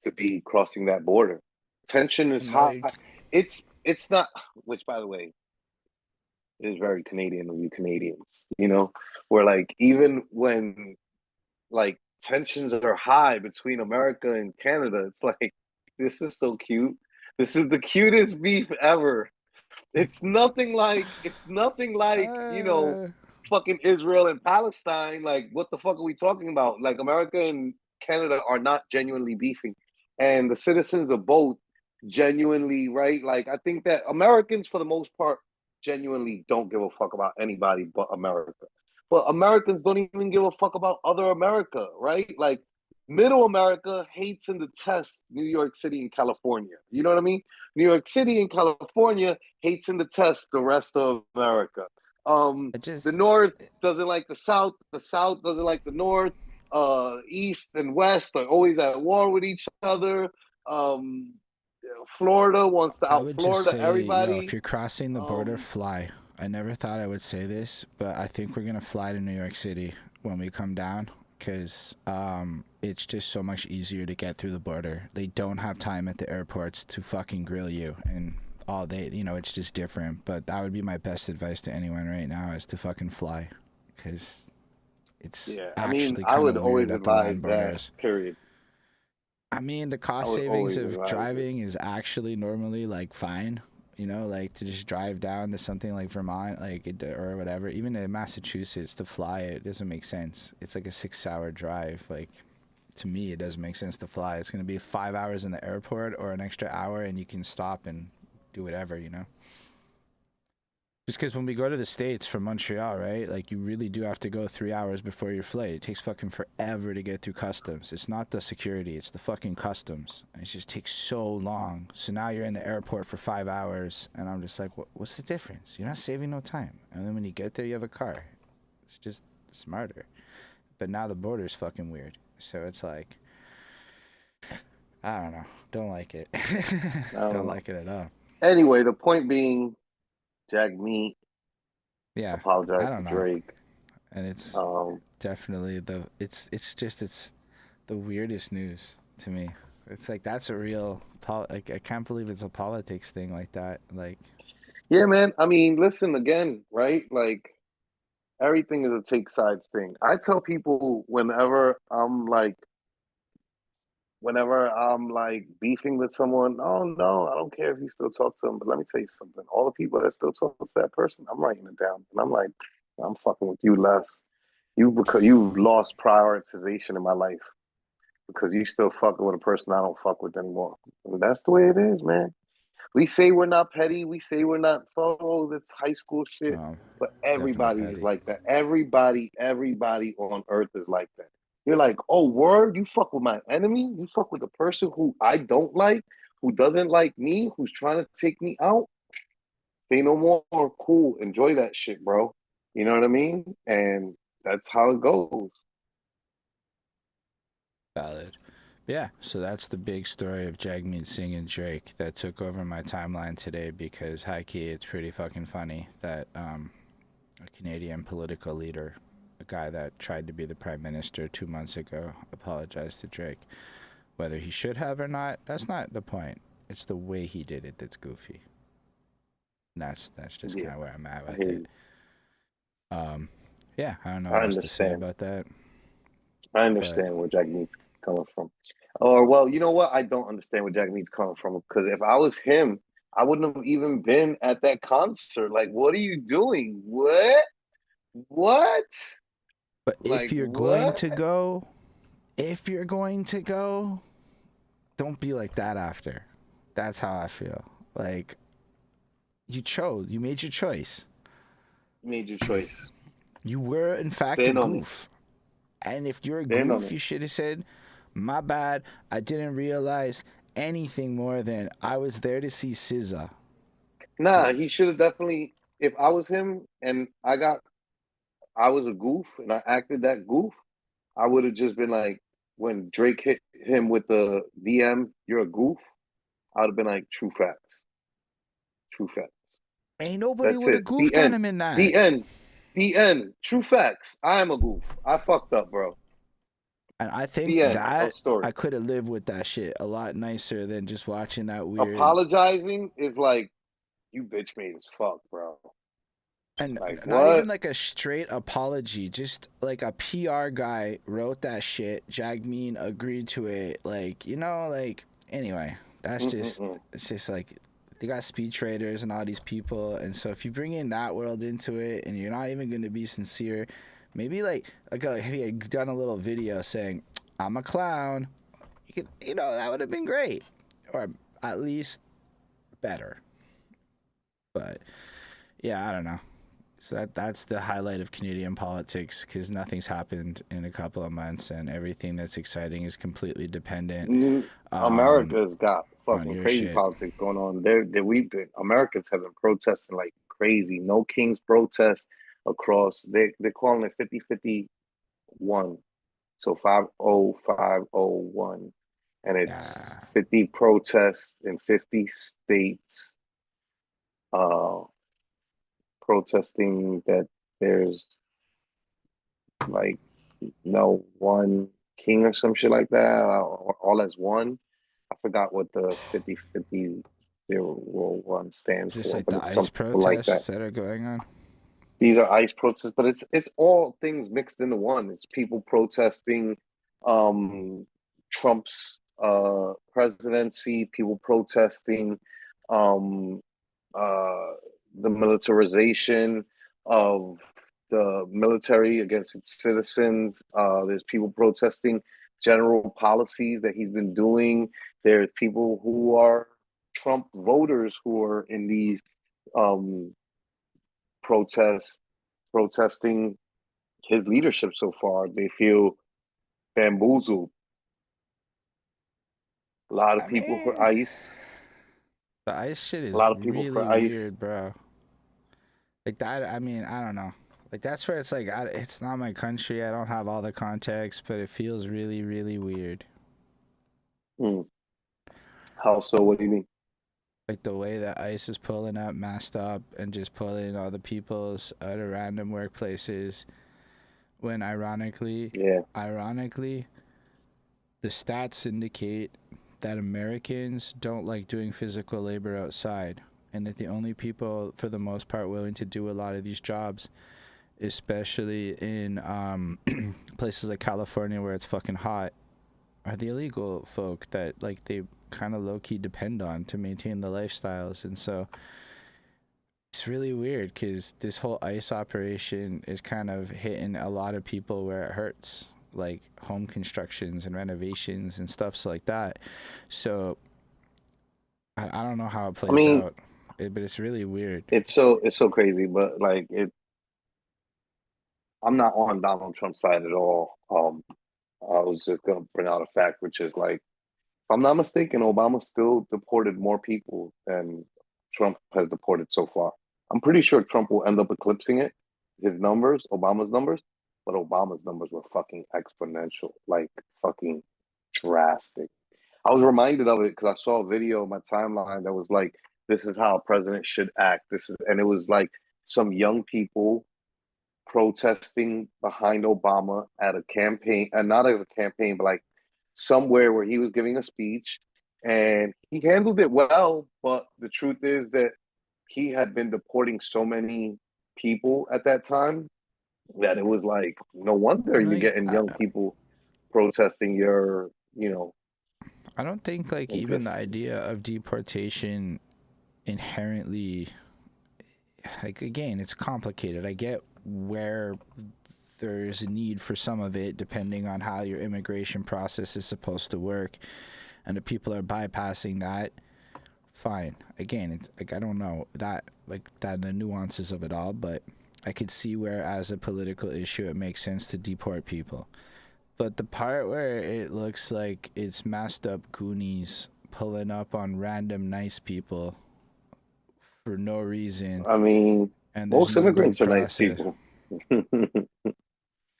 [SPEAKER 2] to be crossing that border. Tension is
[SPEAKER 3] And
[SPEAKER 2] high.
[SPEAKER 3] like,
[SPEAKER 2] It's not, which by the way is very Canadian of you Canadians, you know, where like even when like tensions are high between America and Canada, it's like this is so cute. This is the cutest beef ever. It's nothing like
[SPEAKER 3] Uh,
[SPEAKER 2] fucking Israel and Palestine. Like, what the fuck are we talking about? Like, America and Canada are not genuinely beefing, and the citizens of both genuinely, right? Like, I think that Americans, for the most part, genuinely don't give a fuck about anybody but America. But Americans don't even give a fuck about other America, right? Like, Middle America hates and detests New York City and California. You know what I mean? New York City and California hates and detests the rest of America.
[SPEAKER 3] I
[SPEAKER 2] The
[SPEAKER 3] just
[SPEAKER 2] North doesn't like the South doesn't like the North. East and West are always at war with each other. Um, Florida wants to
[SPEAKER 3] I
[SPEAKER 2] out
[SPEAKER 3] would just
[SPEAKER 2] Florida
[SPEAKER 3] say, yo, if
[SPEAKER 2] everybody.
[SPEAKER 3] you're crossing the border,
[SPEAKER 2] Um,
[SPEAKER 3] fly. I never thought I would say this, but I think we're gonna fly to New York City when we come down, because it's just so much easier to get through the border. They don't have time at the airports to fucking grill you, and all they, it's just different. But that would be my best advice to anyone right now, is to fucking fly, because it's
[SPEAKER 2] yeah, I mean,
[SPEAKER 3] actually
[SPEAKER 2] I
[SPEAKER 3] kind
[SPEAKER 2] would
[SPEAKER 3] of weird
[SPEAKER 2] always
[SPEAKER 3] at the land
[SPEAKER 2] advise that.
[SPEAKER 3] borders.
[SPEAKER 2] Period.
[SPEAKER 3] I mean, the
[SPEAKER 2] I
[SPEAKER 3] cost
[SPEAKER 2] would
[SPEAKER 3] savings
[SPEAKER 2] always
[SPEAKER 3] of
[SPEAKER 2] advise it.
[SPEAKER 3] driving is actually normally like fine, like to just drive down to something like Vermont, or whatever, even in Massachusetts to fly, it doesn't make sense. It's like a 6 hour drive. Like, to me, it doesn't make sense to fly. It's going to be 5 hours in the airport or an extra hour, and you can stop and do whatever. Just because when we go to the States from Montreal, right? Like, you really do have to go 3 hours before your flight. It takes fucking forever to get through customs. It's not the security, it's the fucking customs. And it just takes so long. So now you're in the airport for 5 hours, and I'm just like, what's the difference? You're not saving no time. And then when you get there, you have a car. It's just smarter. But now the border's fucking weird. So it's like, I don't know. Don't like it.
[SPEAKER 2] I don't
[SPEAKER 3] Don't
[SPEAKER 2] know.
[SPEAKER 3] like it at all.
[SPEAKER 2] Anyway, the point being, Jagmeet
[SPEAKER 3] Yeah, I
[SPEAKER 2] apologized to
[SPEAKER 3] don't know.
[SPEAKER 2] Drake.
[SPEAKER 3] And it's
[SPEAKER 2] Um,
[SPEAKER 3] definitely it's the weirdest news to me. It's like, that's a real like, I can't believe it's a politics thing like that. Like,
[SPEAKER 2] yeah, man. I mean, listen again, right? Like, everything is a take sides thing. I tell people whenever I'm like beefing with someone, oh no, I don't care if you still talk to them, but let me tell you something. All the people that still talk to that person, I'm writing it down. And I'm like, I'm fucking with you less. You've lost prioritization in my life because you still fucking with a person I don't fuck with anymore. And that's the way it is, man. We say we're not petty. We say we're not, oh, that's high school shit.
[SPEAKER 3] um,
[SPEAKER 2] But
[SPEAKER 3] definitely
[SPEAKER 2] everybody is
[SPEAKER 3] petty.
[SPEAKER 2] like that. Everybody on earth is like that. You're like, oh, word, you fuck with my enemy? You fuck with the person who I don't like, who doesn't like me, who's trying to take me out? Say no more. Cool. Enjoy that shit, bro. You know what I mean? And that's how it goes.
[SPEAKER 3] Valid. Yeah, so that's the big story of Jagmeet Singh and Drake that took over my timeline today, because high key, it's pretty fucking funny that a Canadian political leader, a guy that tried to be the prime minister 2 months ago, apologized to Drake. Whether he should have or not, that's not the point. It's the way he did it that's goofy. And that's just
[SPEAKER 2] Yeah,
[SPEAKER 3] kind of where I'm at
[SPEAKER 2] I
[SPEAKER 3] with
[SPEAKER 2] hear
[SPEAKER 3] it.
[SPEAKER 2] you.
[SPEAKER 3] Yeah, I don't know
[SPEAKER 2] I
[SPEAKER 3] what else to say
[SPEAKER 2] understand.
[SPEAKER 3] about that,
[SPEAKER 2] I
[SPEAKER 3] but
[SPEAKER 2] understand where Jack Meat's coming from. Or, well, you know what? I don't understand where Jack Meat's coming from because if I was him, I wouldn't have even been at that concert. Like, what are you doing? What? What?
[SPEAKER 3] but if
[SPEAKER 2] Like,
[SPEAKER 3] you're going
[SPEAKER 2] what?
[SPEAKER 3] to go, if you're going to go, don't be like that after. That's how I feel. Like, you made your choice.
[SPEAKER 2] You made your choice.
[SPEAKER 3] You were in fact a
[SPEAKER 2] Stand on it.
[SPEAKER 3] goof. And if you're a
[SPEAKER 2] Stand on
[SPEAKER 3] goof,
[SPEAKER 2] it.
[SPEAKER 3] you should have said, my bad, I didn't realize anything more than I was there to see SZA.
[SPEAKER 2] Nah, he
[SPEAKER 3] Like,
[SPEAKER 2] should have definitely. If I was him and I was a goof and I acted that goof, I would have just been like, when Drake hit him with the DM, you're a goof. I would have been like, true facts. True facts.
[SPEAKER 3] ain't nobody
[SPEAKER 2] That's
[SPEAKER 3] would have
[SPEAKER 2] it. The
[SPEAKER 3] goofed on
[SPEAKER 2] end.
[SPEAKER 3] him in
[SPEAKER 2] The
[SPEAKER 3] that.
[SPEAKER 2] end. The end. True facts. I am a goof. I fucked up, bro.
[SPEAKER 3] And I think
[SPEAKER 2] The end of
[SPEAKER 3] that
[SPEAKER 2] story.
[SPEAKER 3] I could have lived with that shit a lot nicer than just watching that weird.
[SPEAKER 2] Apologizing is like, you bitch made as fuck, bro.
[SPEAKER 3] And
[SPEAKER 2] Like,
[SPEAKER 3] not even
[SPEAKER 2] what?
[SPEAKER 3] like a straight apology, just like a PR guy wrote that shit. Jagmeet agreed to it. Like, like, anyway, That's just, it's just like they got speech traders and all these people, and so if you bring in that world into it, and you're not even going to be sincere, maybe if he had done a little video saying, "I'm a clown," that would have been great, or at least better. But yeah, I don't know. So that's the highlight of Canadian politics, because nothing's happened in a couple of months, and everything that's exciting is completely dependent
[SPEAKER 2] America's got
[SPEAKER 3] on
[SPEAKER 2] fucking
[SPEAKER 3] your
[SPEAKER 2] crazy
[SPEAKER 3] shit.
[SPEAKER 2] politics going on. Americans have been protesting like crazy. No Kings protest across. They're calling it 50-51. So 50501, and it's
[SPEAKER 3] Yeah.
[SPEAKER 2] 50 protests in 50 states. Protesting that there's like no one king or some shit like that, or all as one. I forgot what the 50-50-01 stands
[SPEAKER 3] Is this
[SPEAKER 2] for,
[SPEAKER 3] like
[SPEAKER 2] but
[SPEAKER 3] the
[SPEAKER 2] it's
[SPEAKER 3] ICE
[SPEAKER 2] something like that.
[SPEAKER 3] protests that are going on?
[SPEAKER 2] These are ICE protests, but it's all things mixed into one. It's people protesting um, Trump's presidency, people protesting um, uh, the militarization of the military against its citizens. There's people protesting general policies that he's been doing. There's people who are Trump voters who are in these um, protesting his leadership so far. They feel bamboozled. A lot of
[SPEAKER 3] I
[SPEAKER 2] people for
[SPEAKER 3] mean,
[SPEAKER 2] ICE.
[SPEAKER 3] the ICE shit
[SPEAKER 2] A
[SPEAKER 3] is
[SPEAKER 2] lot of people
[SPEAKER 3] really
[SPEAKER 2] for ICE.
[SPEAKER 3] weird, bro. Like that, I mean, I don't know. Like that's where it's like, it's not my country. I don't have all the context, but it feels really, really weird.
[SPEAKER 2] Hmm. How so? What do you mean?
[SPEAKER 3] Like the way that ICE is pulling up, masked up, and just pulling all the peoples out of random workplaces. When
[SPEAKER 2] Yeah.
[SPEAKER 3] ironically, the stats indicate that Americans don't like doing physical labor outside, and that the only people, for the most part, willing to do a lot of these jobs, especially in places like California where it's fucking hot, are the illegal folk that like they kind of low key depend on to maintain the lifestyles. And so it's really weird because this whole ICE operation is kind of hitting a lot of people where it hurts, like home constructions and renovations and stuffs like that. So I don't know how it
[SPEAKER 2] I
[SPEAKER 3] plays
[SPEAKER 2] mean,
[SPEAKER 3] out, but it's really weird.
[SPEAKER 2] it's so crazy, but like I'm not on Donald Trump's side at all. I was just gonna bring out a fact, which is like, if I'm not mistaken, Obama still deported more people than Trump has deported so far. I'm pretty sure Trump will end up eclipsing his numbers, Obama's numbers, but Obama's numbers were fucking exponential, like fucking drastic. I was reminded of it because I saw a video on my timeline that was like, "This is how a president should act." And it was like some young people protesting behind Obama at a campaign, and not at a campaign, but like somewhere where he was giving a speech, and he handled it well. But the truth is that he had been deporting so many people at that time that it was like, no wonder you're
[SPEAKER 3] Like
[SPEAKER 2] getting young people protesting your
[SPEAKER 3] I don't think like even the
[SPEAKER 2] interests.
[SPEAKER 3] idea of deportation inherently, like, again, it's complicated. I get where there's a need for some of it depending on how your immigration process is supposed to work, and if people are bypassing that, fine. Again, it's like, I don't know that, like, that the nuances of it all, but I could see where as a political issue it makes sense to deport people. But the part where it looks like it's masked up Goonies pulling up on random nice people for no reason,
[SPEAKER 2] I mean,
[SPEAKER 3] and there's
[SPEAKER 2] most
[SPEAKER 3] no due
[SPEAKER 2] immigrants are nice
[SPEAKER 3] process.
[SPEAKER 2] people. you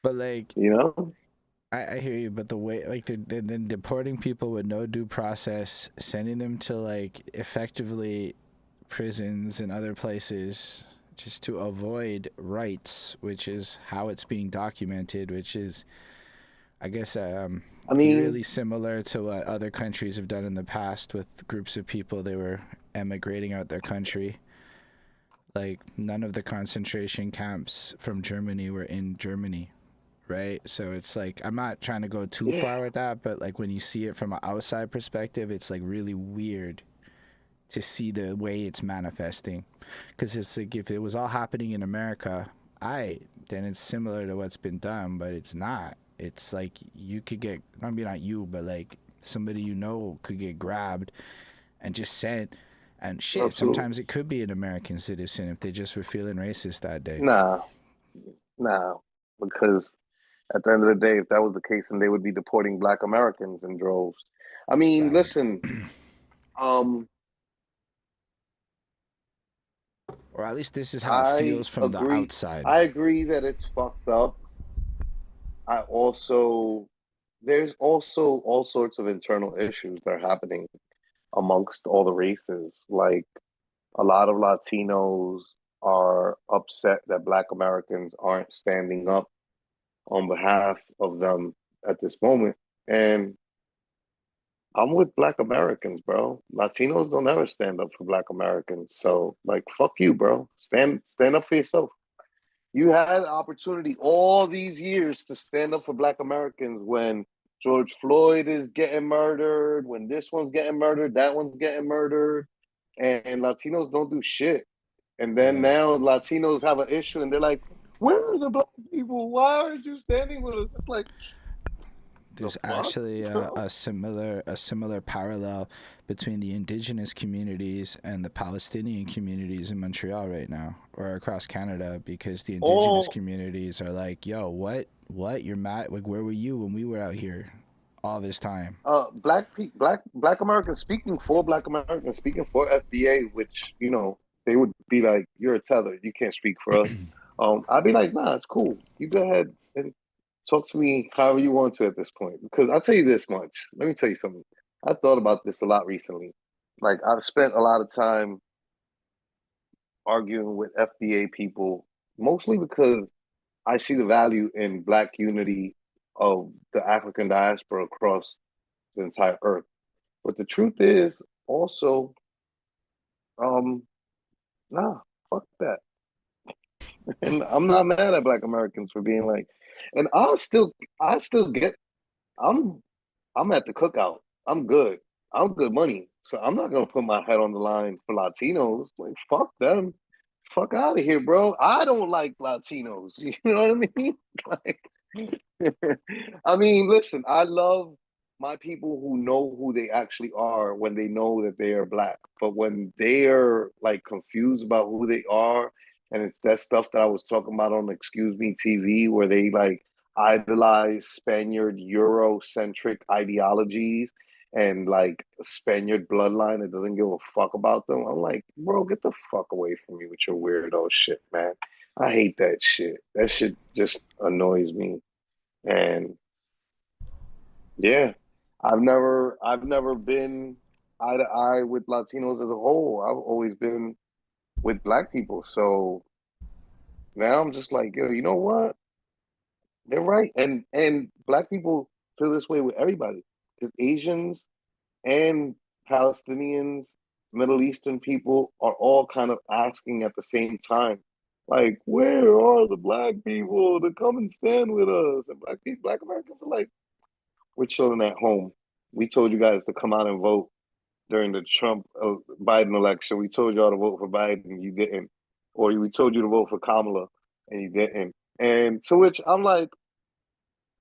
[SPEAKER 3] But like,
[SPEAKER 2] know?
[SPEAKER 3] I hear you, but the way, like, they're then deporting people with no due process, sending them to like effectively prisons and other places just to avoid rights, which is how it's being documented, which is, I guess,
[SPEAKER 2] I mean,
[SPEAKER 3] eerily similar to what other countries have done in the past with groups of people they were emigrating out their country. Like, none of the concentration camps from Germany were in Germany. right? So it's like, I'm not trying to go too far with that, but like when you see it from an outside perspective, it's like really weird to see the way it's manifesting, because it's like if it was all happening in America, then it's similar to what's been done, but it's not. It's like you could get, maybe not you, but like somebody you know could get grabbed and just sent, and shit,
[SPEAKER 2] Absolutely.
[SPEAKER 3] sometimes it could be an American citizen if they just were feeling racist that day.
[SPEAKER 2] Nah, nah, because at the end of the day, if that was the case, then they would be deporting Black Americans in droves. I mean,
[SPEAKER 3] Bad.
[SPEAKER 2] listen, um,
[SPEAKER 3] Or at least this is how it
[SPEAKER 2] I
[SPEAKER 3] feels from the
[SPEAKER 2] agree.
[SPEAKER 3] outside.
[SPEAKER 2] I agree that it's fucked up. I also there's also all sorts of internal issues that are happening amongst all the races. Like a lot of Latinos are upset that Black Americans aren't standing up on behalf of them at this moment. And I'm with Black Americans, bro. Latinos don't ever stand up for Black Americans. So like fuck you, bro. Stand up for yourself. You had an opportunity all these years to stand up for Black Americans when George Floyd is getting murdered, when this one's getting murdered, that one's getting murdered, and Latinos don't do shit. And then
[SPEAKER 3] Yeah.
[SPEAKER 2] now Latinos have an issue and they're like, where are the Black people? Why aren't you standing with us? It's like, the
[SPEAKER 3] There's
[SPEAKER 2] fuck,
[SPEAKER 3] actually
[SPEAKER 2] bro?
[SPEAKER 3] a similar parallel between the indigenous communities and the Palestinian communities in Montreal right now, or across Canada, because the indigenous
[SPEAKER 2] All
[SPEAKER 3] communities are like, yo, what you're mad, like, where were you when we were out here all this time?
[SPEAKER 2] black Americans speaking for Black Americans, speaking for FBA, which they would be like, "You're a tether. You can't speak for us." I'd be like, "Nah, it's cool. You go ahead and talk to me however you want to at this point." Because I'll tell you this much. Let me tell you something. I thought about this a lot recently. Like I've spent a lot of time arguing with FBA people, mostly because I see the value in Black unity of the African diaspora across the entire earth. But the truth is also, um, nah, fuck that. And I'm not mad at Black Americans for being like, and I still get, I'm, I'm at the cookout. I'm good. I'm good money. So I'm not gonna put my head on the line for Latinos. Like, fuck them. Fuck out of here, bro. I don't like Latinos. You know what I mean? Like, I mean, listen, I love my people who know who they actually are when they know that they are Black. But when they are like confused about who they are, and it's that stuff that I was talking about on Excuse Me TV, where they like idolize Spaniard Eurocentric ideologies and like Spaniard bloodline that doesn't give a fuck about them. I'm like, bro, get the fuck away from me with your weirdo shit, man. I hate that shit. That shit just annoys me. And yeah, I've never been eye to eye with Latinos as a whole. I've always been with Black people. So now I'm just like, yo, you know what? They're right. And Black people feel this way with everybody. Because Asians and Palestinians, Middle Eastern people are all kind of asking at the same time, like, where are the Black people to come and stand with us? And Black Americans are like, we're chilling at home. We told you guys to come out and vote during the Trump Biden election. We told y'all to vote for Biden, you didn't. Or we told you to vote for Kamala, and you didn't. And to which I'm like,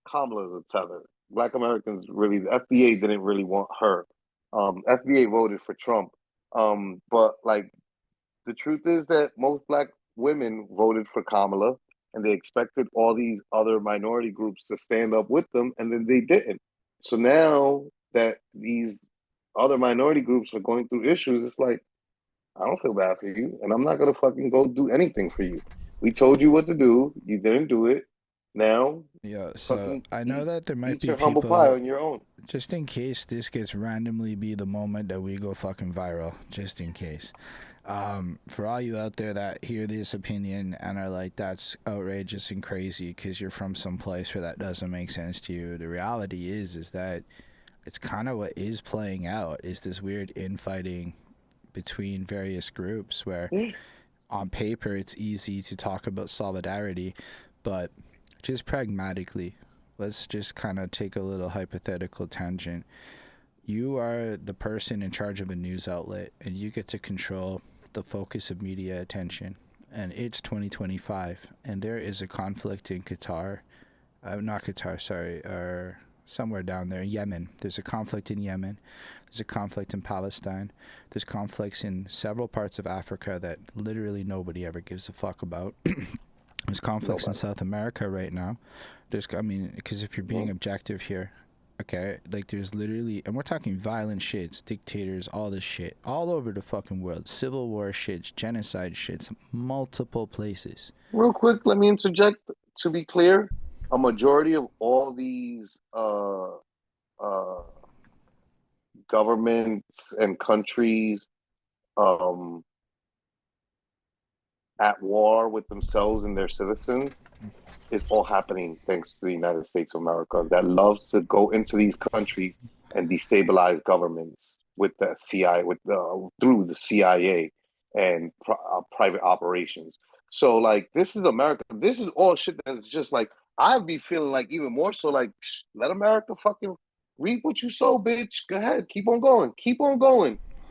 [SPEAKER 2] Kamala is a tether. Black Americans really, the FBA didn't really want her. FBA voted for Trump. But like the truth is that most Black women voted for Kamala, and they expected all these other minority groups to stand up with them, and then they didn't. So now that these other minority groups are going through issues, it's like, I don't feel bad for you, and I'm not gonna fucking go do anything for you. We told you what to do, you didn't do it. Now,
[SPEAKER 3] Yeah, so
[SPEAKER 2] fucking
[SPEAKER 3] I know
[SPEAKER 2] eat
[SPEAKER 3] that there might
[SPEAKER 2] eat
[SPEAKER 3] be
[SPEAKER 2] your humble pie
[SPEAKER 3] people,
[SPEAKER 2] on your own.
[SPEAKER 3] just in case this gets randomly be the moment that we go fucking viral, just in case. For all you out there that hear this opinion and are like, that's outrageous and crazy because you're from some place where that doesn't make sense to you, the reality is that it's kind of what is playing out, is this weird infighting between various groups where
[SPEAKER 2] Yeah.
[SPEAKER 3] on paper it's easy to talk about solidarity, but just pragmatically, let's just kind of take a little hypothetical tangent. You are the person in charge of a news outlet, and you get to control the focus of media attention. And it's 2025, and there is a conflict in Qatar, not Qatar, sorry, or somewhere down there, Yemen. There's a conflict in Yemen. There's a conflict in Palestine. There's conflicts in several parts of Africa that literally nobody ever gives a fuck about. There's conflicts in South America right now. Because if you're being objective here, okay, like there's literally, and we're talking violent shits, dictators, all this shit, all over the fucking world, civil war shits, genocide shits, multiple places.
[SPEAKER 2] Real quick, let me interject. To be clear, a majority of all these governments and countries um, at war with themselves and their citizens is all happening thanks to the United States of America that loves to go into these countries and destabilize governments with the CIA, through the CIA and private operations. So like this is America. This is all shit that's just like I'd be feeling like even more so like let America fucking reap what you sow, bitch. Go ahead, keep on going,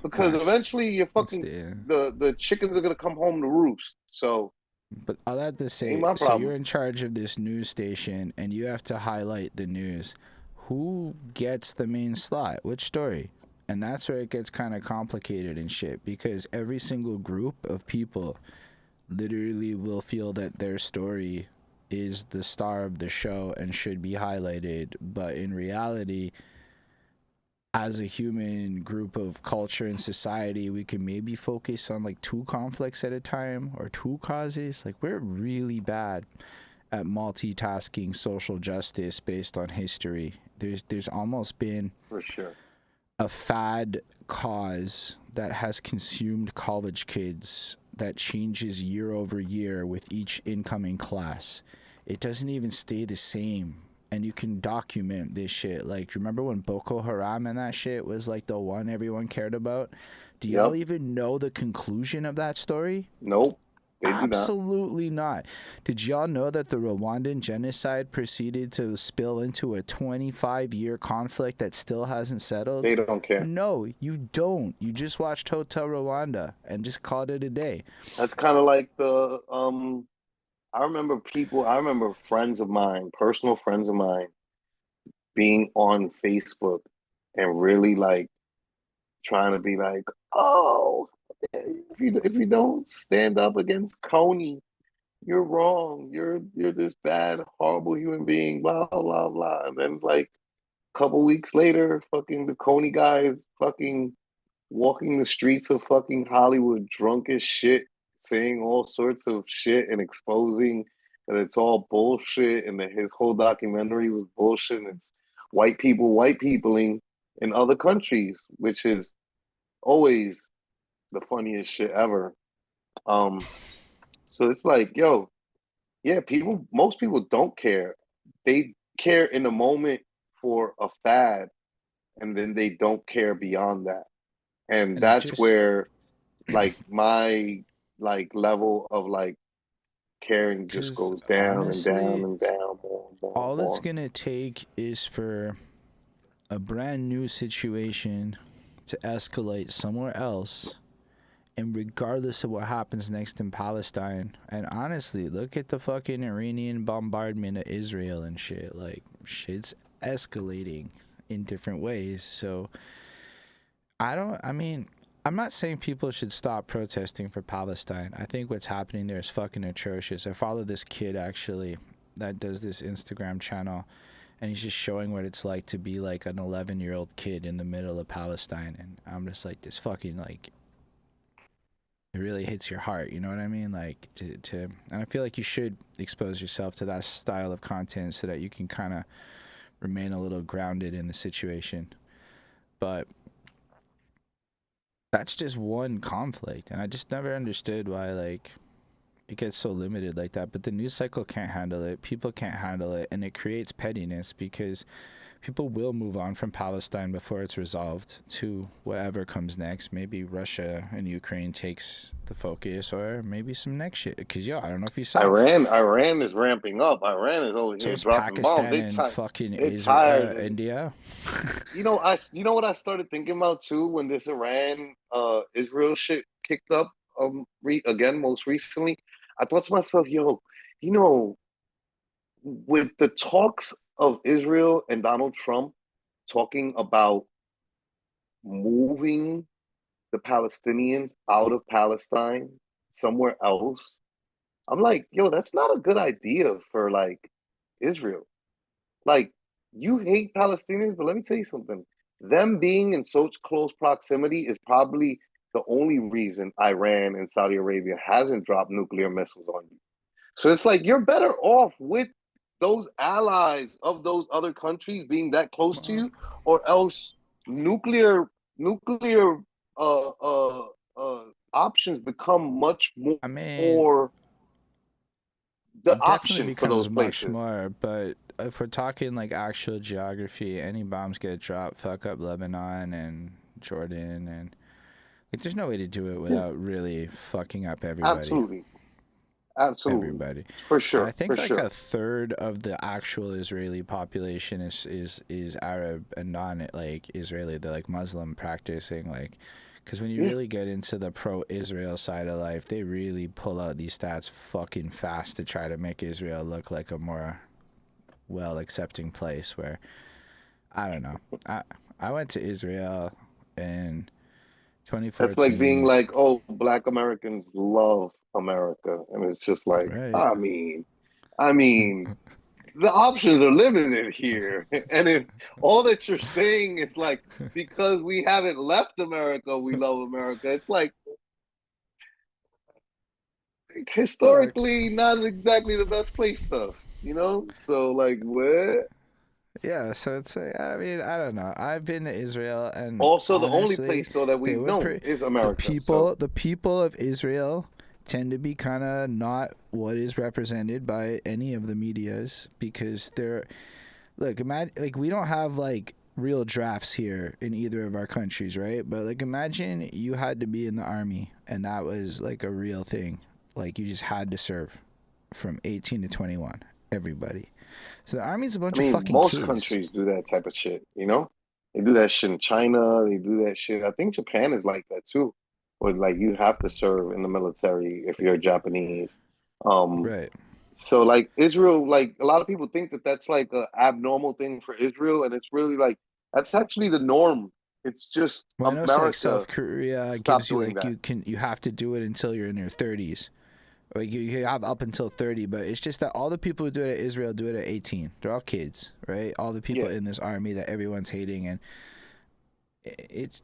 [SPEAKER 2] because eventually you're fucking the chickens are gonna come home to roost. So.
[SPEAKER 3] But all that to say, so you're in charge of this news station, and you have to highlight the news. Who gets the main slot? Which story? And that's where it gets kind of complicated and shit, because every single group of people literally will feel that their story is the star of the show and should be highlighted. But in reality, as a human group of culture and society, we can maybe focus on like 2 conflicts at a time or 2 causes. Like we're really bad at multitasking social justice based on history. There's almost been
[SPEAKER 2] for sure
[SPEAKER 3] a fad cause that has consumed college kids that changes year over year with each incoming class. It doesn't even stay the same. And you can document this shit. Like, remember when Boko Haram and that shit was like the one everyone cared about? Do y'all even know the conclusion of that story?
[SPEAKER 2] Nope.
[SPEAKER 3] Absolutely not. Did y'all know that the Rwandan genocide proceeded to spill into a 25-year conflict that still hasn't settled?
[SPEAKER 2] They don't care.
[SPEAKER 3] No, you don't. You just watched Hotel Rwanda and just called it a day.
[SPEAKER 2] That's kind of like the I remember friends of mine, personal friends of mine, being on Facebook and really like trying to be like, oh, if you don't stand up against Coney, you're wrong. You're this bad, horrible human being. Blah blah blah. And then like a couple weeks later, fucking the Coney guy is fucking walking the streets of fucking Hollywood drunk as shit, saying all sorts of shit and exposing that it's all bullshit and that his whole documentary was bullshit and it's white peopling in other countries, which is always the funniest shit ever. So it's like, yo, yeah, most people don't care. They care in a moment for a fad, and then they don't care beyond that. And that's where like my like level of like caring just goes down honestly, and down and down more and more.
[SPEAKER 3] All it's gonna take is for a brand new situation to escalate somewhere else, and regardless of what happens next in Palestine, and honestly, look at the fucking Iranian bombardment of Israel and shit. Like shit's escalating in different ways. So I'm not saying people should stop protesting for Palestine. I think what's happening there is fucking atrocious. I follow this kid actually that does this Instagram channel, and he's just showing what it's like to be like an 11-year-old kid in the middle of Palestine. And I'm just like, this fucking like, it really hits your heart. You know what I mean? Like and I feel like you should expose yourself to that style of content so that you can kind of remain a little grounded in the situation. But that's just one conflict, and I just never understood why like it gets so limited like that. But the news cycle can't handle it, people can't handle it, and it creates pettiness because people will move on from Palestine before it's resolved to whatever comes next. Maybe Russia and Ukraine takes the focus, or maybe some next shit. Because I don't know if you saw.
[SPEAKER 2] Iran is ramping up. Iran is over
[SPEAKER 3] So
[SPEAKER 2] here
[SPEAKER 3] is
[SPEAKER 2] dropping bombs.
[SPEAKER 3] Pakistan and fucking
[SPEAKER 2] They're
[SPEAKER 3] Israel,
[SPEAKER 2] tired.
[SPEAKER 3] India.
[SPEAKER 2] You know what I started thinking about too when this Iran Israel shit kicked up again most recently. I thought to myself, yo, you know, with the talks of Israel and Donald Trump talking about moving the Palestinians out of Palestine somewhere else, I'm like, yo, that's not a good idea for like Israel. Like, you hate Palestinians, but let me tell you something. Them being in such close proximity is probably the only reason Iran and Saudi Arabia hasn't dropped nuclear missiles on you. So it's like you're better off with those allies of those other countries being that close to you, or else nuclear uh, uh, options become much
[SPEAKER 3] I mean,
[SPEAKER 2] more the
[SPEAKER 3] it definitely
[SPEAKER 2] option for those
[SPEAKER 3] becomes much
[SPEAKER 2] places.
[SPEAKER 3] more. But if we're talking like actual geography, any bombs get dropped, fuck up Lebanon and Jordan, and like, there's no way to do it
[SPEAKER 2] Yeah,
[SPEAKER 3] without really fucking up everybody.
[SPEAKER 2] absolutely, absolutely,
[SPEAKER 3] Everybody.
[SPEAKER 2] for
[SPEAKER 3] And I
[SPEAKER 2] sure, for
[SPEAKER 3] think like
[SPEAKER 2] sure.
[SPEAKER 3] a third of the actual Israeli population is Arab and non like Israeli. They're like Muslim practicing, like, because when you
[SPEAKER 2] Yeah,
[SPEAKER 3] really get into the pro-Israel side of life, they really pull out these stats fucking fast to try to make Israel look like a more well accepting place. Where I don't know, I went to Israel in
[SPEAKER 2] that's like being
[SPEAKER 3] 2014.
[SPEAKER 2] like, oh, Black Americans love America, and it's just like,
[SPEAKER 3] Right.
[SPEAKER 2] I mean, the options are limited here, and if all that you're saying is like because we haven't left America, we love America, it's like
[SPEAKER 3] Look,
[SPEAKER 2] historically not exactly the best place to us, you know? So like what?
[SPEAKER 3] yeah, so I mean, I don't know. I've been to Israel, and
[SPEAKER 2] Also the only
[SPEAKER 3] honestly,
[SPEAKER 2] place though that
[SPEAKER 3] they
[SPEAKER 2] we've
[SPEAKER 3] were
[SPEAKER 2] known
[SPEAKER 3] pretty.
[SPEAKER 2] is America. So
[SPEAKER 3] The people of Israel tend to be kind of not what is represented by any of the medias, because they're look, imagine, like, we don't have like real drafts here in either of our countries, right? But like, imagine you had to be in the army, and that was like a real thing. Like, you just had to serve from 18 to 21, everybody. So the army's a
[SPEAKER 2] I
[SPEAKER 3] bunch of
[SPEAKER 2] mean,
[SPEAKER 3] fucking
[SPEAKER 2] most
[SPEAKER 3] kids.
[SPEAKER 2] countries do that type of shit, you know? They do that shit in China, they do that shit. I think Japan is like that too. Where like you have to serve in the military if you're Japanese. Um,
[SPEAKER 3] Right.
[SPEAKER 2] so like Israel, like a lot of people think that that's like a abnormal thing for Israel, and it's really like that's actually the norm. It's just
[SPEAKER 3] Well, I know like
[SPEAKER 2] America
[SPEAKER 3] South Korea
[SPEAKER 2] stopped
[SPEAKER 3] gives you
[SPEAKER 2] doing
[SPEAKER 3] like,
[SPEAKER 2] that.
[SPEAKER 3] you have to do it until you're in your 30s. Like, you have up until 30, but it's just that all the people who do it at Israel do it at 18. They're all kids, right? All the people
[SPEAKER 2] Yeah.
[SPEAKER 3] in this army that everyone's hating, and it's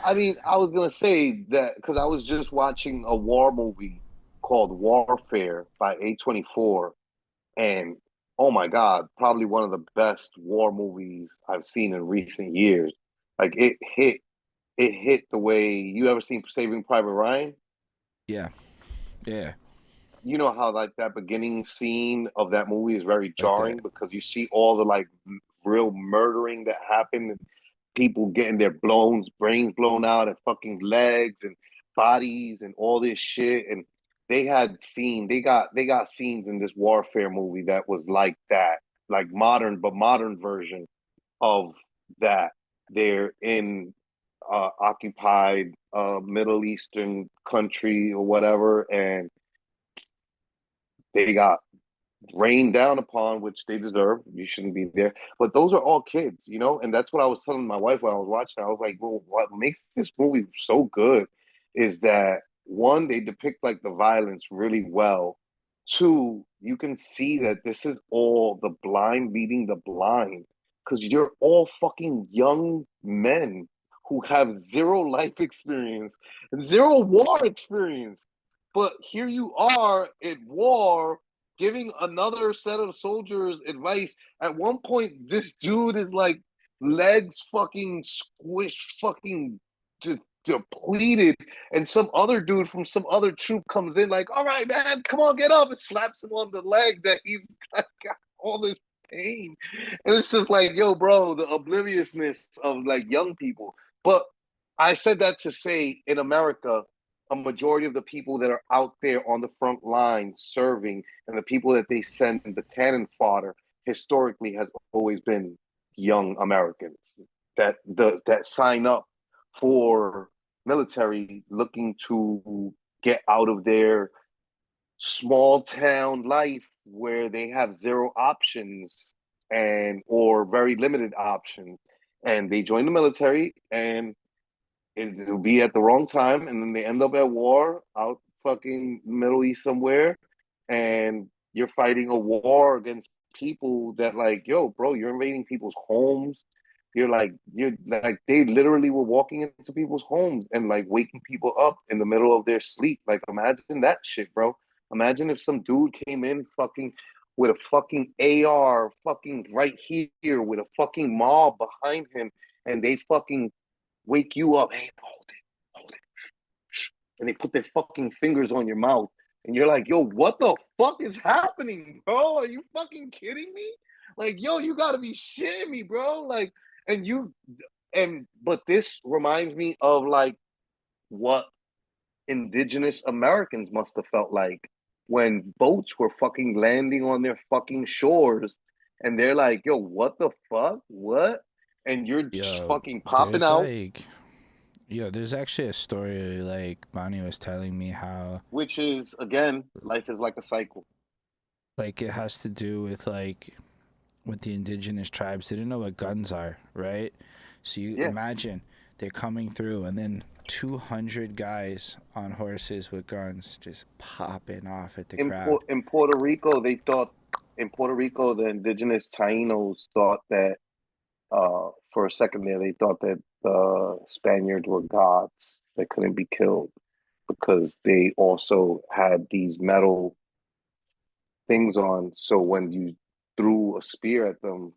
[SPEAKER 2] I mean, I was gonna say that because I was just watching a war movie called Warfare by A24, and oh my God, probably one of the best war movies I've seen in recent years. Like it hit the way you ever seen Saving Private Ryan?
[SPEAKER 3] yeah, yeah,
[SPEAKER 2] You know how like that beginning scene of that movie is very
[SPEAKER 3] like that.
[SPEAKER 2] jarring because you see all the like real murdering that happened and people getting their brains blown out and fucking legs and bodies and all this shit and they got scenes in this warfare movie that was like that, like modern version of that. They're in occupied Middle Eastern country or whatever, and they got rained down upon, which they deserve. You shouldn't be there. But those are all kids, you know? And that's what I was telling my wife when I was watching. I was like, well, what makes this movie so good is that one, they depict like the violence really well. Two, you can see that this is all the blind leading the blind because you're all fucking young men who have zero life experience and zero war experience. But here you are at war giving another set of soldiers advice. At one point, this dude is like legs fucking squished, fucking depleted, and some other dude from some other troop comes in like, "All right, man, come on, get up," and slaps him on the leg that he's got all this pain. And it's just like, yo, bro, the obliviousness of like young people. But I said that to say in America, a majority of the people that are out there on the front line serving and the people that they send the cannon fodder historically has always been young Americans that sign up for military looking to get out of their small town life where they have zero options and or very limited options, and they join the military and it'll be at the wrong time, and then they end up at war out fucking Middle East somewhere, and you're fighting a war against people that like, yo, bro, you're invading people's homes. You're like they literally were walking into people's homes and like waking people up in the middle of their sleep. Like imagine that shit, bro. Imagine if some dude came in fucking with a fucking AR fucking right here with a fucking mob behind him and they fucking wake you up. Hey, hold it, shh. And they put their fucking fingers on your mouth, and you're like, yo, what the fuck is happening, bro? Are you fucking kidding me? Like, yo, you gotta be shitting me, bro. Like, and you, but this reminds me of like what indigenous Americans must have felt like when boats were fucking landing on their fucking shores, and they're like, yo, what the fuck? What? And you're just
[SPEAKER 3] Yo,
[SPEAKER 2] fucking popping
[SPEAKER 3] there's
[SPEAKER 2] out.
[SPEAKER 3] like, yo, there's actually a story like Bonnie was telling me how
[SPEAKER 2] Which is again, life is like a cycle.
[SPEAKER 3] like it has to do with like with the indigenous tribes. They didn't know what guns are, right? So you
[SPEAKER 2] Yeah.
[SPEAKER 3] imagine they're coming through and then 200 guys on horses with guns just popping off at the crowd.
[SPEAKER 2] In Puerto Rico, the indigenous Tainos thought that for a second there they thought that the Spaniards were gods that couldn't be killed because they also had these metal things on. So when you threw a spear at them,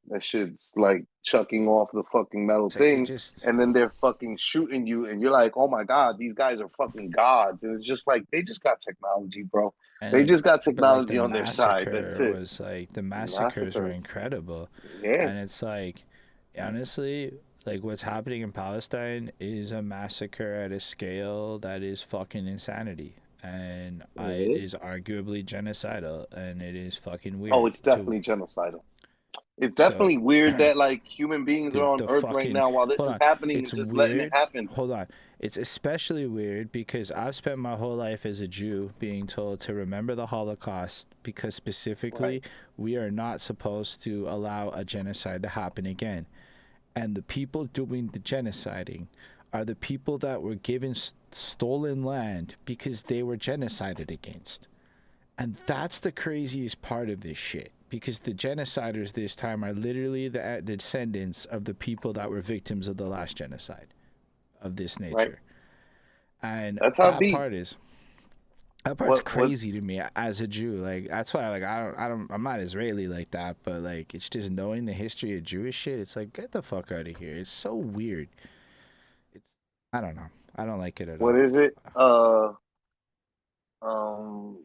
[SPEAKER 2] that shit's like chucking off the fucking metal
[SPEAKER 3] It's like they
[SPEAKER 2] thing,
[SPEAKER 3] just
[SPEAKER 2] and then they're fucking shooting you, and you're like, oh my god, these guys are fucking gods. And it's just like they just got technology, bro. They
[SPEAKER 3] and
[SPEAKER 2] just got
[SPEAKER 3] but like
[SPEAKER 2] technology on their side. That's it.
[SPEAKER 3] the massacres were
[SPEAKER 2] Massacres.
[SPEAKER 3] incredible.
[SPEAKER 2] Yeah.
[SPEAKER 3] And it's like honestly, like what's happening in Palestine is a massacre at a scale that is fucking insanity. And it
[SPEAKER 2] Mhm.
[SPEAKER 3] is arguably genocidal, and it is fucking
[SPEAKER 2] Oh,
[SPEAKER 3] weird
[SPEAKER 2] it's
[SPEAKER 3] to
[SPEAKER 2] definitely genocidal. It's
[SPEAKER 3] so
[SPEAKER 2] definitely weird that like human beings are on
[SPEAKER 3] the
[SPEAKER 2] Earth right
[SPEAKER 3] fucking
[SPEAKER 2] now while this
[SPEAKER 3] hold
[SPEAKER 2] is
[SPEAKER 3] on,
[SPEAKER 2] happening
[SPEAKER 3] it's
[SPEAKER 2] and just letting it
[SPEAKER 3] weird.
[SPEAKER 2] happen.
[SPEAKER 3] Hold on, it's especially weird because I've spent my whole life as a Jew being told to remember the Holocaust because
[SPEAKER 2] Right.
[SPEAKER 3] specifically we are not supposed to allow a genocide to happen again, and the people doing the genociding are the people that were given stolen land because they were genocided against. And that's the craziest part of this shit. Because the genociders this time are literally the descendants of the people that were victims of the last genocide of this
[SPEAKER 2] Right.
[SPEAKER 3] nature. And
[SPEAKER 2] That's how it be.
[SPEAKER 3] that part's
[SPEAKER 2] What
[SPEAKER 3] crazy to
[SPEAKER 2] was
[SPEAKER 3] me as a Jew. Like that's why like I'm not Israeli like that, but like it's just knowing the history of Jewish shit, it's like get the fuck out of here. It's so weird. It's I don't know. I don't like it at
[SPEAKER 2] what
[SPEAKER 3] all.
[SPEAKER 2] is it? Um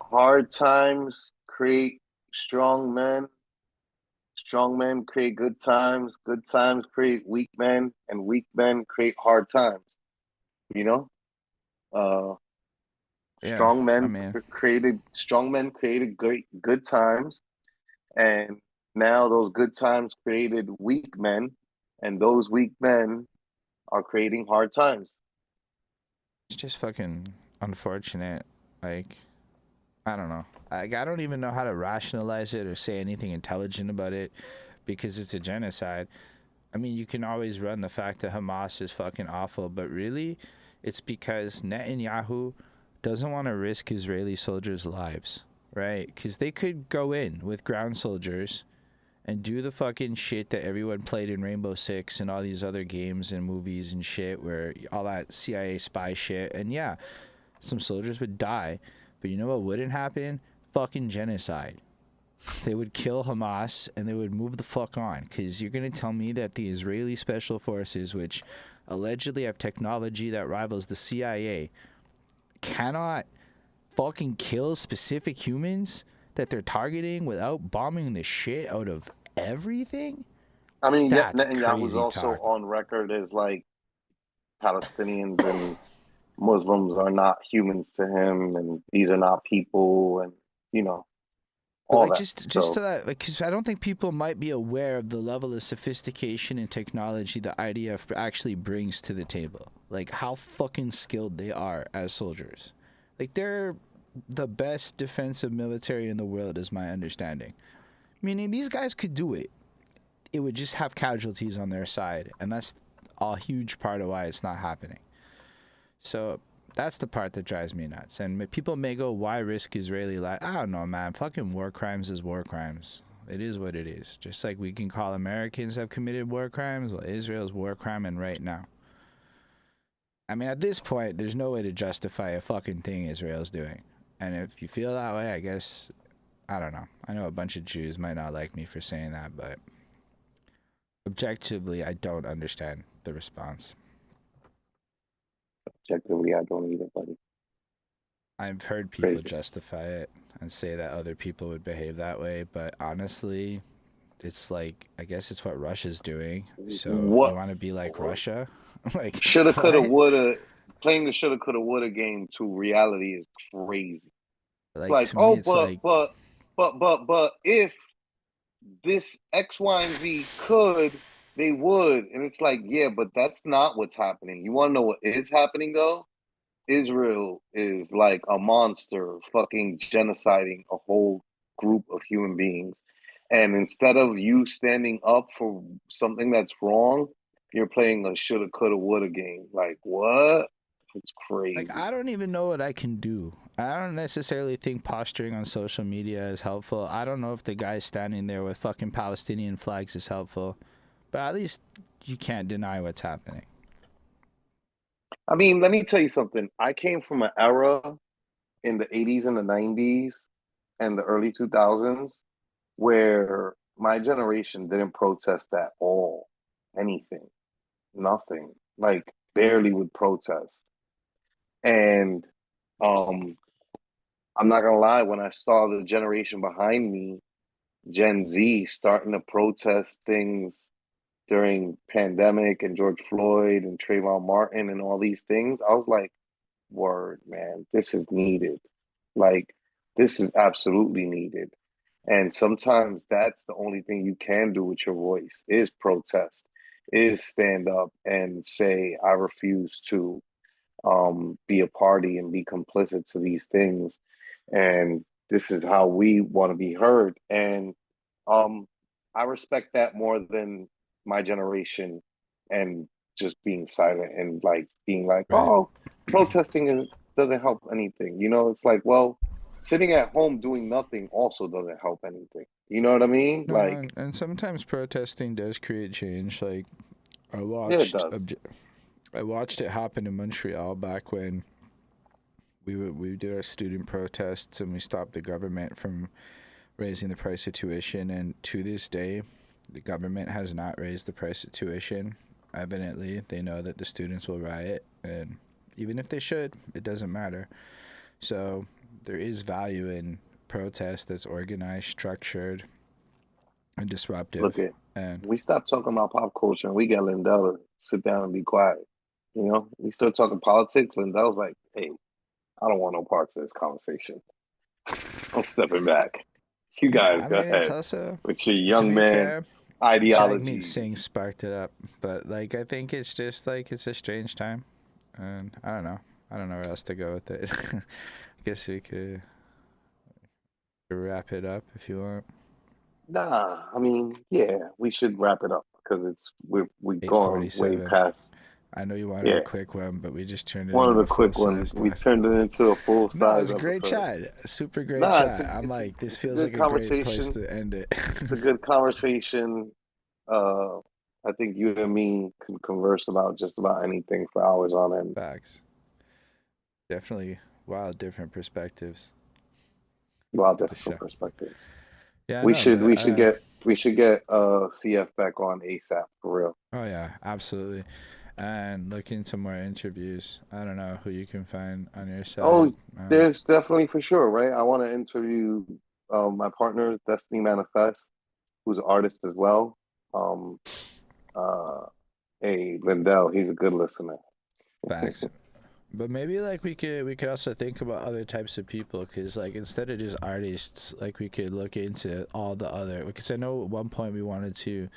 [SPEAKER 2] Hard times create strong men. Strong men create good times. Good times create weak men, and weak men create hard times. You know, uh,
[SPEAKER 3] Yeah, I mean,
[SPEAKER 2] strong men created great good times, and now those good times created weak men, and those weak men are creating hard times.
[SPEAKER 3] it's just fucking unfortunate. Like I don't know. I don't even know how to rationalize it or say anything intelligent about it because it's a genocide. I mean, you can always run the fact that Hamas is fucking awful, but really, it's because Netanyahu doesn't want to risk Israeli soldiers' lives, right? Because they could go in with ground soldiers and do the fucking shit that everyone played in Rainbow Six and all these other games and movies and shit where all that CIA spy shit. And yeah, some soldiers would die. But you know what wouldn't happen? Fucking genocide. They would kill Hamas and they would move the fuck on. Because you're going to tell me that the Israeli Special Forces, which allegedly have technology that rivals the CIA, cannot fucking kill specific humans that they're targeting without bombing the shit out of everything?
[SPEAKER 2] I mean,
[SPEAKER 3] That's
[SPEAKER 2] Netanyahu's
[SPEAKER 3] crazy
[SPEAKER 2] also
[SPEAKER 3] talk.
[SPEAKER 2] on record as like Palestinians and Muslims are not humans to him, and these are not people, and you know
[SPEAKER 3] But
[SPEAKER 2] all
[SPEAKER 3] like
[SPEAKER 2] that.
[SPEAKER 3] just
[SPEAKER 2] So
[SPEAKER 3] to that, like, because I don't think people might be aware of the level of sophistication and technology the IDF actually brings to the table. Like how fucking skilled they are as soldiers. Like they're the best defensive military in the world, is my understanding. Meaning these guys could do it. It would just have casualties on their side, and that's a huge part of why it's not happening. So that's the part that drives me nuts. And people may go, why risk Israeli life? I don't know, man. Fucking war crimes is war crimes. It is what it is. Just like we can call Americans have committed war crimes, well, Israel's war crime, and right now. I mean, at this point, there's no way to justify a fucking thing Israel's doing. And if you feel that way, I guess, I don't know. I know a bunch of Jews might not like me for saying that, but objectively, I don't understand the response.
[SPEAKER 2] objectively, I don't either, buddy.
[SPEAKER 3] I've heard people
[SPEAKER 2] Crazy.
[SPEAKER 3] justify it and say that other people would behave that way, but honestly, it's like, I guess it's what Russia's doing. So you
[SPEAKER 2] What
[SPEAKER 3] want to be like Russia? Like
[SPEAKER 2] shoulda, coulda,
[SPEAKER 3] what?
[SPEAKER 2] woulda? Playing the shoulda, coulda, woulda game to reality is crazy. It's
[SPEAKER 3] Like
[SPEAKER 2] like,
[SPEAKER 3] to me,
[SPEAKER 2] oh,
[SPEAKER 3] it's like,
[SPEAKER 2] but if this X, Y, and Z could, they would. And it's like, yeah, but that's not what's happening. You want to know what is happening, though? Israel is like a monster fucking genociding a whole group of human beings. And instead of you standing up for something that's wrong, you're playing a shoulda, coulda, woulda game. Like, what? It's crazy.
[SPEAKER 3] I don't even know what I can do. I don't necessarily think posturing on social media is helpful. I don't know if the guy standing there with fucking Palestinian flags is helpful, but at least you can't deny what's happening.
[SPEAKER 2] I mean, let me tell you something. I came from an era in the 80s and the 90s and the early 2000s where my generation didn't protest at all. Anything, nothing, like barely would protest. And um, I'm not gonna lie, when I saw the generation behind me, Gen Z, starting to protest things during pandemic and George Floyd and Trayvon Martin and all these things, I was like, word, man, this is needed. Like, this is absolutely needed. And sometimes that's the only thing you can do with your voice is protest, is stand up and say, I refuse to be a party and be complicit to these things. And this is how we want to be heard. And um, I respect that more than my generation and just being silent and like being like,
[SPEAKER 3] Right.
[SPEAKER 2] oh, doesn't help anything. You know, it's like, well, sitting at home doing nothing also doesn't help anything. You know what I mean?
[SPEAKER 3] No,
[SPEAKER 2] Like,
[SPEAKER 3] and sometimes protesting does create change. Like I
[SPEAKER 2] yeah, it
[SPEAKER 3] watched,
[SPEAKER 2] does.
[SPEAKER 3] I watched it happen in Montreal back when we did our student protests and we stopped the government from raising the price of tuition. And to this day, the government has not raised the price of tuition. Evidently, they know that the students will riot, and even if they should, it doesn't matter. So there is value in protest that's organized, structured, and disruptive.
[SPEAKER 2] Look at
[SPEAKER 3] And
[SPEAKER 2] we stop talking about pop culture and we get Lindell to sit down and be quiet. You know, we start talking politics. Lindell's like, hey, I don't want no parts of this conversation. I'm stepping back. You
[SPEAKER 3] yeah,
[SPEAKER 2] guys
[SPEAKER 3] I
[SPEAKER 2] go
[SPEAKER 3] mean, it's
[SPEAKER 2] ahead
[SPEAKER 3] also,
[SPEAKER 2] with your
[SPEAKER 3] to
[SPEAKER 2] young
[SPEAKER 3] be
[SPEAKER 2] man
[SPEAKER 3] fair, Jagmeet
[SPEAKER 2] ideologies.
[SPEAKER 3] Singh sparked it up. But like, I think it's just like it's a strange time, and I don't know. I don't know where else to go with it. I guess we could wrap it up if you want.
[SPEAKER 2] Nah, I mean, yeah, we should wrap it up because we
[SPEAKER 3] Eight
[SPEAKER 2] gone way
[SPEAKER 3] 47.
[SPEAKER 2] past.
[SPEAKER 3] I know you wanted a
[SPEAKER 2] Yeah,
[SPEAKER 3] quick one, but we just turned it
[SPEAKER 2] one of
[SPEAKER 3] into
[SPEAKER 2] the
[SPEAKER 3] a full
[SPEAKER 2] quick ones.
[SPEAKER 3] sized
[SPEAKER 2] We
[SPEAKER 3] one.
[SPEAKER 2] turned it into a full
[SPEAKER 3] No,
[SPEAKER 2] size
[SPEAKER 3] it's a great
[SPEAKER 2] episode.
[SPEAKER 3] chat. A super great
[SPEAKER 2] Nah,
[SPEAKER 3] chat. I'm like, this
[SPEAKER 2] it's a
[SPEAKER 3] feels
[SPEAKER 2] good
[SPEAKER 3] like a great place
[SPEAKER 2] conversation.
[SPEAKER 3] to end it.
[SPEAKER 2] It's a good conversation. Uh, I think you and me can converse about just about anything for hours on end.
[SPEAKER 3] Facts. Definitely wild different perspectives
[SPEAKER 2] Well,
[SPEAKER 3] to the
[SPEAKER 2] different
[SPEAKER 3] show.
[SPEAKER 2] perspectives.
[SPEAKER 3] Yeah,
[SPEAKER 2] We
[SPEAKER 3] no,
[SPEAKER 2] should
[SPEAKER 3] but
[SPEAKER 2] we should get we should get CF back on ASAP for real.
[SPEAKER 3] oh yeah, absolutely. And look into more interviews. I don't know who you can find on your
[SPEAKER 2] Oh,
[SPEAKER 3] side.
[SPEAKER 2] there's definitely for sure, right? I want to interview my partner, Destiny Manifest, who's an artist as well. Uh, hey, Lindell, he's a good listener.
[SPEAKER 3] Facts. But maybe like we could also think about other types of people, because like instead of just artists, like we could look into all the other, because I know at one point we wanted to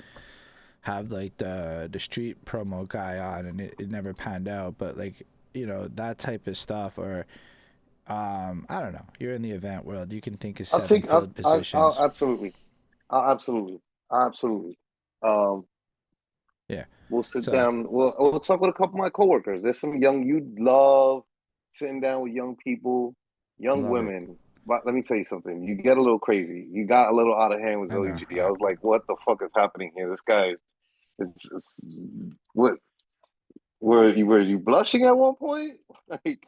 [SPEAKER 3] have like the street promo guy on, and it never panned out, but like, you know, that type of stuff. Or I don't know, you're in the event world, you can think of
[SPEAKER 2] I'll
[SPEAKER 3] seven
[SPEAKER 2] take.
[SPEAKER 3] field
[SPEAKER 2] I'll
[SPEAKER 3] positions.
[SPEAKER 2] absolutely. Absolutely. Absolutely. Um,
[SPEAKER 3] Yeah,
[SPEAKER 2] we'll sit
[SPEAKER 3] so
[SPEAKER 2] down. We'll talk with a couple of my coworkers. There's some young. You love sitting down with young people, young
[SPEAKER 3] love it.
[SPEAKER 2] women. But let me tell you something. You get a little crazy. You got a little out of hand with
[SPEAKER 3] I
[SPEAKER 2] Zoe
[SPEAKER 3] know.
[SPEAKER 2] G. I was like, what the fuck is happening here? This guy it's what were you blushing at one point? Like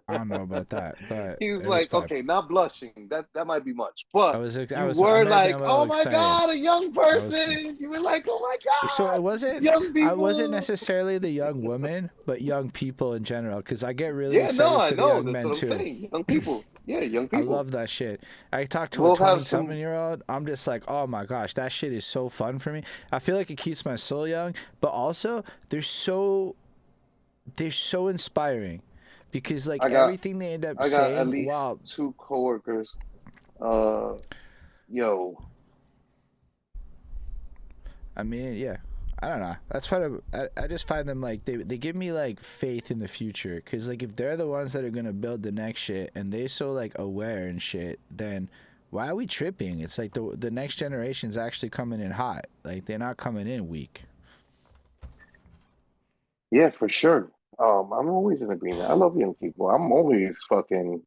[SPEAKER 3] I don't know about that, but
[SPEAKER 2] he was
[SPEAKER 3] it was
[SPEAKER 2] like,
[SPEAKER 3] fun.
[SPEAKER 2] okay, not blushing. That might be much.
[SPEAKER 3] I
[SPEAKER 2] But
[SPEAKER 3] was I
[SPEAKER 2] you
[SPEAKER 3] was I
[SPEAKER 2] were
[SPEAKER 3] might have
[SPEAKER 2] like,
[SPEAKER 3] been a little
[SPEAKER 2] oh my
[SPEAKER 3] excited.
[SPEAKER 2] God, a young
[SPEAKER 3] I was.
[SPEAKER 2] person. You were like, oh my
[SPEAKER 3] So it
[SPEAKER 2] God,
[SPEAKER 3] wasn't.
[SPEAKER 2] young
[SPEAKER 3] I wasn't
[SPEAKER 2] people.
[SPEAKER 3] necessarily the young woman, but young people in general, because I get really
[SPEAKER 2] Yeah, no,
[SPEAKER 3] excited
[SPEAKER 2] I
[SPEAKER 3] for the
[SPEAKER 2] know.
[SPEAKER 3] young
[SPEAKER 2] That's
[SPEAKER 3] men
[SPEAKER 2] what I'm
[SPEAKER 3] too.
[SPEAKER 2] saying. Young people. Yeah, young
[SPEAKER 3] I
[SPEAKER 2] people.
[SPEAKER 3] love that shit. I talked to a
[SPEAKER 2] We'll have
[SPEAKER 3] 20-something
[SPEAKER 2] some.
[SPEAKER 3] year old. I'm just like, oh my gosh, that shit is so fun for me. I feel like it keeps my soul young, but also they're so inspiring, because like
[SPEAKER 2] I got
[SPEAKER 3] everything they end up
[SPEAKER 2] I got at
[SPEAKER 3] saying,
[SPEAKER 2] least
[SPEAKER 3] wow.
[SPEAKER 2] two coworkers. Uh, yo,
[SPEAKER 3] I mean, yeah. I don't know. That's part of. I just find them like they give me like faith in the future, because like if they're the ones that are gonna build the next shit and they're so like aware and shit, then why are we tripping? It's like the next generation's actually coming in hot. Like they're not coming in weak.
[SPEAKER 2] yeah, for sure. I'm always in agreement. I love young people. I'm always fucking.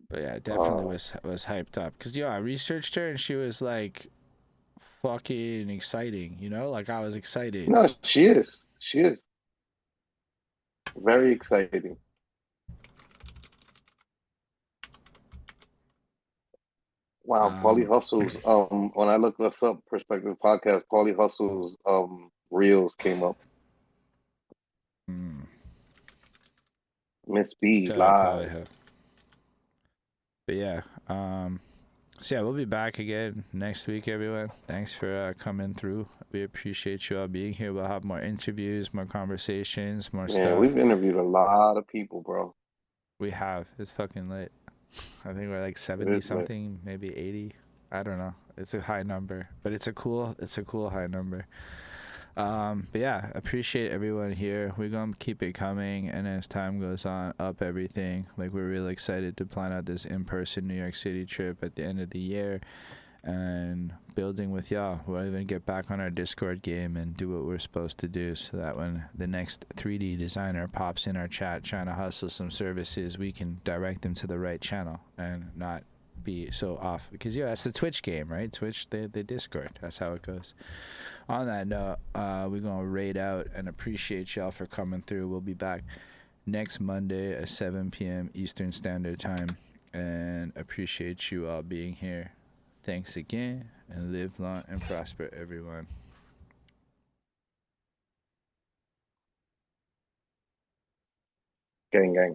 [SPEAKER 3] But yeah, it definitely
[SPEAKER 2] Uh,
[SPEAKER 3] was hyped up, because I researched her and she was like fucking exciting. Like I was excited.
[SPEAKER 2] no, she is. She is very exciting. Wow, Paulie
[SPEAKER 3] Um,
[SPEAKER 2] Hustle's. When I looked this up, Perspective Podcast, Paulie Hustle's reels came up.
[SPEAKER 3] hmm,
[SPEAKER 2] Miss B
[SPEAKER 3] shout out probably
[SPEAKER 2] live.
[SPEAKER 3] have. But yeah, so yeah, we'll be back again next week, everyone. Thanks for coming through. We appreciate you all being here. We'll have more interviews, more conversations, more
[SPEAKER 2] Yeah,
[SPEAKER 3] stuff.
[SPEAKER 2] we've interviewed a lot of people, bro.
[SPEAKER 3] We have. It's fucking lit. I think we're like
[SPEAKER 2] It
[SPEAKER 3] 70
[SPEAKER 2] is lit.
[SPEAKER 3] something, maybe 80. I don't know. It's a high number, but it's a cool high number. But yeah, appreciate everyone here. We're gonna keep it coming, and as time goes on, up everything. Like we're really excited to plan out this in-person New York City trip at the end of the year, and building with y'all. We'll even get back on our Discord game and do what we're supposed to do, so that when the next 3D designer pops in our chat trying to hustle some services, we can direct them to the right channel and not be so off. Because that's the Twitch game, right? Twitch, the Discord. That's how it goes. On that note, we're gonna raid out and appreciate y'all for coming through. We'll be back next Monday at 7 p.m. Eastern Standard Time, and appreciate you all being here. Thanks again, and live long and prosper, everyone.
[SPEAKER 2] Gang, gang.